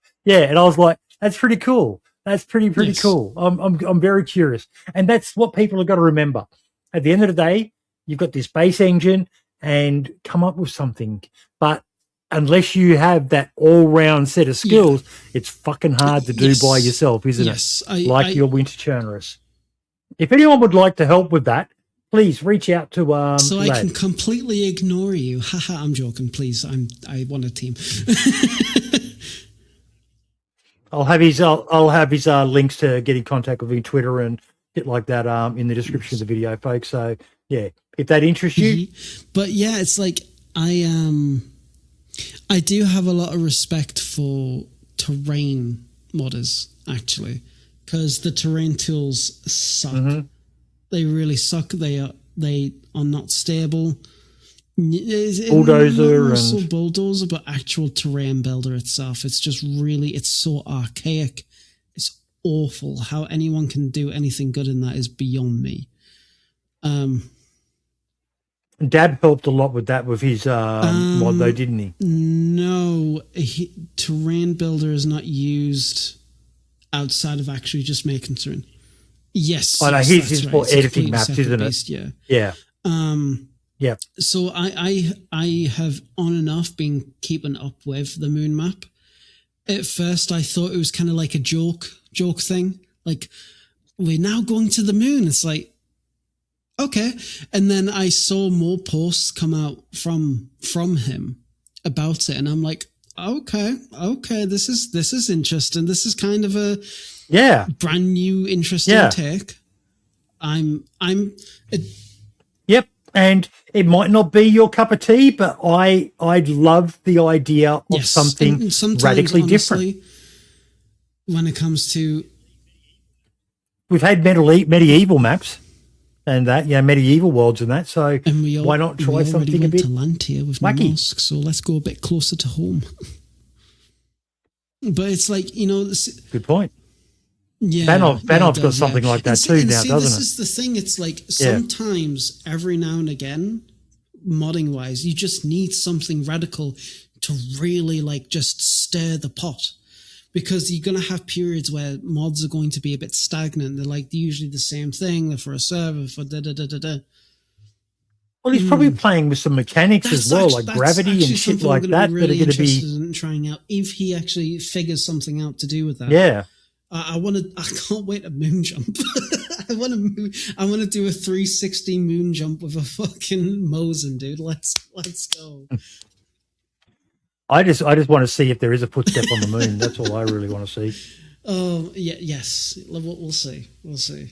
I was like, that's pretty cool. That's pretty cool. I'm very curious, and that's what people have got to remember. At the end of the day, you've got this base engine, and come up with something. But unless you have that all-round set of skills, it's fucking hard to do by yourself, isn't it? Like your Winter Churnerus. If anyone would like to help with that, please reach out to so Lad. I can completely ignore you. Haha, I'm joking. Please, I want a team. I'll have his links to get in contact with him, Twitter and shit like that in the description of the video, folks. So yeah, if that interests you. But yeah, it's like I do have a lot of respect for terrain modders, actually, because the terrain tools suck. Mm-hmm. They really suck. They are not stable. Bulldozer and bulldozer, but actual terrain builder itself. It's just really, it's so archaic. It's awful. How anyone can do anything good in that is beyond me. Dab helped a lot with that with his mod, though, didn't he? No, terrain builder is not used outside of actually just making terrain. Yes, I know his right. for editing maps, isn't beast, it? Yeah. Yeah. So I have on and off been keeping up with the moon map. At first, I thought it was kind of like a joke thing. Like, we're now going to the moon. It's like, okay. And then I saw more posts come out from him about it, and I'm like, okay, this is interesting. This is kind of a brand new interesting take. Yep. And it might not be your cup of tea, but I'd love the idea of something radically different. When it comes to, we've had medieval maps and that, medieval worlds and that. So why not try something a bit to land here with wacky? Mosque, so let's go a bit closer to home. But it's like, good point. Yeah, Banov's got something like that too now, doesn't it? This is the thing. It's like sometimes, every now and again, modding wise, you just need something radical to really like just stir the pot, because you're going to have periods where mods are going to be a bit stagnant. They're like usually the same thing. They're for a server, for da-da-da-da-da. Well, he's probably playing with some mechanics as well, like gravity and shit like that. Really that are going to be in trying out if he actually figures something out to do with that. Yeah. I can't wait to moon jump. I want to do a 360 moon jump with a fucking Mosin, dude. Let's go. I just want to see if there is a footstep on the moon. That's all I really want to see. Oh, yeah, yes. We'll see. We'll see.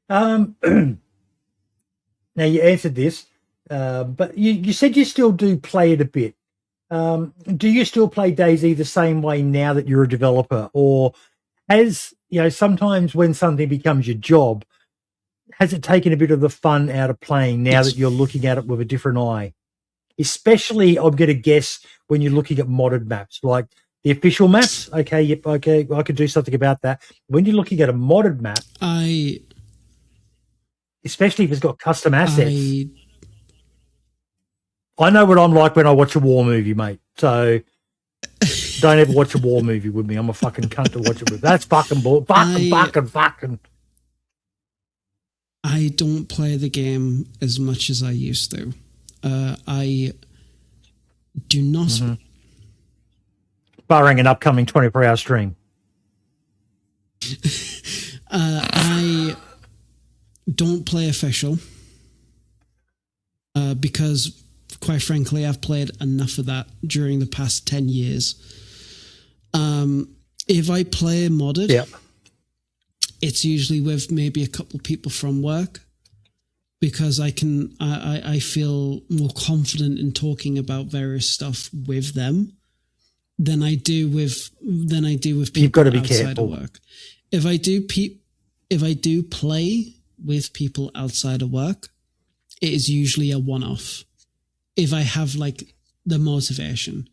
Now you answered this, but you said you still do play it a bit. Do you still play DayZ the same way now that you're a developer, or has, sometimes when something becomes your job, has it taken a bit of the fun out of playing now that you're looking at it with a different eye? Especially, I'm going to guess, when you're looking at modded maps, like the official maps. Okay, I could do something about that. When you're looking at a modded map, especially if it's got custom assets. I know what I'm like when I watch a war movie, mate. So don't ever watch a war movie with me. I'm a fucking cunt to watch it with. That's fucking bull. Fucking. I don't play the game as much as I used to. I do not. Mm-hmm. Barring an upcoming 24-hour stream. I don't play official because, quite frankly, I've played enough of that during the past 10 years. If I play modded, it's usually with maybe a couple people from work, because I feel more confident in talking about various stuff with them than I do with people. You've got to be outside careful. Of work. If I do play with people outside of work, it is usually a one-off. If I have like the motivation,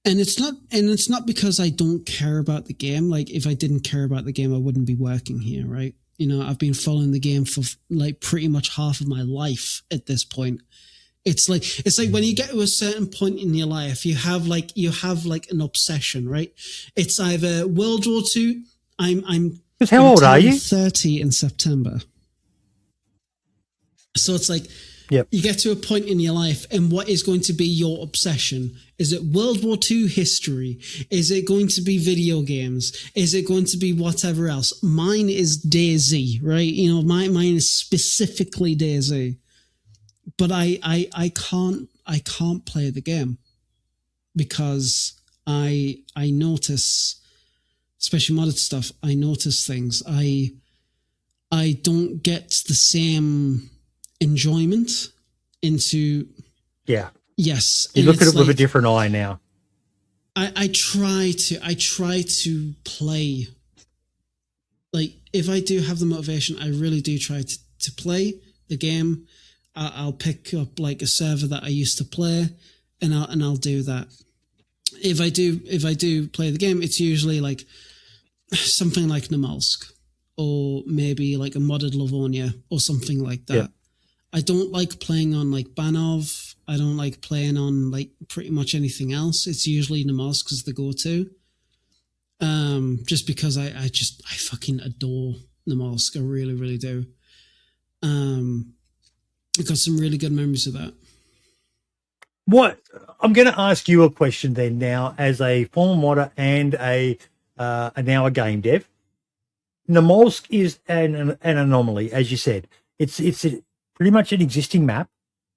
and it's not because I don't care about the game. Like, if I didn't care about the game, I wouldn't be working here, right? I've been following the game for like pretty much half of my life at this point. It's like when you get to a certain point in your life, you have like an obsession, right? It's either World War II. How old are you? 30 in September. So it's like, you get to a point in your life, and what is going to be your obsession? Is it World War II history? Is it going to be video games? Is it going to be whatever else? Mine is DayZ, right? Mine is specifically DayZ. But I can't play the game because I notice, especially modded stuff, I notice things. I don't get the same enjoyment into. Yeah. Yes. You look at it with a different eye now. I try to play. Like, if I do have the motivation, I really do try to play the game. I'll pick up like a server that I used to play, and I'll do that. If I do play the game, it's usually like something like Namalsk, or maybe like a modded Livonia or something like that. Yeah. I don't like playing on like Banov. I don't like playing on like pretty much anything else. It's usually Namalsk is the go-to. Just because I fucking adore Namalsk. I really, really do. I've got some really good memories of that. What I'm going to ask you a question then now, as a former modder and now a game dev. Namalsk is an anomaly, as you said. It's pretty much an existing map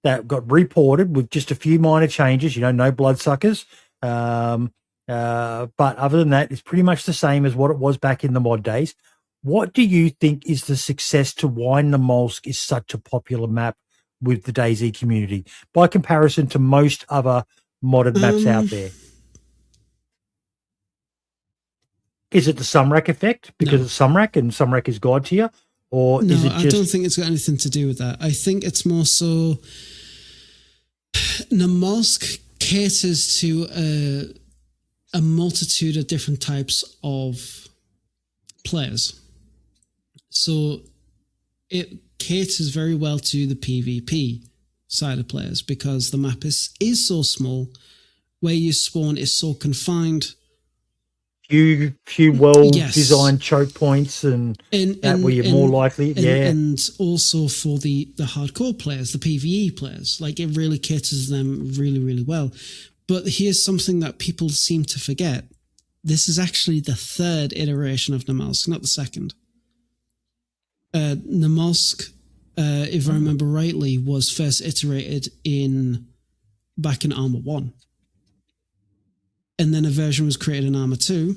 that got reported with just a few minor changes. No bloodsuckers. But other than that, it's pretty much the same as what it was back in the mod days. What do you think is the success to why Namalsk is such a popular map with the DayZ community by comparison to most other modded maps out there? Is it the Sumrak effect because it's Sumrak and Sumrak is God tier? Or no, is it just... I don't think it's got anything to do with that. I think it's more so Namalsk caters to a multitude of different types of players. So it caters very well to the PvP side of players because the map is so small. Where you spawn is so confined. Few well-designed choke points and where you're more likely. And also for the hardcore players, the PvE players, like it really caters them really, really well. But here's something that people seem to forget. This is actually the third iteration of Namalsk, not the second. Namalsk, if I remember rightly, was first iterated back in Arma 1. And then a version was created in Arma 2.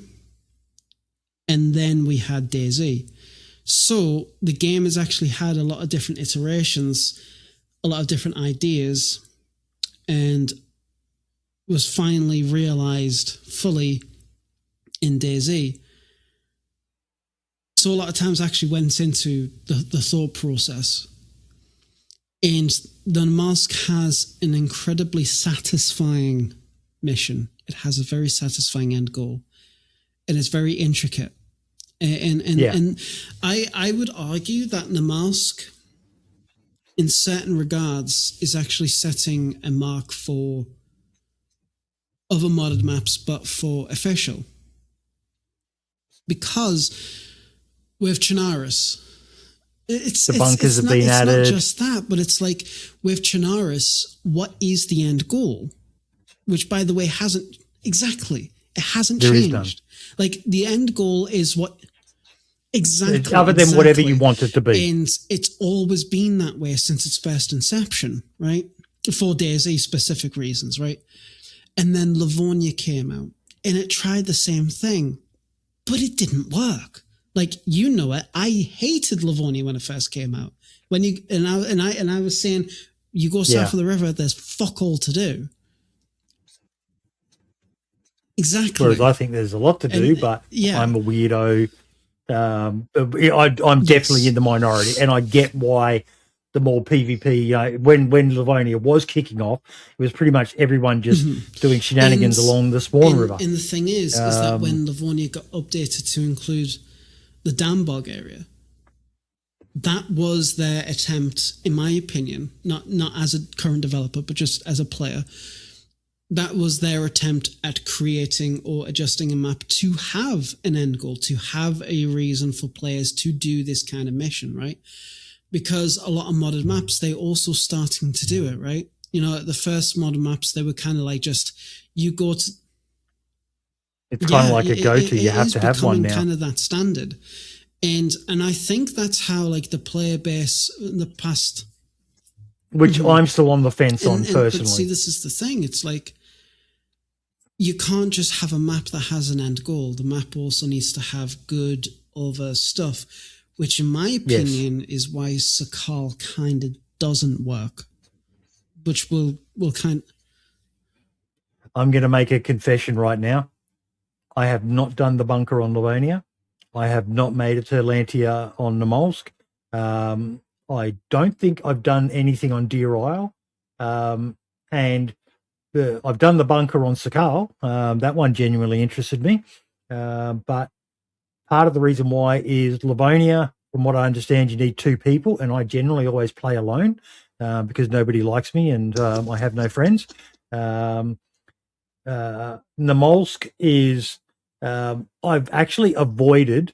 And then we had DayZ. So the game has actually had a lot of different iterations, a lot of different ideas, and was finally realized fully in DayZ. So a lot of times actually went into the thought process. And the Namalsk has an incredibly satisfying mission. It has a very satisfying end goal. And it's very intricate. And I would argue that Namalsk, in certain regards, is actually setting a mark for other modded maps, but for official. Because with Chernarus, the bunkers have been added. It's not just that, but it's like with Chernarus, what is the end goal? Which, by the way, hasn't changed. Like the end goal is what exactly other than whatever you want it to be, and it's always been that way since its first inception, right? For DayZ specific reasons, right? And then Livonia came out, and it tried the same thing, but it didn't work. Like, you know it. I hated Livonia when it first came out. When you and I was saying, you go south of the river, there's fuck all to do. Exactly. Whereas I think there's a lot to do, but I'm a weirdo. I'm definitely in the minority, and I get why the more PvP. When Livonia was kicking off, it was pretty much everyone just doing shenanigans along the spawn river. And the thing is that when Livonia got updated to include the Dambog area, that was their attempt, in my opinion, not as a current developer, but just as a player. That was their attempt at creating or adjusting a map to have an end goal, to have a reason for players to do this kind of mission, right? Because a lot of modded maps, they also starting to do it, right? The first modded maps, they were kind of like just, you go to... It's kind of like a go-to. You have to have one now. Kind of that standard. And I think that's how like the player base in the past... Which I'm still on the fence on personally. But see, this is the thing. It's like you can't just have a map that has an end goal. The map also needs to have good other stuff, which in my opinion is why Sakal kind of doesn't work, which will kind of... I'm going to make a confession right now. I have not done the bunker on Livonia. I have not made it to Atlantia on Namolsk. I don't think I've done anything on Deer Isle. And I've done the bunker on Sakal. That one genuinely interested me. But part of the reason why is Livonia, from what I understand, you need 2 people, and I generally always play alone because nobody likes me and I have no friends. Namolsk is, I've actually avoided,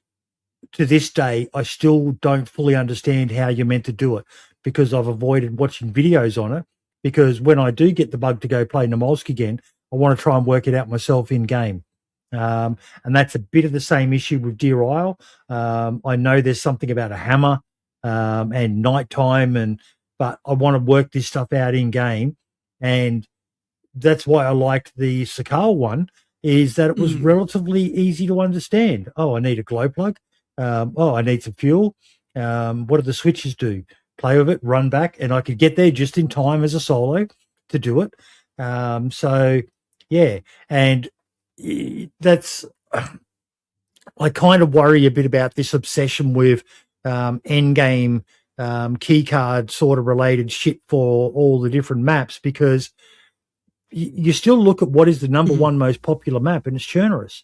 to this day, I still don't fully understand how you're meant to do it because I've avoided watching videos on it, because when I do get the bug to go play Namolsk again, I want to try and work it out myself in game. And that's a bit of the same issue with Deer Isle. I know there's something about a hammer and nighttime, but I want to work this stuff out in game. And that's why I liked the Sakal one, is that it was relatively easy to understand. Oh, I need a glow plug. I need some fuel. What do the switches do? Play with it, run back, and I could get there just in time as a solo to do it. So, yeah, and that's... I kind of worry a bit about this obsession with endgame keycard sort of related shit for all the different maps, because you still look at what is the number one most popular map, and it's Chernobyl.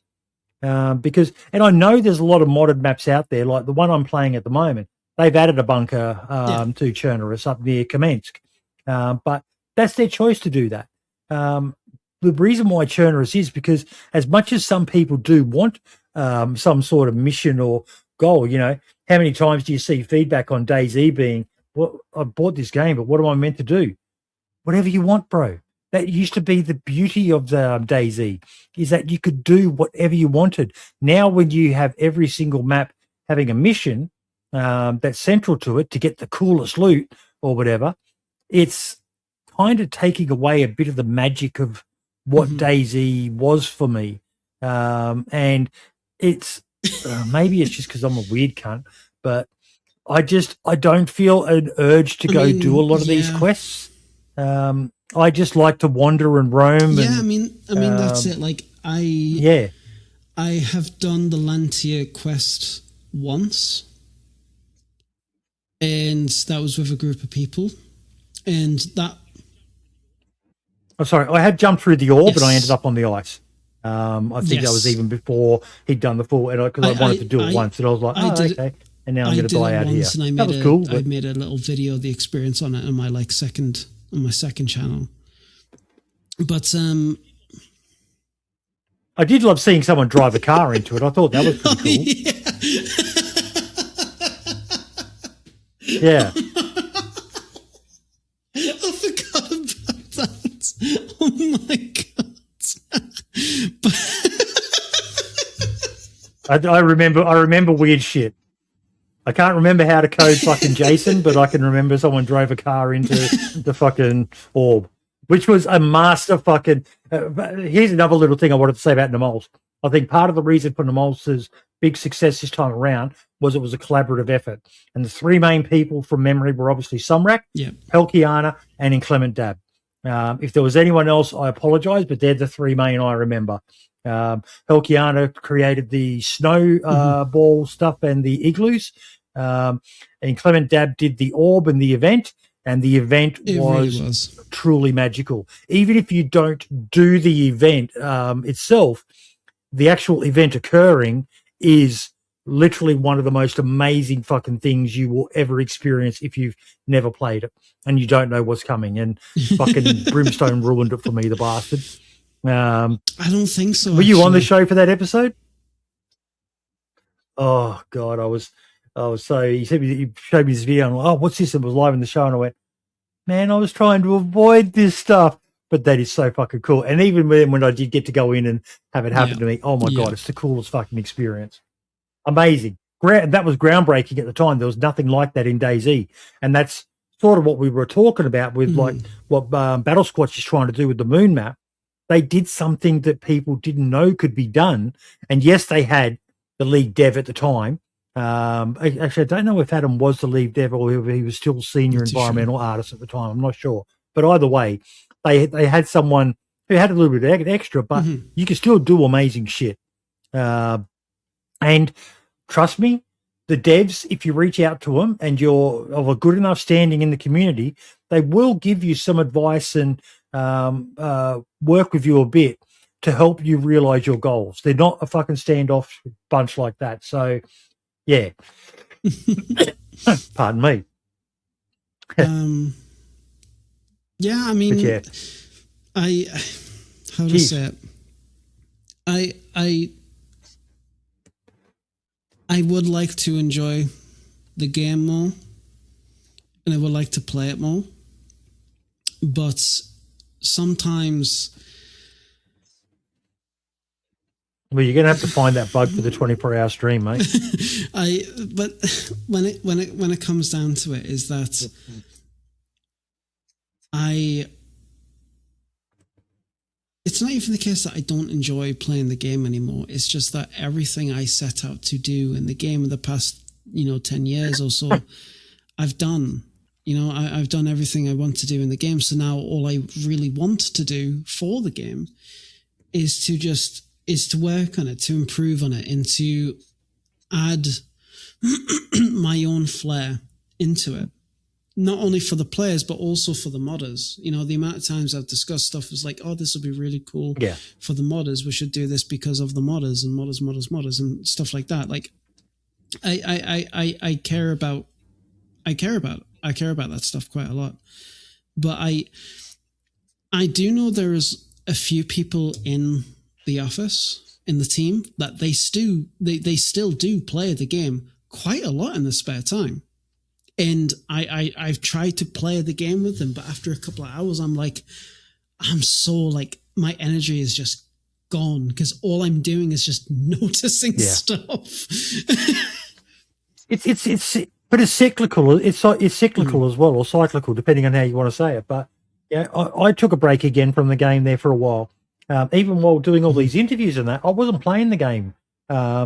Because, and I know there's a lot of modded maps out there, like the one I'm playing at the moment. They've added a bunker to Chernobyl up near Kamensk, but that's their choice to do that. The reason why Chernobyl is because as much as some people do want some sort of mission or goal, you know, how many times do you see feedback on DayZ being, well, I bought this game, but what am I meant to do? Whatever you want, bro. That used to be the beauty of the DayZ, is that you could do whatever you wanted. Now, when you have every single map having a mission that's central to it to get the coolest loot or whatever, it's kind of taking away a bit of the magic of what DayZ was for me. And it's maybe it's just because I'm a weird cunt, but I don't feel an urge to go do a lot of these quests. I just like to wander and roam. Yeah, I mean, that's it. Like I have done the Lantia quest once, and that was with a group of people, and that... I'm sorry, I had jumped through the orb, and I ended up on the ice. I think that was even before he'd done the full, and because I wanted to do it once, and I was like, okay, and now I'm going to die out here. That was cool. I made a little video of the experience on it on my second channel. But I did love seeing someone drive a car into it. I thought that was pretty cool. Yeah. I forgot about that. Oh my god. I remember weird shit. I can't remember how to code fucking Jason, but I can remember someone drove a car into the fucking orb, which was a master fucking... here's another little thing I wanted to say about Namolsk. I think part of the reason for Namolsk's big success this time around was it was a collaborative effort. And the 3 main people from memory were obviously Sumrak, Pelkiana, and Inclement Dab. If there was anyone else, I apologize, but they're the 3 main I remember. Pelkiana created the snow ball stuff and the igloos. And Clement Dab did the orb and the event. And the event was truly magical. Even if you don't do the event itself, the actual event occurring is literally one of the most amazing fucking things you will ever experience if you've never played it and you don't know what's coming. And fucking Brimstone ruined it for me, the bastard. I don't think so. Were you on the show for that episode? Oh God, I was so... You showed me this video and I'm like, oh, what's this? It was live in the show and I went, man, I was trying to avoid this stuff, but that is so fucking cool. And even when I did get to go in and have it happen to me, oh my God, it's the coolest fucking experience. Amazing. That was groundbreaking at the time. There was nothing like that in DayZ. And that's sort of what we were talking about with like what Battle Squatch is trying to do with the moon map. they did something that people didn't know could be done. And yes, they had the lead dev at the time. Actually, I don't know if Adam was the lead dev or if he was still senior environmental artist at the time. I'm not sure. But either way, they had someone who had a little bit extra, but you could still do amazing shit. And trust me, the devs, if you reach out to them and you're of a good enough standing in the community, they will give you some advice and work with you a bit to help you realize your goals. They're not a fucking standoff bunch like that. So, yeah. Pardon me. Yeah, I mean, yeah. How to say it? I would like to enjoy the game more, and I would like to play it more, but sometimes. Well, you're gonna have to find that bug for the 24-hour stream, mate. But when it comes down to it, is that it's not even the case that I don't enjoy playing the game anymore. It's just that everything I set out to do in the game in the past, 10 years or so, I've done. I've done everything I want to do in the game. So now all I really want to do for the game is to work on it, to improve on it, and to add my own flair into it. Not only for the players, but also for the modders. The amount of times I've discussed stuff is like, oh, this will be really cool for the modders. We should do this because of the modders and modders and stuff like that. Like, I care about that stuff quite a lot. But I do know there is a few people in the office, in the team, that they still do play the game quite a lot in their spare time. And I've tried to play the game with them, but after a couple of hours, I'm so like, my energy is just gone because all I'm doing is just noticing stuff. But it's cyclical. It's cyclical as well, or cyclical, depending on how you want to say it. But yeah, I took a break again from the game there for a while. Even while doing all these interviews and that, I wasn't playing the game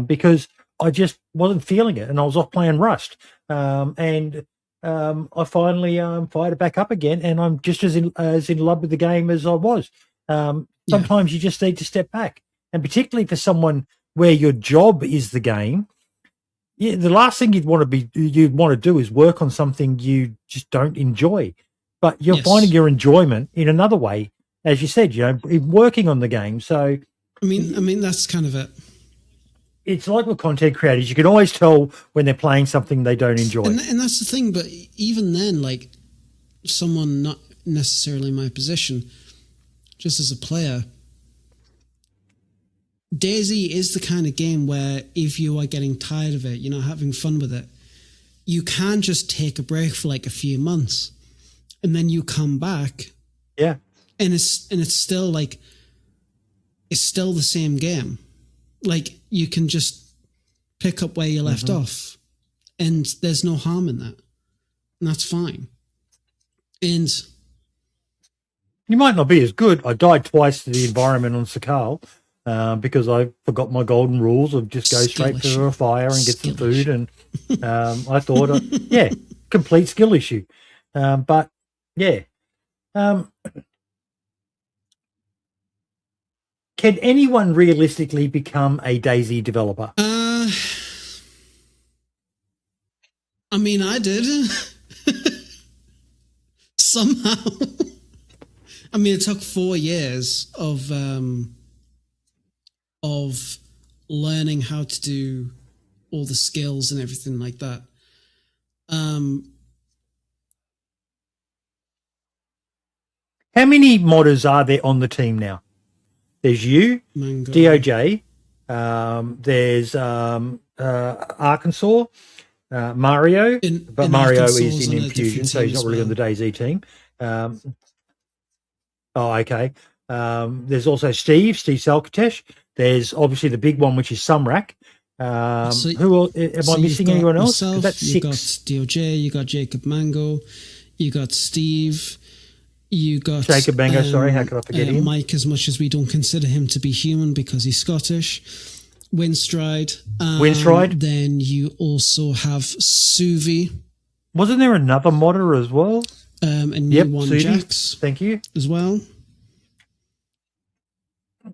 because I just wasn't feeling it, and I was off playing Rust. And I finally fired it back up again, and I'm just as in love with the game as I was. Sometimes you just need to step back, and particularly for someone where your job is the game. Yeah, the last thing you'd want to do is work on something you just don't enjoy, but you're finding your enjoyment in another way, as you said, in working on the game. So, I mean, that's kind of it. It's like with content creators, you can always tell when they're playing something they don't enjoy. And that's the thing, but even then, like, someone not necessarily in my position, just as a player, DayZ is the kind of game where if you are getting tired of it, you're not having fun with it, you can just take a break for like a few months, and then you come back. Yeah. And it's still like, it's still the same game. Like, you can just pick up where you left off, and there's no harm in that. And that's fine. And you might not be as good. I died twice to the environment on Sakal because I forgot my golden rules of just go straight to a fire and get some food. And I thought, complete skill issue. But yeah. Can anyone realistically become a DayZ developer? I mean, I did. Somehow. I mean, it took 4 years of learning how to do all the skills and everything like that. How many modders are there on the team now? There's you, Mango. DOJ, there's Arkansas, Mario, but Mario is in Infusion, so he's not really on the DayZ team. Okay. There's also Steve Salkatesh. There's obviously the big one, which is Sumrak. Who am I missing? Anyone else? Yourself, that's 6. You got DOJ, you got Jacob Mango, you got Steve, You got Jacob Mango, sorry, how could I forget him? Mike, as much as we don't consider him to be human because he's Scottish. Winstride. Then you also have Suvi. Wasn't there another modder as well? A new one, Suvi. Jax. Thank you. As well.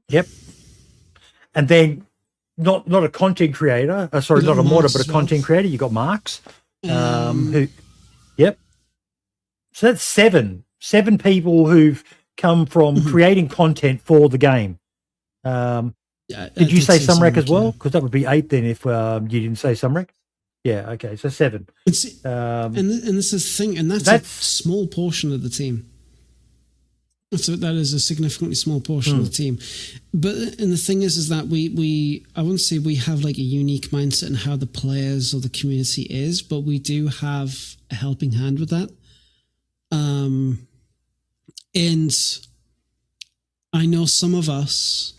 Yep. And then not a content creator. Sorry, not a modder, but a content creator. You got Marks. Yep. So that's seven people who've come from creating content for the game. Did you say Sumrek as well? Because that would be 8 then if you didn't say Sumrek. Yeah, okay, so 7. And this is the thing, and that's a small portion of the team. That is a significantly small portion of the team. And the thing is that I wouldn't say we have like a unique mindset in how the players or the community is, but we do have a helping hand with that. And I know some of us,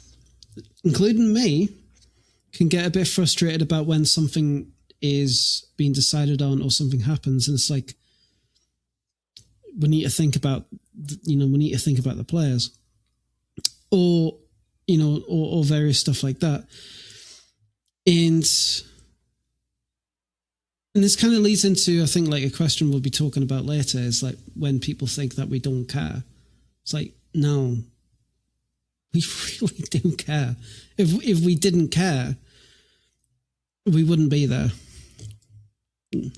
including me, can get a bit frustrated about when something is being decided on or something happens, and it's like we need to think about the players, or various stuff like that, and this kind of leads into, I think, like a question we'll be talking about later, is like when people think that we don't care. It's like, no, we really do care. If we didn't care, we wouldn't be there.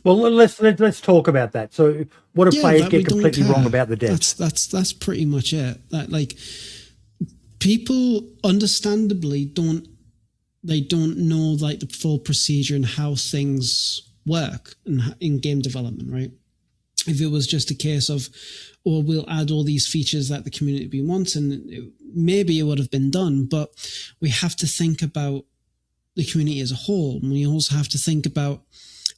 Well, let's talk about that. So, what do players get completely wrong about the devs? That's pretty much it. That, like, people understandably don't know like the full procedure and how things work in game development, right? If it was just a case of, or we'll add all these features that the community wants, and maybe it would have been done, but we have to think about the community as a whole. And we also have to think about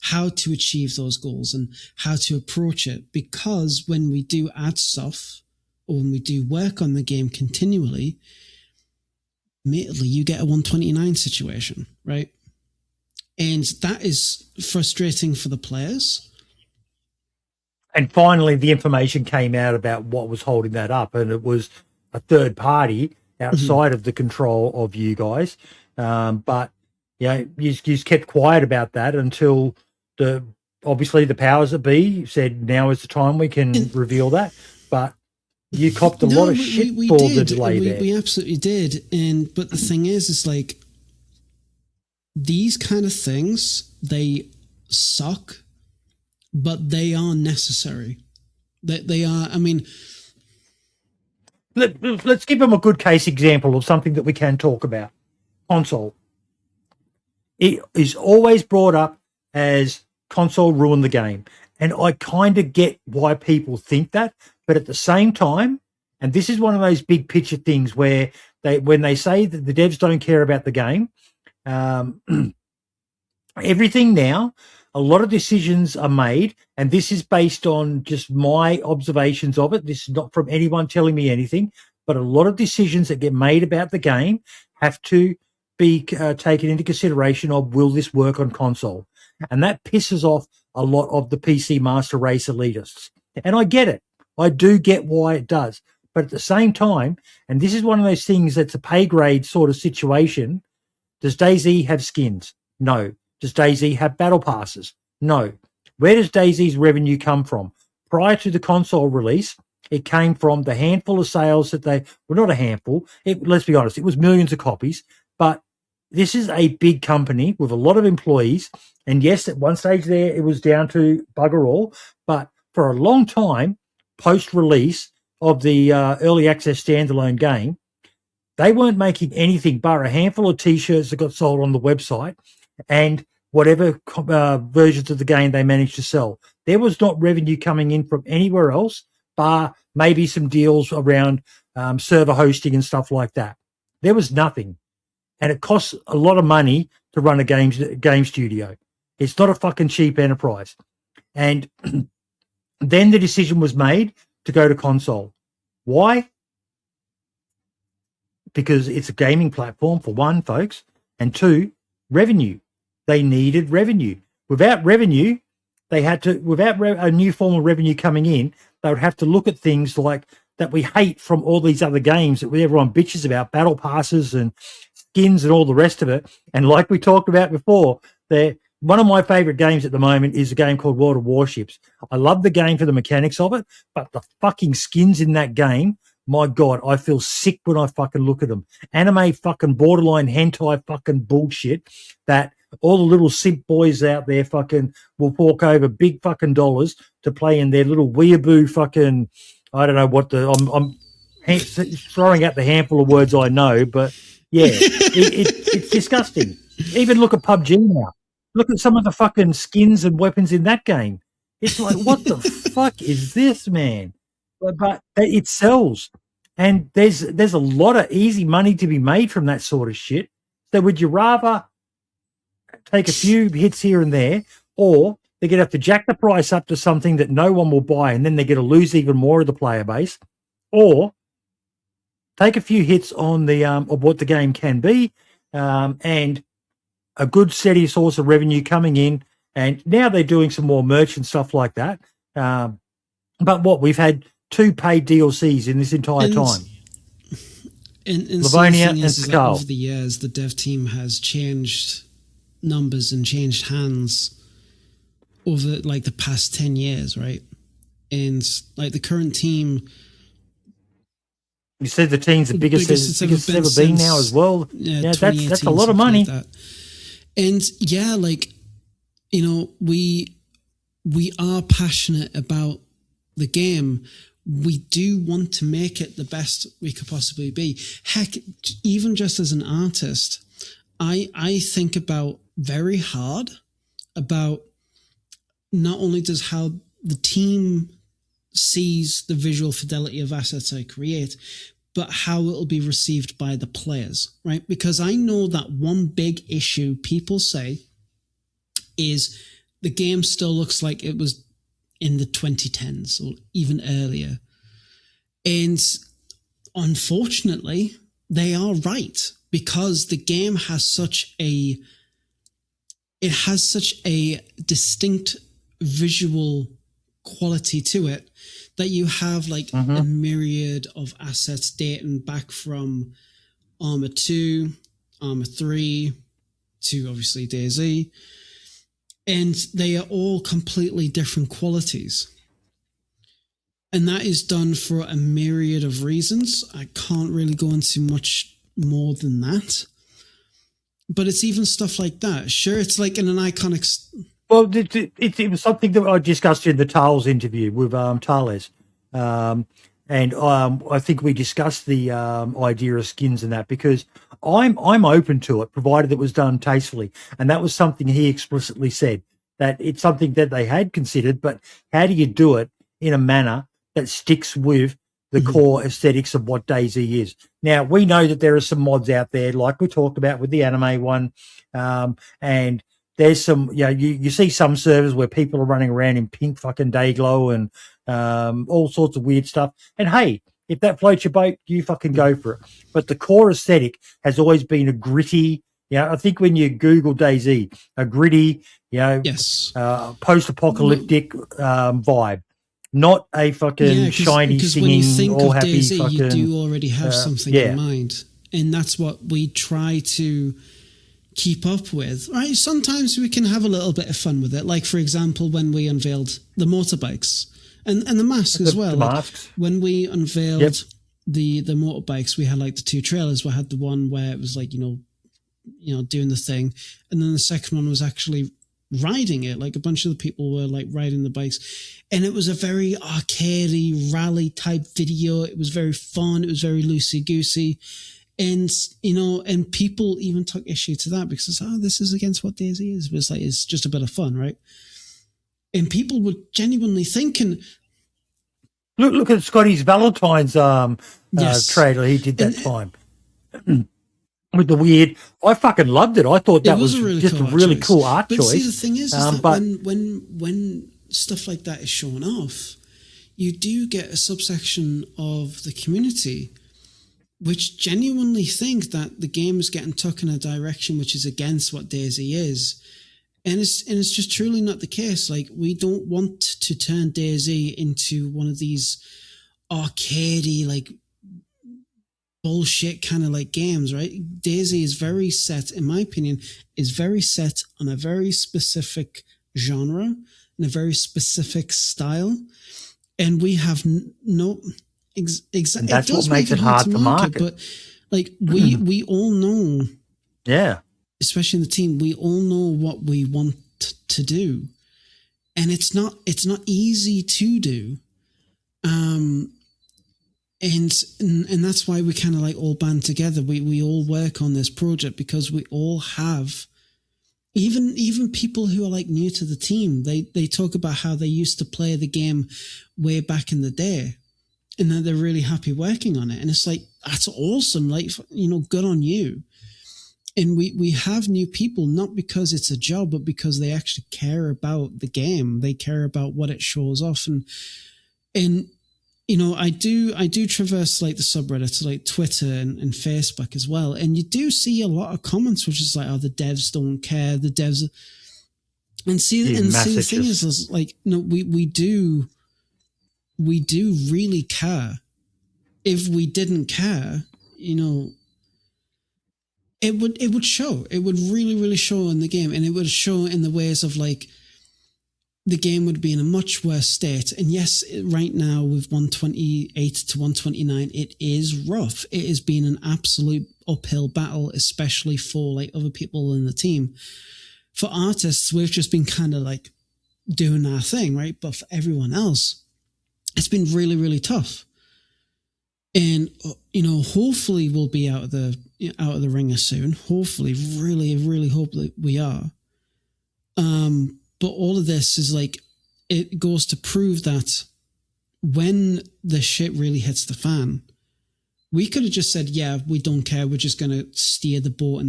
how to achieve those goals and how to approach it. Because when we do add stuff, or when we do work on the game continually, immediately you get a 129 situation, right? And that is frustrating for the players. And finally, the information came out about what was holding that up, and it was a third party outside of the control of you guys. But you just kept quiet about that until obviously the powers that be said now is the time we can reveal that. But you copped a lot of shit for the delay there. We absolutely did. But the thing is like, these kind of things, they suck, but they are necessary. They are, I mean... Let's give them a good case example of something that we can talk about. Console. It is always brought up as console ruined the game. And I kind of get why people think that. But at the same time, and this is one of those big picture things where when they say that the devs don't care about the game, everything now, a lot of decisions are made, and this is based on just my observations of it. This is not from anyone telling me anything, but a lot of decisions that get made about the game have to be taken into consideration of, will this work on console? And that pisses off a lot of the PC master race elitists. And I get it. I do get why it does. But at the same time, and this is one of those things that's a pay grade sort of situation, does DayZ have skins? No. Does DayZ have battle passes? No. Where does DayZ's revenue come from? Prior to the console release, it came from the handful of sales that not a handful. Let's be honest, it was millions of copies. But this is a big company with a lot of employees. And yes, at one stage there, it was down to bugger all. But for a long time, post-release of the early access standalone game, they weren't making anything but a handful of T-shirts that got sold on the website and whatever versions of the game they managed to sell. There was not revenue coming in from anywhere else, bar maybe some deals around server hosting and stuff like that. There was nothing. And it costs a lot of money to run a game studio. It's not a fucking cheap enterprise. And then the decision was made to go to console. Why? Because it's a gaming platform, for one, folks, and two, revenue. They needed revenue. Without revenue, without a new form of revenue coming in, they would have to look at things like that we hate from all these other games that everyone bitches about, battle passes and skins and all the rest of it. And like we talked about before, one of my favorite games at the moment is a game called World of Warships. I love the game for the mechanics of it, but the fucking skins in that game, my God, I feel sick when I fucking look at them. Anime fucking borderline hentai fucking bullshit that all the little simp boys out there fucking will fork over big fucking dollars to play in their little weeaboo fucking, I don't know what I'm throwing out the handful of words I know, but yeah, it's disgusting. Even look at PUBG now. Look at some of the fucking skins and weapons in that game. It's like, what the fuck is this, man? But it sells. And there's a lot of easy money to be made from that sort of shit. So would you rather take a few hits here and there, or they're going to have to jack the price up to something that no one will buy, and then they're going to lose even more of the player base, or take a few hits on the of what the game can be, and a good steady source of revenue coming in. And now they're doing some more merch and stuff like that. But we've had 2 paid DLCs in this entire time. Livonia and Skull. Over the years, the dev team has changed numbers and changed hands over like the past 10 years, right? And like the current team, you said the team's the biggest it's ever been now as well. Yeah, that's a lot of money. Like, and yeah, like, you know, we are passionate about the game. We do want to make it the best we could possibly be. Heck, even just as an artist, I think about very hard about not only does how the team sees the visual fidelity of assets I create, but how it'll be received by the players, right? Because I know that one big issue people say is the game still looks like it was in the 2010s or even earlier. And unfortunately, they are right, because the game has such a distinct visual quality to it that you have like a myriad of assets dating back from Arma 2, Arma 3 to obviously DayZ. And they are all completely different qualities. And that is done for a myriad of reasons. I can't really go into much more than that. But it's even stuff like that. Sure, it's like in an iconic... Well, it was something that I discussed in the Tales interview with Tales. And I think we discussed the idea of skins and that, because I'm open to it, provided it was done tastefully. And that was something he explicitly said, that it's something that they had considered, but how do you do it in a manner that sticks with the core aesthetics of what DayZ is? Now, we know that there are some mods out there, like we talked about with the anime one, and there's some, you see some servers where people are running around in pink fucking Dayglow and all sorts of weird stuff. And hey, if that floats your boat, you fucking go for it. But the core aesthetic has always been a gritty, I think when you Google DayZ, a gritty, yes, post-apocalyptic vibe. Not a fucking shiny singing, when you think all of happy DayZ, fucking... You do already have something in mind. And that's what we try to keep up with. Right? Sometimes we can have a little bit of fun with it. Like, for example, when we unveiled the motorbikes and the masks as well. Like, when we unveiled the motorbikes, we had like the 2 trailers. We had the one where it was like, doing the thing. And then the second one was actually riding it. Like a bunch of the people were like riding the bikes, and it was a very arcadey rally type video. It was very fun. It was very loosey goosey, and and people even took issue to that because this is against what DayZ is. But it's like, it's just a bit of fun, right? And people were genuinely thinking, look at Scotty's Valentine's trailer he did that time. With the weird, I fucking loved it. I thought that was just a really cool art choice. But see, the thing is that when stuff like that is shown off, you do get a subsection of the community which genuinely think that the game is getting tucked in a direction which is against what DayZ is, and it's just truly not the case. Like, we don't want to turn DayZ into one of these arcadey, like bullshit kind of like games, right? DayZ is very set, in my opinion, is very set on a very specific genre and a very specific style. And we have no exactly. And that's what makes it hard to market. But like we all know, yeah, especially in the team, we all know what we want to do, and it's not easy to do. And that's why we kind of like all band together. We all work on this project because we all have, even people who are like new to the team, they talk about how they used to play the game way back in the day, and that they're really happy working on it. And it's like, that's awesome. Like, you know, good on you. And we have new people, not because it's a job, but because they actually care about the game. They care about what it shows off. And you know, I do traverse like the subreddits, like Twitter and Facebook as well. And you do see a lot of comments, which is like, oh, the devs don't care. The devs, the thing is like, no, we do really care. If we didn't care, you know, it would show. It would really, really show in the game. And it would show in the ways of like, the game would be in a much worse state. And yes, right now with 128 to 129, it is rough. It has been an absolute uphill battle, especially for like other people in the team. For artists, we've just been kind of like doing our thing, right? But for everyone else, it's been really, really tough. And, you know, hopefully we'll be out of the ringer soon. Hopefully, really, really hope that we are. But all of this is like, it goes to prove that when the shit really hits the fan, we could have just said, yeah, we don't care. We're just going to steer the boat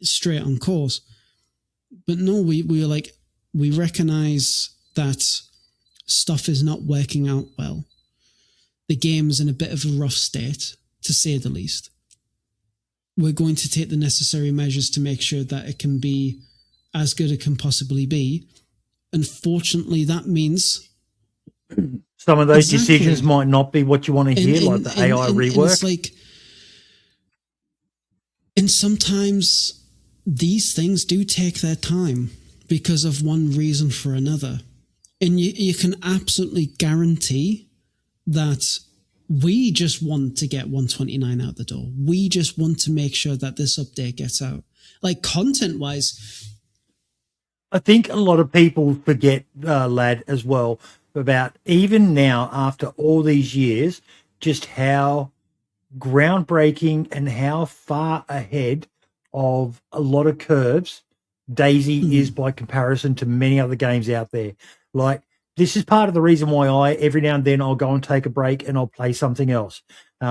straight on course. But no, we were like, we recognize that stuff is not working out well. The game's in a bit of a rough state, to say the least. We're going to take the necessary measures to make sure that it can be as good as it can possibly be. Unfortunately, that means some of those decisions might not be what you want to hear, like the AI rework. It's like, and sometimes these things do take their time because of one reason for another. And you can absolutely guarantee that we just want to get 129 out the door. We just want to make sure that this update gets out. Like, content-wise, I think a lot of people forget, Lad, as well, about even now, after all these years, just how groundbreaking and how far ahead of a lot of curves DayZ is by comparison to many other games out there. Like, this is part of the reason why every now and then I'll go and take a break and I'll play something else,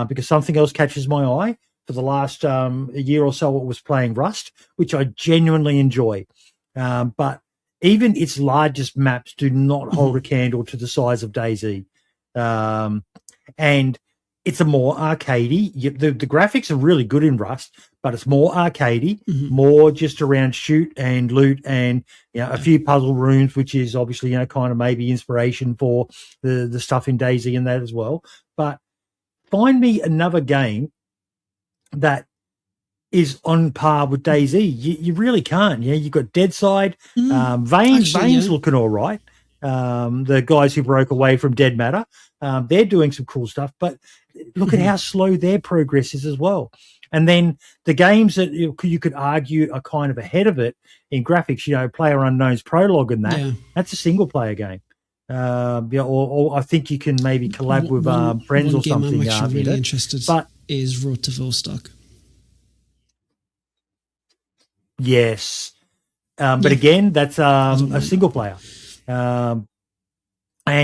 because something else catches my eye. For the last year or so, it was playing Rust, which I genuinely enjoy. But even its largest maps do not hold a candle to the size of DayZ. And it's a more arcadey. The graphics are really good in Rust, but it's more arcadey, more just around shoot and loot and, you know, a few puzzle rooms, which is obviously, you know, kind of maybe inspiration for the stuff in DayZ and that as well. But find me another game that is on par with DayZ. You really can't. You know, you've got Deadside, Veins looking all right. The guys who broke away from Dead Matter, they're doing some cool stuff, but look at how slow their progress is as well. And then the games that you could argue are kind of ahead of it in graphics, you know, PlayerUnknown's Prologue and that's a single player game. Or I think you can maybe collab with friends or something. I'm actually really interested is Road to Vostok. Yes. But again, that's a single player. And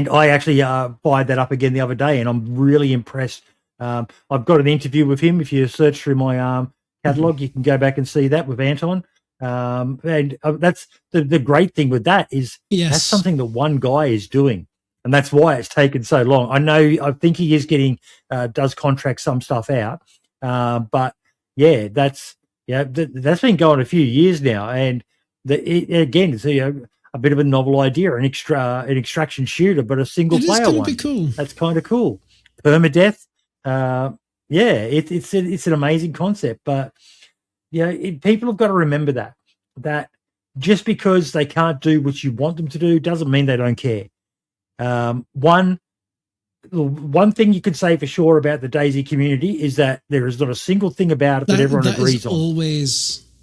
I actually fired that up again the other day, and I'm really impressed. I've got an interview with him. If you search through my catalog, you can go back and see that with Anton. And that's the great thing with that is that's something that one guy is doing, and that's why it's taken so long. I think he is getting does contract some stuff out, but that's been going a few years now, and again, it's a bit of a novel idea, an extraction shooter, but a single player one. Be cool. That's kind of cool. permadeath. It's an amazing concept, but people have got to remember that just because they can't do what you want them to do doesn't mean they don't care. One thing you can say for sure about the DayZ community is that there is not a single thing about it that everyone agrees on.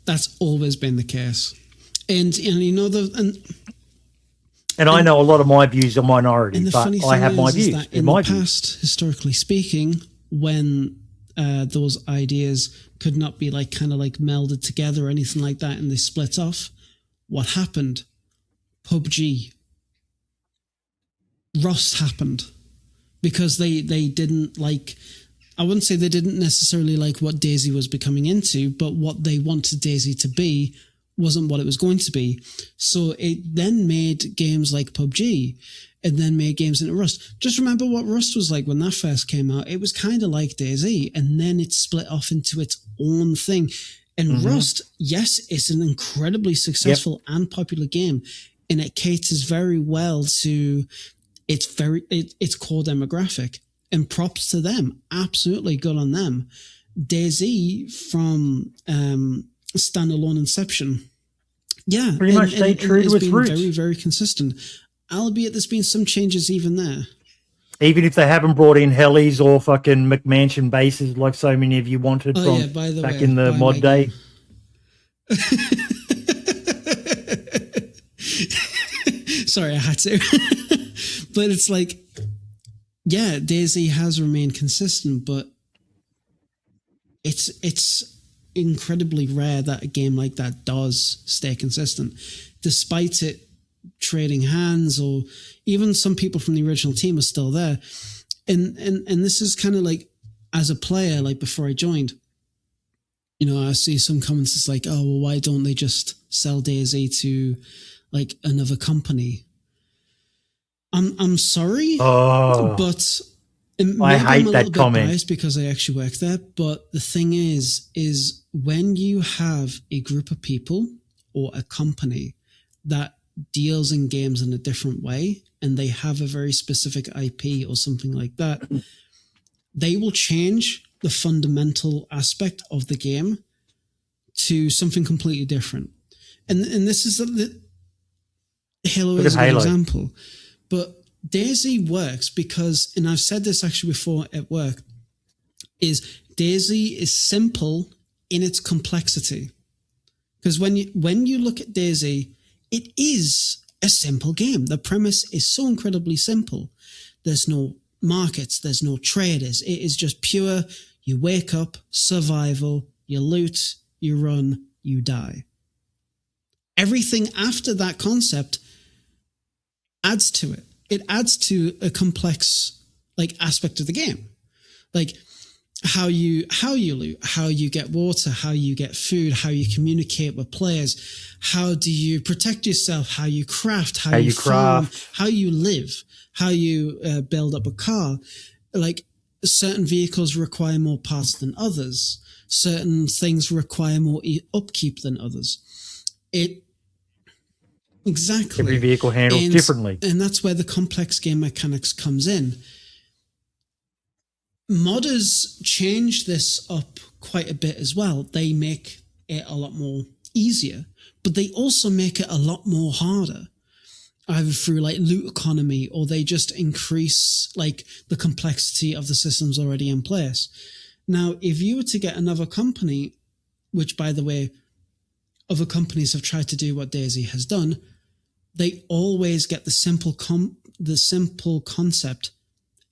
That's always been the case, and you know And I know a lot of my views are minority, but I have my views. In the past, historically speaking, when those ideas could not be kind of melded together or anything like that, and they split off, what happened? PUBG. Rust happened. Because they didn't I wouldn't say they didn't necessarily like what DayZ was becoming into, but what they wanted DayZ to be wasn't what it was going to be. So it then made games like PUBG, and then made games into Rust. Just remember what Rust was like when that first came out. It was kind of like DayZ, and then it split off into its own thing. And Rust, yes, it's an incredibly successful and popular game, and it caters very well to its core demographic. And props to them. Absolutely good on them. DayZ from standalone inception. Yeah. Pretty much stayed true to its roots. Very, very consistent. Albeit there's been some changes even there. Even if they haven't brought in helis or fucking McMansion bases like so many of you wanted back in the mod day. Sorry, I had to. But it's DayZ has remained consistent, but it's incredibly rare that a game like that does stay consistent, despite it trading hands, or even some people from the original team are still there. And this is kind of as a player, before I joined, I see some comments. It's oh, well, why don't they just sell DayZ to another company? I'm sorry, but I hate that comment. Biased because I actually work there. But the thing is when you have a group of people or a company that deals in games in a different way, and they have a very specific IP or something like that, they will change the fundamental aspect of the game to something completely different. And this is Halo is an example. But DayZ works because, and I've said this actually before at work, is DayZ is simple in its complexity. Because when you look at DayZ, it is a simple game. The premise is so incredibly simple. There's no markets, there's no traders. It is just pure, you wake up, survival, you loot, you run, you die. Everything after that concept adds to it. It adds to a complex aspect of the game, how you loot, how you get water, how you get food, how you communicate with players, how do you protect yourself, how you craft, how you farm, how you live, how you build up a car. Certain vehicles require more parts than others. Certain things require more upkeep than others. Exactly. Every vehicle handles differently. And that's where the complex game mechanics comes in. Modders change this up quite a bit as well. They make it a lot more easier, but they also make it a lot more harder, either through loot economy, or they just increase the complexity of the systems already in place. Now, if you were to get another company, which by the way, other companies have tried to do what DayZ has done, they always get the simple concept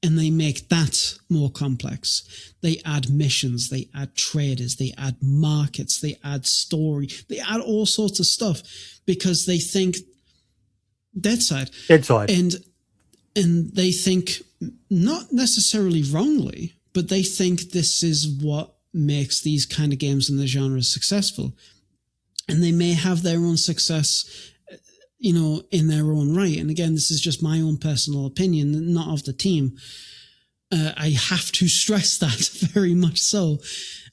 and they make that more complex. They add missions, they add traders, they add markets, they add story, they add all sorts of stuff because they think Deadside. And they think, not necessarily wrongly, but they think this is what makes these kind of games in the genre successful. And they may have their own success, in their own right. And again, this is just my own personal opinion, not of the team. I have to stress that very much so.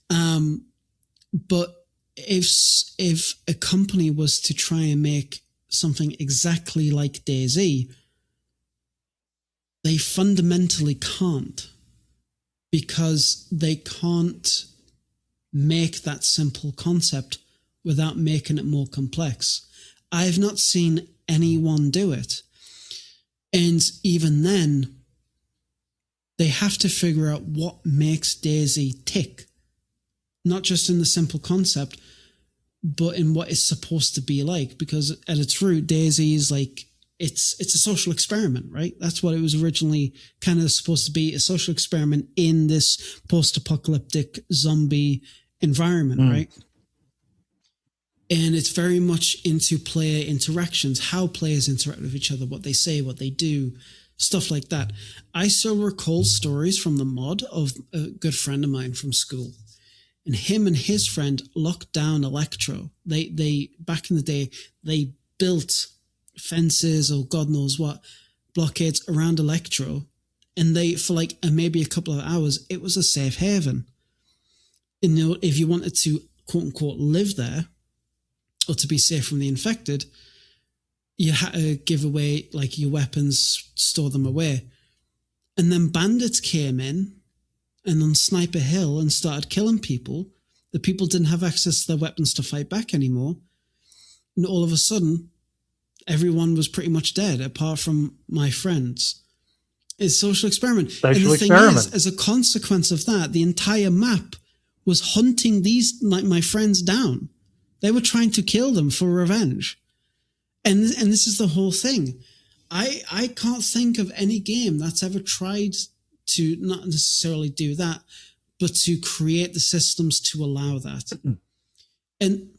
But if a company was to try and make something exactly like DayZ, they fundamentally can't. because they can't make that simple concept without making it more complex. I've not seen anyone do it. And even then, they have to figure out what makes DayZ tick. Not just in the simple concept, but in what it's supposed to be like. Because at its root, DayZ is like, it's a social experiment, right? That's what it was originally kind of supposed to be, a social experiment in this post-apocalyptic zombie environment, right? And it's very much into player interactions, how players interact with each other, what they say, what they do, stuff like that. I still recall stories from the mod of a good friend of mine from school. And him and his friend locked down Electro. They back in the day, they built fences or God knows what, blockades around Electro. And they, for like maybe a couple of hours, it was a safe haven. And you know, if you wanted to, quote unquote, live there, or to be safe from the infected, you had to give away like your weapons, store them away. And then bandits came in and on Sniper Hill and started killing people. The people didn't have access to their weapons to fight back anymore. And all of a sudden, everyone was pretty much dead, apart from my friends. It's social experiment. And the thing is, as a consequence of that, the entire map was hunting these, like, my friends down. They were trying to kill them for revenge. And this is the whole thing. I can't think of any game that's ever tried to not necessarily do that, but to create the systems to allow that. And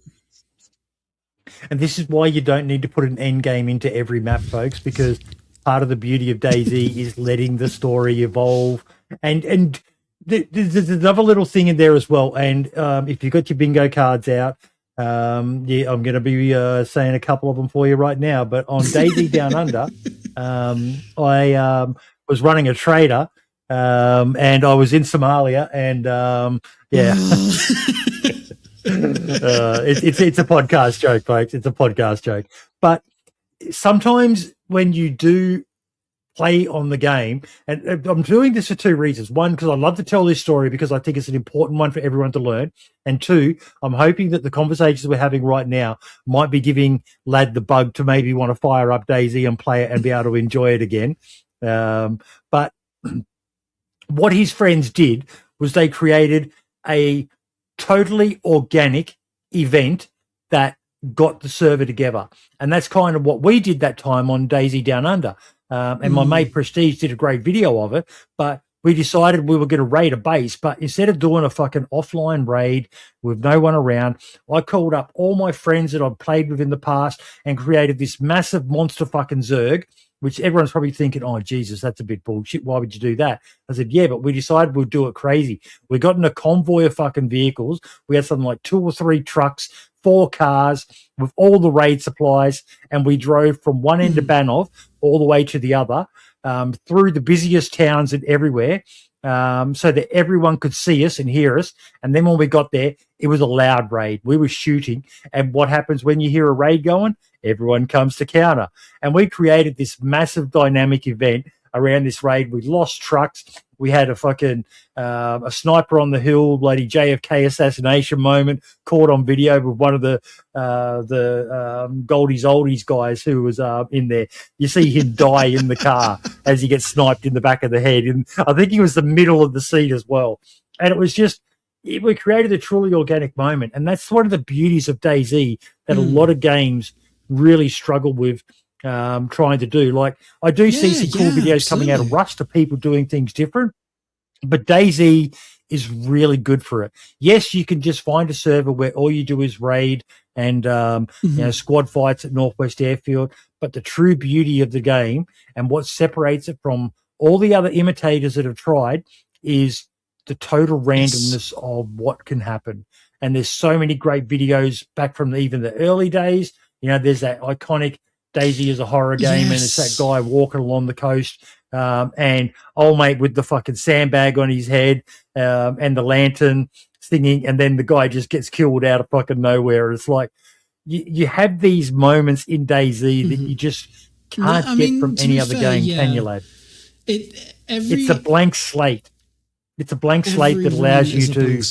this is why you don't need to put an end game into every map, folks, because part of the beauty of DayZ is letting the story evolve. And there's another little thing in there as well. And if you've got your bingo cards out, I'm going to be saying a couple of them for you right now. But on DayZ Down Under, I was running a trader, and I was in Somalia, and it's a podcast joke, folks. It's a podcast joke. But sometimes when you do play on the game, and I'm doing this for two reasons. One, because I love to tell this story because I think it's an important one for everyone to learn. And two, I'm hoping that the conversations we're having right now might be giving Lad the bug to maybe want to fire up DayZ and play it and be able to enjoy it again. But what his friends did was they created a totally organic event that got the server together. And that's kind of what we did that time on DayZ Down Under. And my mate Prestige did a great video of it, but we decided we were going to raid a base. But instead of doing a fucking offline raid with no one around, I called up all my friends that I'd played with in the past and created this massive monster fucking Zerg, which everyone's probably thinking, oh, Jesus, that's a bit bullshit. Why would you do that? I said, yeah, but we decided we'd do it crazy. We got in a convoy of fucking vehicles. We had something like 2 or 3 trucks, 4 cars with all the raid supplies, and we drove from one end of Banov all the way to the other, through the busiest towns and everywhere, so that everyone could see us and hear us. And then when we got there, it was a loud raid. We were shooting. And what happens when you hear a raid going? Everyone comes to counter. And we created this massive dynamic event around this raid. We lost trucks. We had a fucking a sniper on the hill, bloody JFK assassination moment, caught on video with one of the Goldies Oldies guys who was in there. You see him die in the car as he gets sniped in the back of the head. And I think he was the middle of the seat as well. And it was just, we created a truly organic moment. And that's one of the beauties of DayZ that a lot of games really struggle with trying to do. Like, I do see some cool videos coming out of Rust of people doing things different, but DayZ is really good for it. Yes, you can just find a server where all you do is raid and squad fights at Northwest Airfield, but the true beauty of the game and what separates it from all the other imitators that have tried is the total randomness of what can happen. And there's so many great videos back from even the early days. You know, there's that iconic DayZ is a horror game, and it's that guy walking along the coast, and old mate with the fucking sandbag on his head, and the lantern singing, and then the guy just gets killed out of fucking nowhere. It's like you have these moments in DayZ that you just can't get from any other game, can you, lad? It's a blank slate. It's a blank slate that allows you to.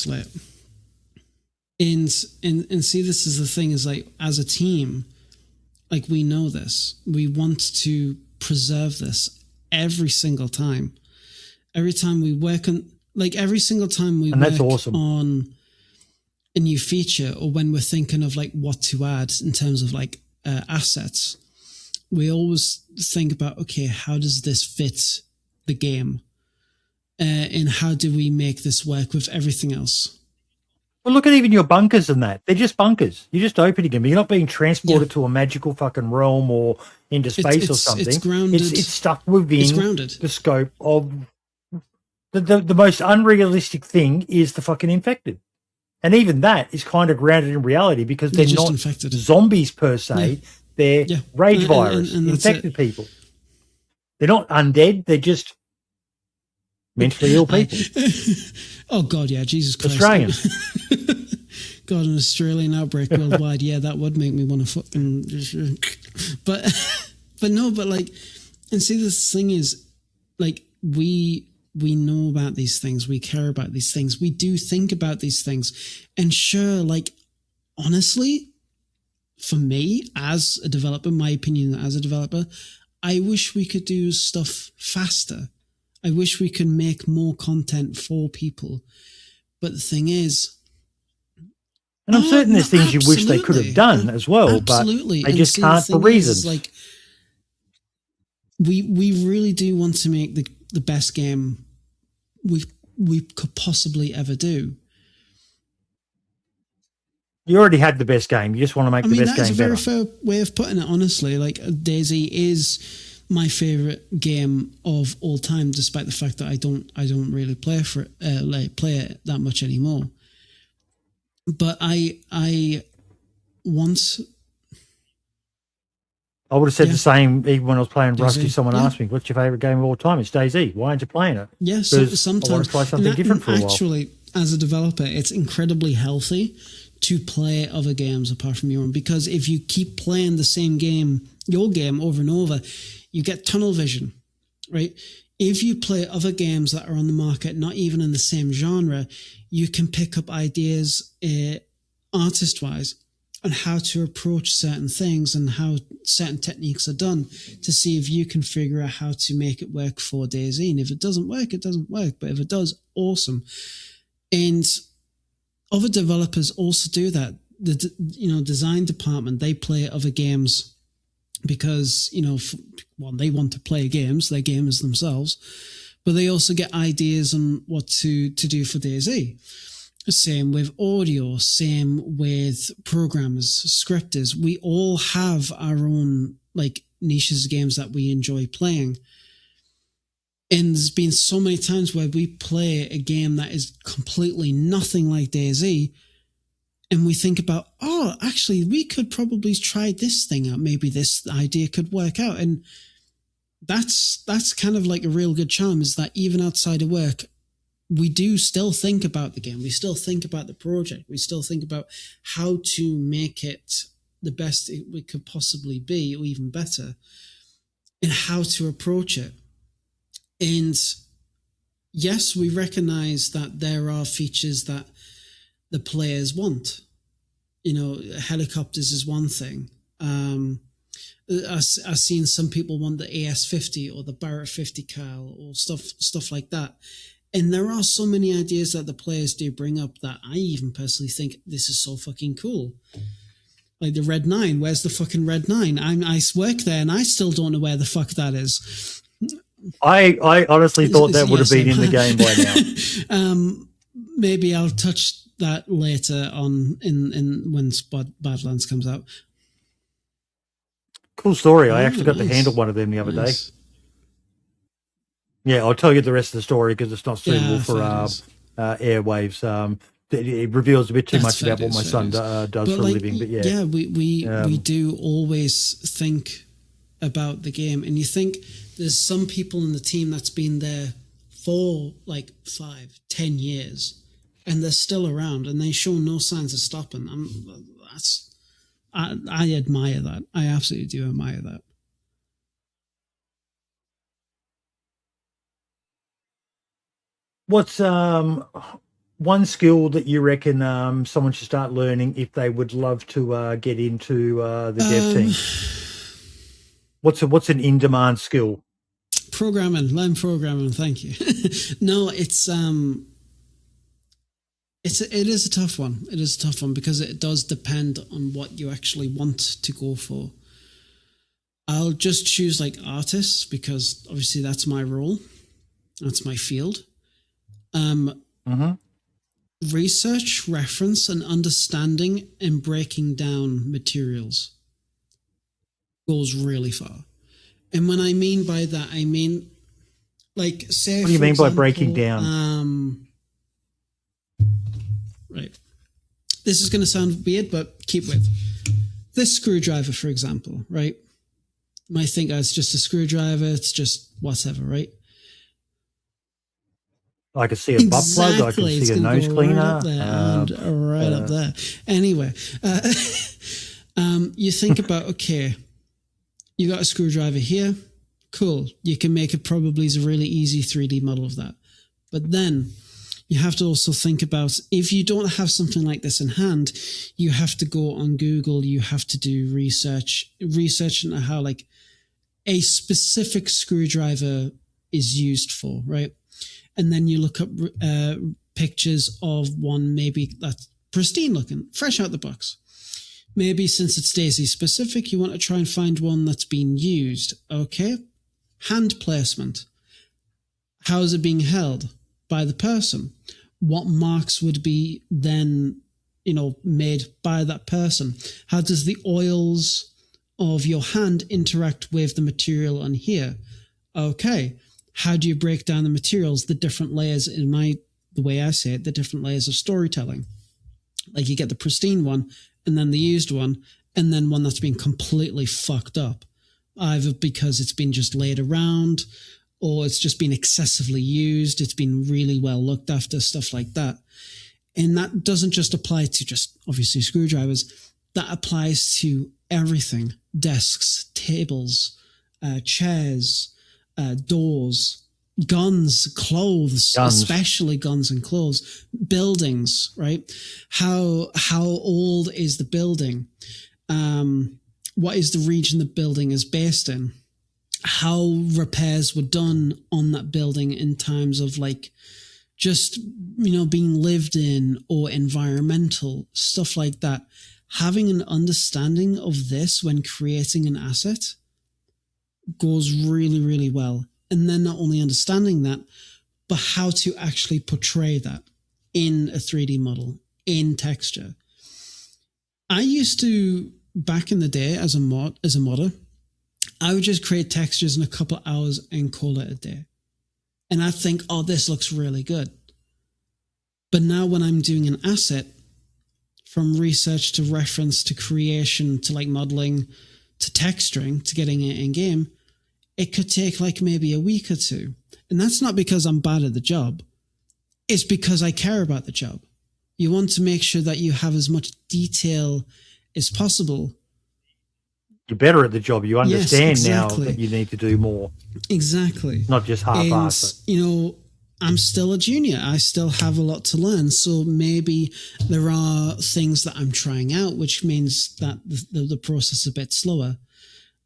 And see, this is the thing: is like as a team, like we know this, we want to preserve this every single time. Every time we work on, like every single time we work on a new feature, or when we're thinking of like what to add in terms of like assets, we always think about, okay, how does this fit the game? And how do we make this work with everything else? Well, look at even your bunkers and that. They're just bunkers. You're just opening them. You're not being transported to a magical fucking realm or into space or something. It's grounded. It's stuck within the scope of the most unrealistic thing is the fucking infected. And even that is kind of grounded in reality because they're not infected zombies per se. Yeah. They're rage virus, infected people. They're not undead. They're just mentally ill people. Oh, God, yeah, Jesus Christ. Australians. God, an Australian outbreak worldwide. Yeah, that would make me want to fucking... But like... And see, this thing is, like, we know about these things. We care about these things. We do think about these things. And sure, like, honestly, for me, as a developer, my opinion as a developer, I wish we could do stuff faster. I wish we could make more content for people. But the thing is... And I'm certain there's things you wish they could have done as well, but they just can't for reasons. Like, we really do want to make the best game we could possibly ever do. You already had the best game. You just want to make the best game better. That's a very fair way of putting it, honestly. Like, DayZ is my favorite game of all time, despite the fact that I don't really play it that much anymore. But I would have said the same even when I was playing Rusty. Someone asked me, "What's your favorite game of all time?" It's DayZ. Why aren't you playing it? Yes, sometimes I want to try something different for a while. Actually, as a developer, it's incredibly healthy to play other games apart from your own, because if you keep playing the same game, your game over and over, you get tunnel vision, right? If you play other games that are on the market, not even in the same genre, you can pick up ideas artist-wise on how to approach certain things and how certain techniques are done to see if you can figure out how to make it work for DayZ. And if it doesn't work, it doesn't work. But if it does, awesome. And other developers also do that. The design department, they play other games because, they want to play games. They're gamers themselves. But they also get ideas on what to do for DayZ. Same with audio, same with programmers, scripters. We all have our own niches of games that we enjoy playing. And there's been so many times where we play a game that is completely nothing like DayZ, and we think about, actually, we could probably try this thing out. Maybe this idea could work out. And that's kind of like a real good charm, is that even outside of work, we do still think about the game. We still think about the project. We still think about how to make it the best it could possibly be, or even better, and how to approach it. And yes, we recognize that there are features that the players want. Helicopters is one thing. I've seen some people want the AS-50 or the Barrett 50 cal or stuff like that. And there are so many ideas that the players do bring up that I even personally think this is so fucking cool. Like the Red 9. Where's the fucking Red 9? I work there and I still don't know where the fuck that is. I honestly thought that would have been in the game by now. Maybe I'll touch that later on in when Badlands comes out. Cool story. I actually got to handle one of them the other day. Yeah, I'll tell you the rest of the story because it's not suitable for airwaves. It reveals a bit too much about what my son does for a living. But yeah, we do always think about the game, and you think there's some people in the team that's been there for 5-10 years, and they're still around, and they show no signs of stopping. I admire that. I absolutely do admire that. What's one skill that you reckon someone should start learning if they would love to get into the dev team? What's an in-demand skill? Learn programming. Thank you. No, it is a tough one. It is a tough one because it does depend on what you actually want to go for. I'll just choose like artists because obviously that's my role. That's my field. Research, reference, and understanding and breaking down materials goes really far. And when I mean by that, I mean, like, say, what do you mean by breaking down? Right. This is going to sound weird, but keep with. This screwdriver, for example, right? You might think, oh, it's just a screwdriver. It's just whatever, right? I can see a butt plug. I can see a nose cleaner. Right up there. Anyway, you think about, okay, you got a screwdriver here. Cool. You can make it probably as a really easy 3D model of that. But then you have to also think about, if you don't have something like this in hand, you have to go on Google. You have to do research into how like a specific screwdriver is used for, right? And then you look up pictures of one maybe that's pristine looking, fresh out the box. Maybe since it's DayZ specific, you want to try and find one that's been used. Okay. Hand placement. How is it being held by the person? What marks would be then, made by that person? How does the oils of your hand interact with the material on here? Okay. How do you break down the materials, the different layers, the way I say it, the different layers of storytelling? Like you get the pristine one, and then the used one, and then one that's been completely fucked up, either because it's been just laid around, or it's just been excessively used, it's been really well looked after, stuff like that. And that doesn't just apply to just, obviously, screwdrivers. That applies to everything. Desks, tables, chairs, doors, guns, clothes, especially guns and clothes, buildings, right? How old is the building? What is the region the building is based in? How repairs were done on that building in times of like just, being lived in or environmental, stuff like that. Having an understanding of this when creating an asset goes really, really well. And then not only understanding that, but how to actually portray that in a 3D model, in texture. I used to, back in the day as a modder, I would just create textures in a couple of hours and call it a day. And I think, oh, this looks really good. But now when I'm doing an asset, from research to reference to creation to like modeling to texturing to getting it in game, it could take like maybe a week or two. And that's not because I'm bad at the job. It's because I care about the job. You want to make sure that you have as much detail as possible. You're better at the job. You understand now that you need to do more. Exactly. Not just half-assed it. I'm still a junior. I still have a lot to learn. So maybe there are things that I'm trying out, which means that the process is a bit slower.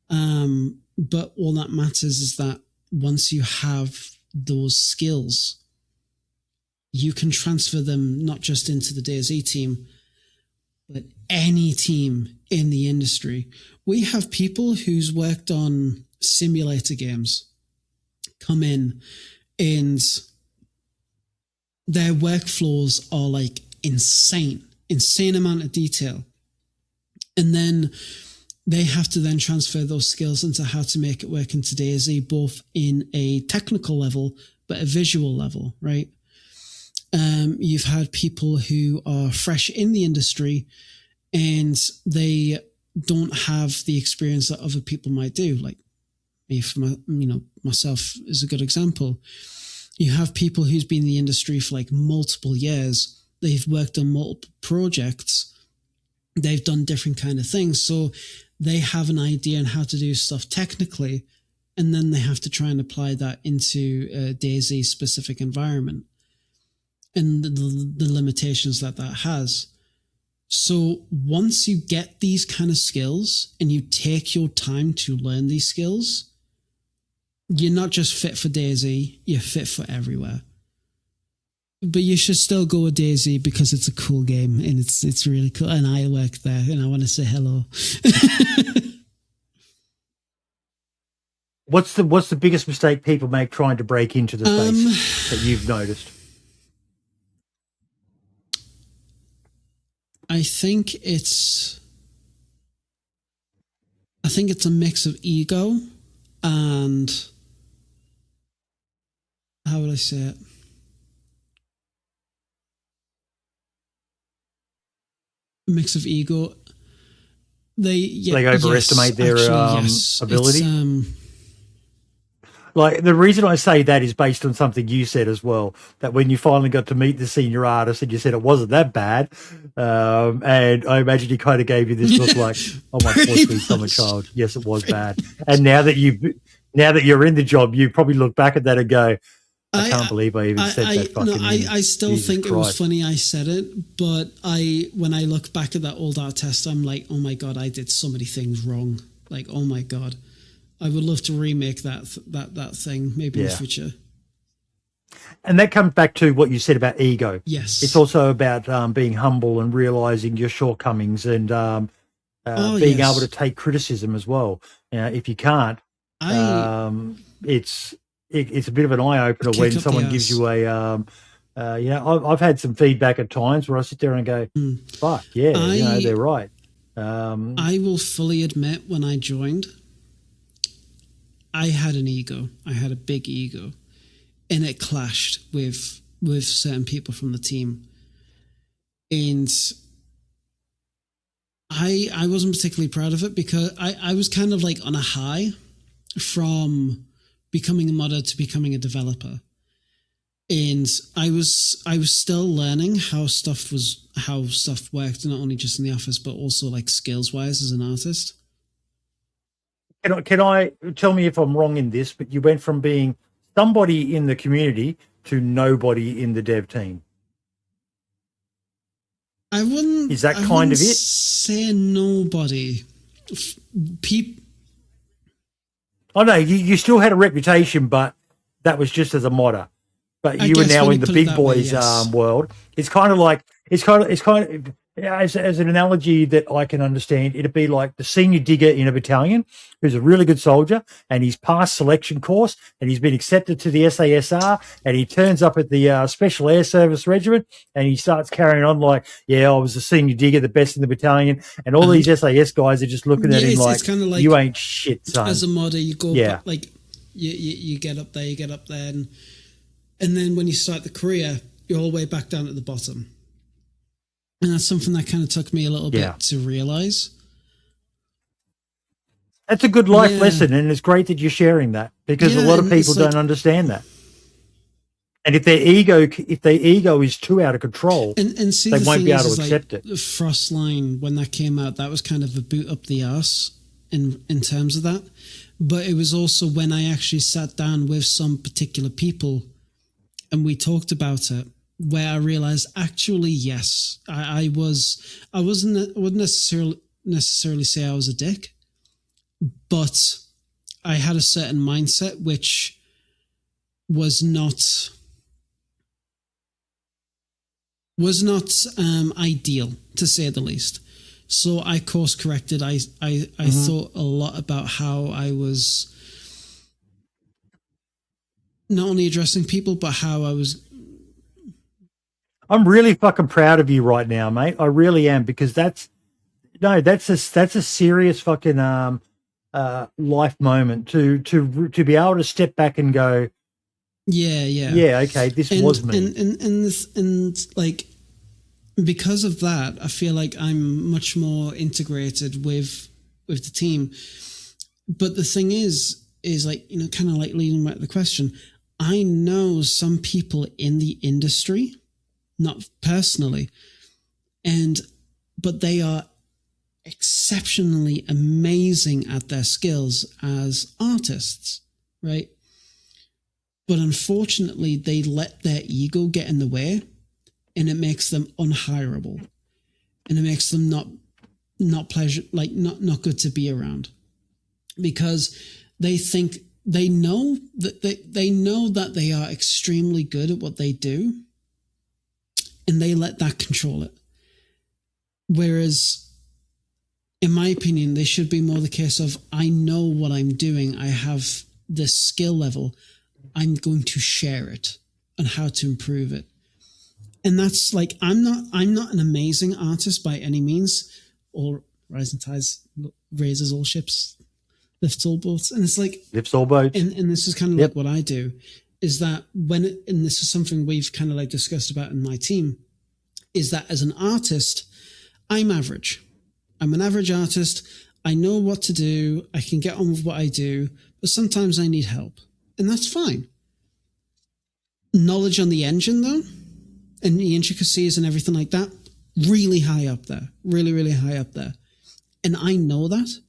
But all that matters is that once you have those skills, you can transfer them not just into the DayZ team, but any team in the industry. We have people who's worked on simulator games come in and their workflows are like insane amount of detail. And then they have to then transfer those skills into how to make it work into DayZ, both in a technical level, but a visual level, right? You've had people who are fresh in the industry and they don't have the experience that other people might do. Like me, myself is a good example. You have people who's been in the industry for like multiple years. They've worked on multiple projects. They've done different kind of things. So they have an idea on how to do stuff technically, and then they have to try and apply that into a DayZ specific environment. and the limitations that has. So once you get these kind of skills and you take your time to learn these skills, you're not just fit for DayZ, you're fit for everywhere. But you should still go with DayZ because it's a cool game and it's really cool. And I work there and I want to say hello. What's the biggest mistake people make trying to break into the space that you've noticed? I think it's a mix of ego and, how would I say it? A mix of ego. They overestimate their yes, ability. Like, the reason I say that is based on something you said as well, that when you finally got to meet the senior artist and you said it wasn't that bad, and I imagine he kind of gave you this look like, oh, my poor sweet summer child, yes, it was bad. And now that you're in the job, you probably look back at that and go, I can't believe I even said that fucking thing. I still Jesus think Christ. It was funny I said it, but when I look back at that old art test, I'm like, oh my God, I did so many things wrong. Like, oh my God. I would love to remake that thing maybe in the future. And that comes back to what you said about ego. Yes. It's also about being humble and realizing your shortcomings and being able to take criticism as well. If you can't, it's a bit of an eye opener when someone gives you a. I've had some feedback at times where I sit there and go, "Fuck yeah, they're right." I will fully admit, when I joined, I had an ego. I had a big ego, and it clashed with certain people from the team, and I wasn't particularly proud of it because I was kind of like on a high from becoming a modder to becoming a developer, and I was still learning how stuff worked, not only just in the office but also like skills wise as an artist. Can I tell me if I'm wrong in this, but you went from being somebody in the community to nobody in the dev team? Is that kind of it? Say nobody. Oh no, you still had a reputation, but that was just as a modder. But you are now in the big boys world. It's kind of as an analogy that I can understand, it'd be like the senior digger in a battalion who's a really good soldier and he's passed selection course and he's been accepted to the SASR and he turns up at the Special Air Service Regiment and he starts carrying on like, yeah, I was the senior digger, the best in the battalion, and all these SAS guys are just looking at him like, you ain't shit, son. As a modder, you go back, like you get up there, and then when you start the career, you're all the way back down at the bottom. And that's something that kind of took me a little bit to realize. That's a good life lesson, and it's great that you're sharing that because a lot of people don't understand that. And if their ego is too out of control, and see, they won't be able to accept it. Frostline, when that came out, that was kind of a boot up the arse in terms of that. But it was also when I actually sat down with some particular people and we talked about it, where I realized actually, yes, I wouldn't necessarily say I was a dick, but I had a certain mindset which was not ideal, to say the least. So I course corrected. I thought a lot about how I was not only addressing people, but how I was. I'm really fucking proud of you right now, mate. I really am, because that's a serious fucking life moment to be able to step back and go, yeah, okay, this was me, and like, because of that, I feel like I'm much more integrated with the team. But the thing is like, kind of like leading back to the question, I know some people in the industry, not personally, but they are exceptionally amazing at their skills as artists, right? But unfortunately, they let their ego get in the way and it makes them unhireable, and it makes them not pleasure, like not good to be around, because they think they know that they are extremely good at what they do, and they let that control it. Whereas, in my opinion, they should be more the case of, I know what I'm doing, I have this skill level, I'm going to share it and how to improve it. And that's like, I'm not an amazing artist by any means. Or rising tides raises all ships, lifts all boats. And it's like, lifts all boats. And this is kind of like what I do, is that and this is something we've kind of like discussed about in my team, is that as an artist, I'm average. I'm an average artist. I know what to do. I can get on with what I do, but sometimes I need help, and that's fine. Knowledge on the engine, though, and the intricacies and everything like that, really high up there, really, really high up there. And I know that,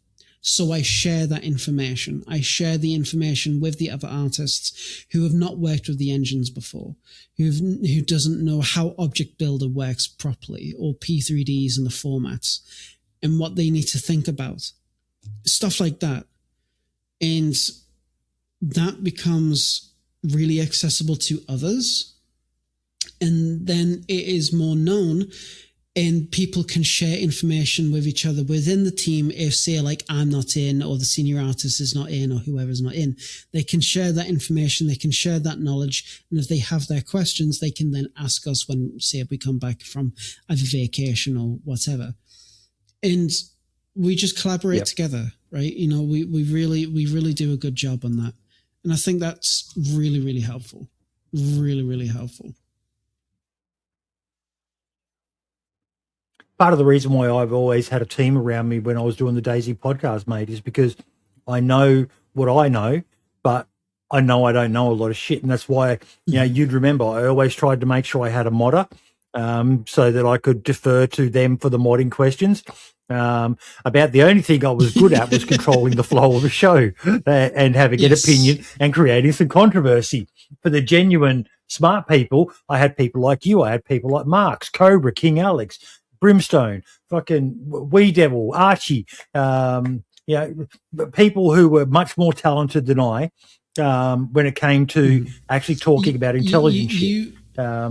so I share that information. I share the information with the other artists who have not worked with the engines before, who doesn't know how Object Builder works properly, or P3Ds and the formats, and what they need to think about. Stuff like that. And that becomes really accessible to others. And then it is more known, and people can share information with each other within the team. If, say, like, I'm not in, or the senior artist is not in, or whoever's not in, they can share that information, they can share that knowledge. And if they have their questions, they can then ask us when, say, we come back from either vacation or whatever. And we just collaborate together, right? You know, we really do a good job on that. And I think that's really, really helpful. Really, really helpful. Part of the reason why I've always had a team around me when I was doing the DayZ podcast, mate, is because I know what I know, but I know I don't know a lot of shit. And that's why, you know, you'd remember I always tried to make sure I had a modder, so that I could defer to them for the modding questions. About the only thing I was good at was controlling the flow of a show and having an opinion and creating some controversy. For the genuine smart people, I had people like you. I had people like Marks, Cobra, King Alex, Brimstone, fucking Wee Devil, Archie, you know, people who were much more talented than I when it came to actually talking about intelligent shit.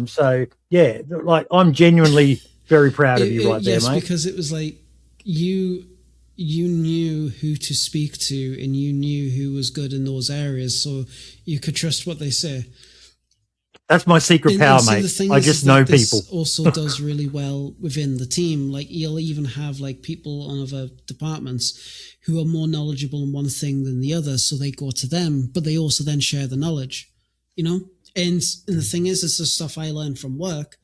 So, yeah, like, I'm genuinely very proud of you right there, mate. Yes, because it was like you knew who to speak to, and you knew who was good in those areas, so you could trust what they say. That's my secret power, mate. I just know people. Also does really well within the team. Like, you'll even have like people on other departments who are more knowledgeable in one thing than the other, so they go to them, but they also then share the knowledge, you know? And the thing is, it's the stuff I learned from work,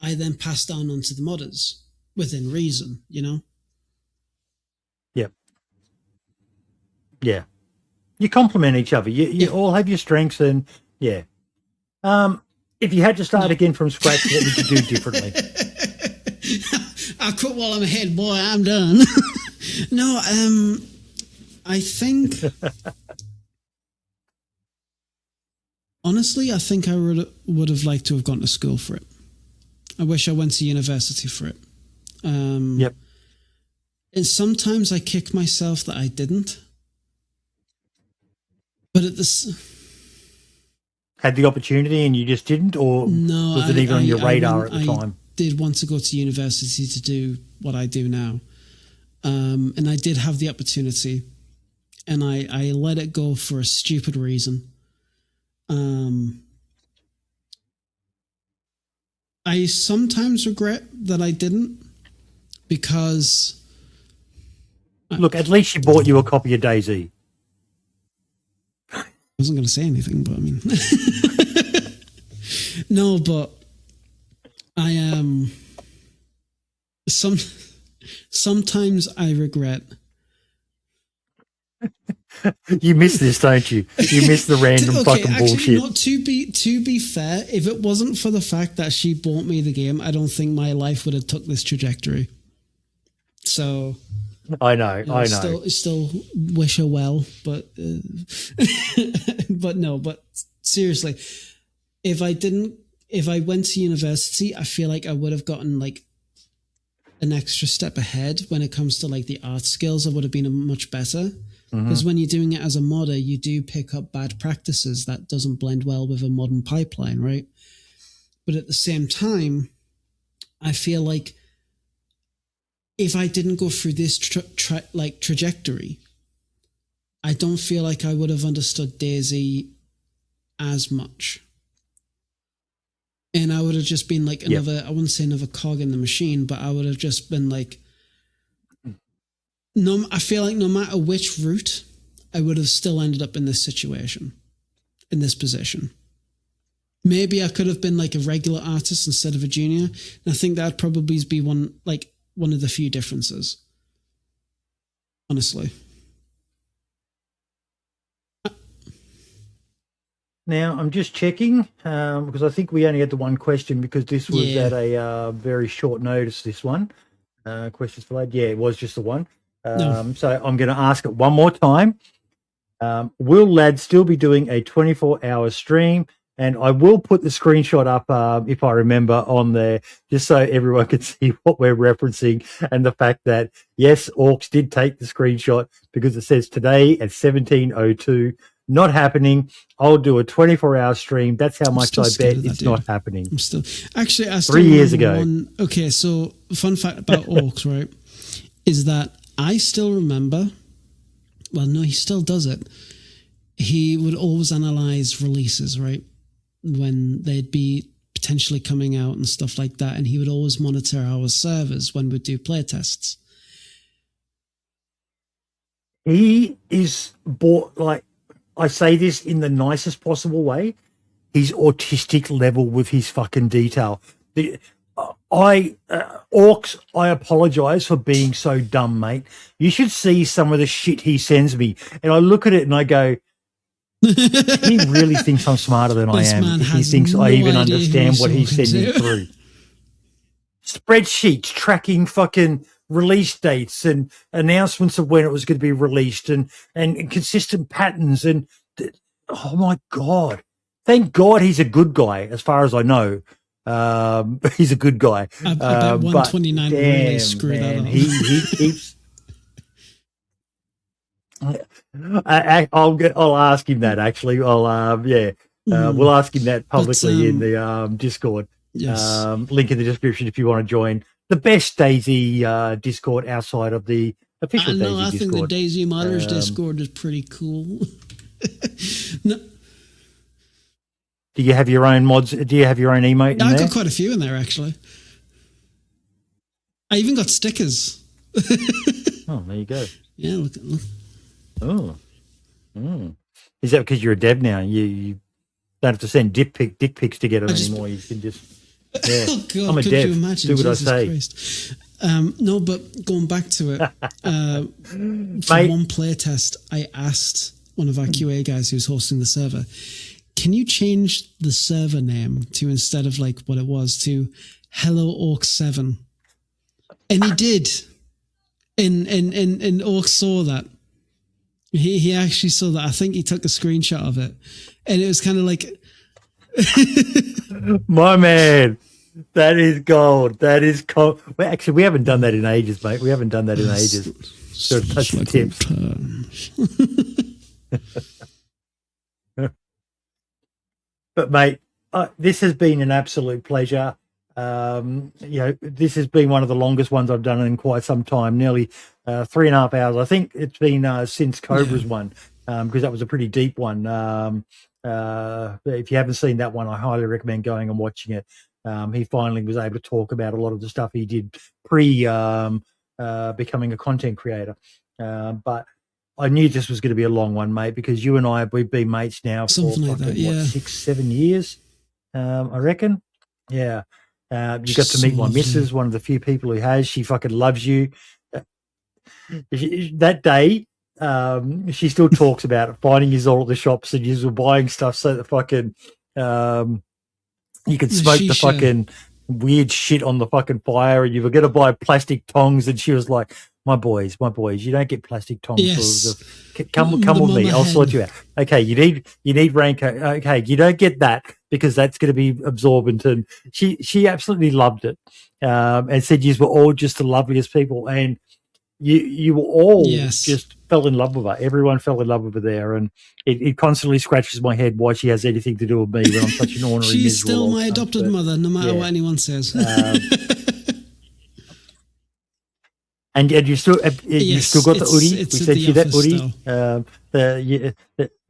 I then pass down onto the modders within reason, you know? Yep. Yeah. You complement each other. You all have your strengths, and if you had to start again from scratch, what would you do differently? I quit while I'm ahead, boy. I'm done. No, I think... Honestly, I think I would have liked to have gone to school for it. I wish I went to university for it. Yep. And sometimes I kick myself that I didn't. But at this... Had the opportunity and you just didn't, or was it even on your radar at the time? I did want to go to university to do what I do now. And I did have the opportunity, and I let it go for a stupid reason. I sometimes regret that I didn't, because... Look, at least she bought you a copy of DayZ. I wasn't going to say anything, but I mean... No, but I sometimes I regret. You miss this, don't you? You miss the random fucking bullshit. No, to be fair, if it wasn't for the fact that she bought me the game, I don't think my life would have took this trajectory. So I know. Still wish her well, but but no. But seriously, if I didn't if I went to university, I feel like I would have gotten like an extra step ahead when it comes to like the art skills. I would have been much better. Because when you're doing it as a modder, you do pick up bad practices that doesn't blend well with a modern pipeline, right? But at the same time, I feel like if I didn't go through this trajectory, I don't feel like I would have understood DayZ as much. And I would have just been like another, I wouldn't say another cog in the machine, but I would have just been like, I feel like no matter which route, I would have still ended up in this situation, in this position. Maybe I could have been like a regular artist instead of a junior. And I think that'd probably be one of the few differences. Honestly. Now, I'm just checking because I think we only had the one question because this was at a very short notice, this one. Questions for later. Yeah, it was just the one. So I'm going to ask it one more time. Will Lad still be doing a 24-hour stream? And I will put the screenshot up, if I remember, on there, just so everyone can see what we're referencing and the fact that, yes, Orcs did take the screenshot because it says today at 17:02, not happening. I'll do a 24-hour stream. That's how much I bet it's not happening. I'm still actually. I still 3 years ago. Okay, so fun fact about Orcs, right, is that I still remember. Well, no, he still does it. He would always analyze releases, right, when they'd be potentially coming out and stuff like that, and he would always monitor our servers when we'd do playtests. He is like, I say this in the nicest possible way, he's autistic level with his fucking detail. Orcs, I apologize for being so dumb, mate. You should see some of the shit he sends me. And I look at it and I go, he really thinks I'm smarter than I am. He thinks I even understand what he's sending through. Spreadsheets tracking fucking release dates and announcements of when it was going to be released and consistent patterns. And oh my God, thank God he's a good guy as far as I know. He's a good guy. I bet 129 really screwed that up. He keeps. I'll ask him that actually. We'll ask him that publicly in the Discord. Yes. Link in the description if you want to join the best DayZ Discord outside of the official DayZ Discord. I think the DayZ Modders Discord is pretty cool. No. Do you have your own mods? Do you have your own emote in there? I've got quite a few in there, actually. I even got stickers. Oh, there you go. Yeah, look. Oh. Is that because you're a dev now? You don't have to send dick pics to get them anymore. You can just... Yeah. Oh, God, I'm a could dev. you imagine? Do what Jesus I say. Christ. No, but going back to it, for one playtest, I asked one of our QA guys who's hosting the server, can you change the server name to, instead of like what it was, to Hello Orc 7? And he did. And Orc saw that. He actually saw that. I think he took a screenshot of it. And it was kind of like... My man, that is gold. That is gold. Well, actually, we haven't done that in ages, mate. We haven't done that in ages. So touch the tips. But, mate, this has been an absolute pleasure. This has been one of the longest ones I've done in quite some time, nearly 3.5 hours. I think it's been since Cobra's one, because that was a pretty deep one. If you haven't seen that one, I highly recommend going and watching it. He finally was able to talk about a lot of the stuff he did becoming a content creator. But I knew this was going to be a long one, mate, because you and we've been mates now for like that, 6-7 years, I reckon. Yeah. You got to meet my missus, one of the few people who has. She fucking loves you. That day, she still talks about it, finding you all at the shops and you were buying stuff so that fucking you could smoke the fucking weird shit on the fucking fire, and you were going to buy plastic tongs, and she was like, my boys, you don't get plastic tongs. Yes. Come with me, I'll sort you out. Okay, you need raincoat. Okay, you don't get that because that's going to be absorbent. And she absolutely loved it, and said you were all just the loveliest people, and you were all just fell in love with her. Everyone fell in love with her there, and it constantly scratches my head why she has anything to do with me when I'm such an ornery. She's still my adopted mother, no matter what anyone says. And you still got the hoodie. We sent you that hoodie.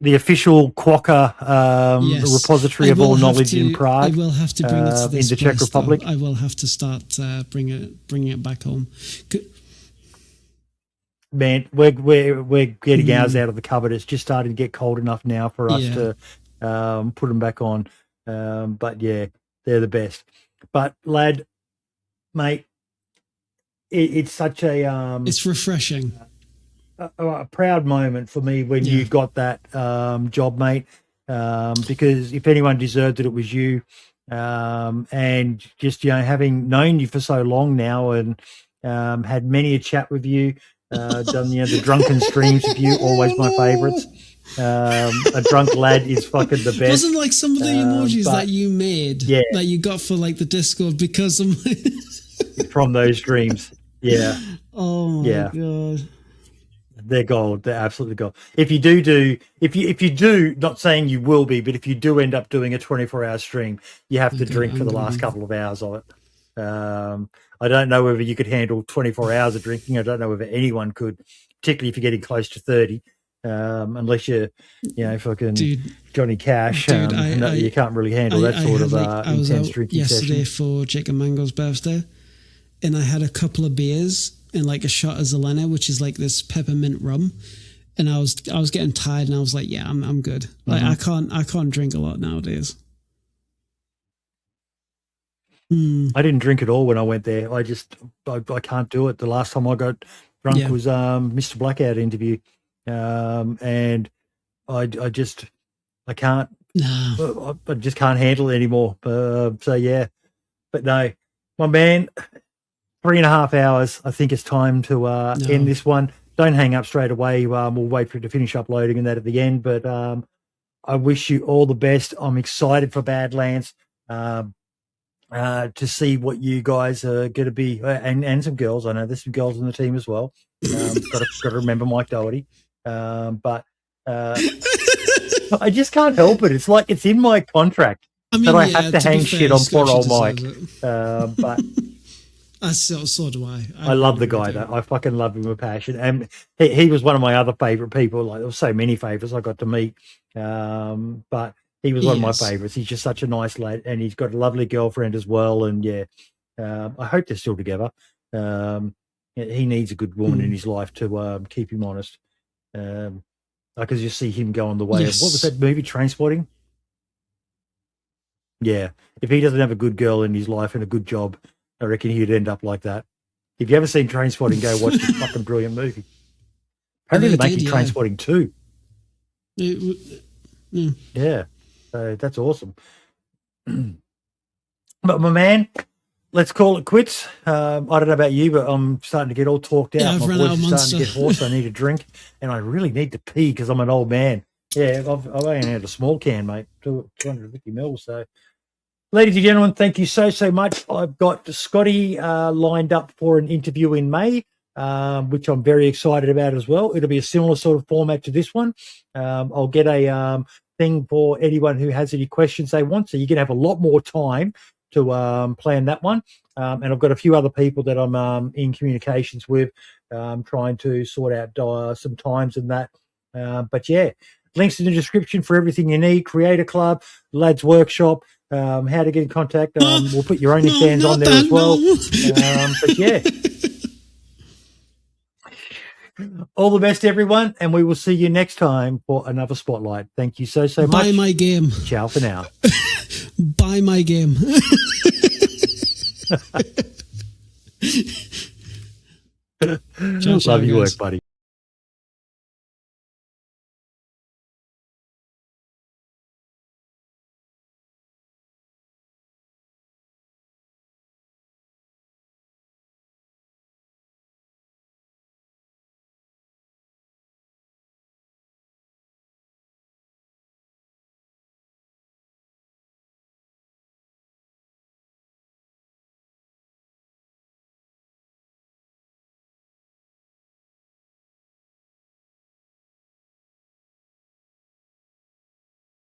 The official Quokka repository of all knowledge in Prague. I will have to bring it to this in the Czech Republic. I will have to start bringing it back home. Man, we're getting ours out of the cupboard. It's just starting to get cold enough now for us to put them back on. But yeah, they're the best. But lad, mate, it's such a it's refreshing, a proud moment for me when you got that job, mate. Because if anyone deserved it, it was you. And just having known you for so long now, and had many a chat with you, done the drunken streams with you, always my favourites. A drunk lad is fucking the best. Wasn't like some of the emojis that you made that you got for like the Discord because of from those streams. Yeah. Oh my god. They're gold. They're absolutely gold. If you do, not saying you will be, but if you do end up doing a 24-hour stream, you have to drink for the last couple of hours of it. I don't know whether you could handle 24 hours of drinking. I don't know whether anyone could, particularly if you're getting close to 30, unless you're, fucking Johnny Cash. You can't really handle that sort of intense drinking yesterday session. For Jake and Mango's birthday, and I had a couple of beers and like a shot of Zelena, which is like this peppermint rum. And I was getting tired, and I was like, yeah, I'm good. Like I can't drink a lot nowadays. I didn't drink at all when I went there. I can't do it. The last time I got drunk was Mr. Blackout interview, and I can't. No, I just can't handle it anymore. So yeah, but no, my man, 3.5 hours. I think it's time to end this one. Don't hang up straight away. We'll wait for it to finish uploading and that at the end. But I wish you all the best. I'm excited for Badlands. To see what you guys are going to be, and some girls. I know there's some girls on the team as well. Got to remember Mike Doherty, but I just can't help it. It's like it's in my contract that I have to hang shit on poor old Mike. But so do I. I love the guy though. I fucking love him with passion, and he was one of my other favorite people. Like there were so many favorites I got to meet, but. He was one of my favorites. He's just such a nice lad, and he's got a lovely girlfriend as well. And I hope they're still together. He needs a good woman in his life to keep him honest. I could just see him going the way of, what was that movie, Trainspotting? Yeah, if he doesn't have a good girl in his life and a good job, I reckon he'd end up like that. If you haven't seen Trainspotting, go watch this fucking brilliant movie. Apparently they're making Trainspotting 2. Yeah. So that's awesome. But my man, let's call it quits. I don't know about you, but I'm starting to get all talked out. Yeah, my voice is starting to get hoarse. I need a drink, and I really need to pee because I'm an old man. Yeah, I've only had a small can, mate, 250 mils. So, ladies and gentlemen, thank you so much. I've got Scotty lined up for an interview in May, which I'm very excited about as well. It'll be a similar sort of format to this one. I'll get a thing for anyone who has any questions they want. So you're going to have a lot more time to plan that one. And I've got a few other people that I'm in communications with, trying to sort out some times and that. But yeah, links in the description for everything you need. Creator Club, Lads Workshop, how to get in contact. We'll put your OnlyFans on there as well. But yeah. All the best, everyone, and we will see you next time for another Spotlight. Thank you so much. Buy my game. Ciao for now. Buy my game. Love your work, buddy.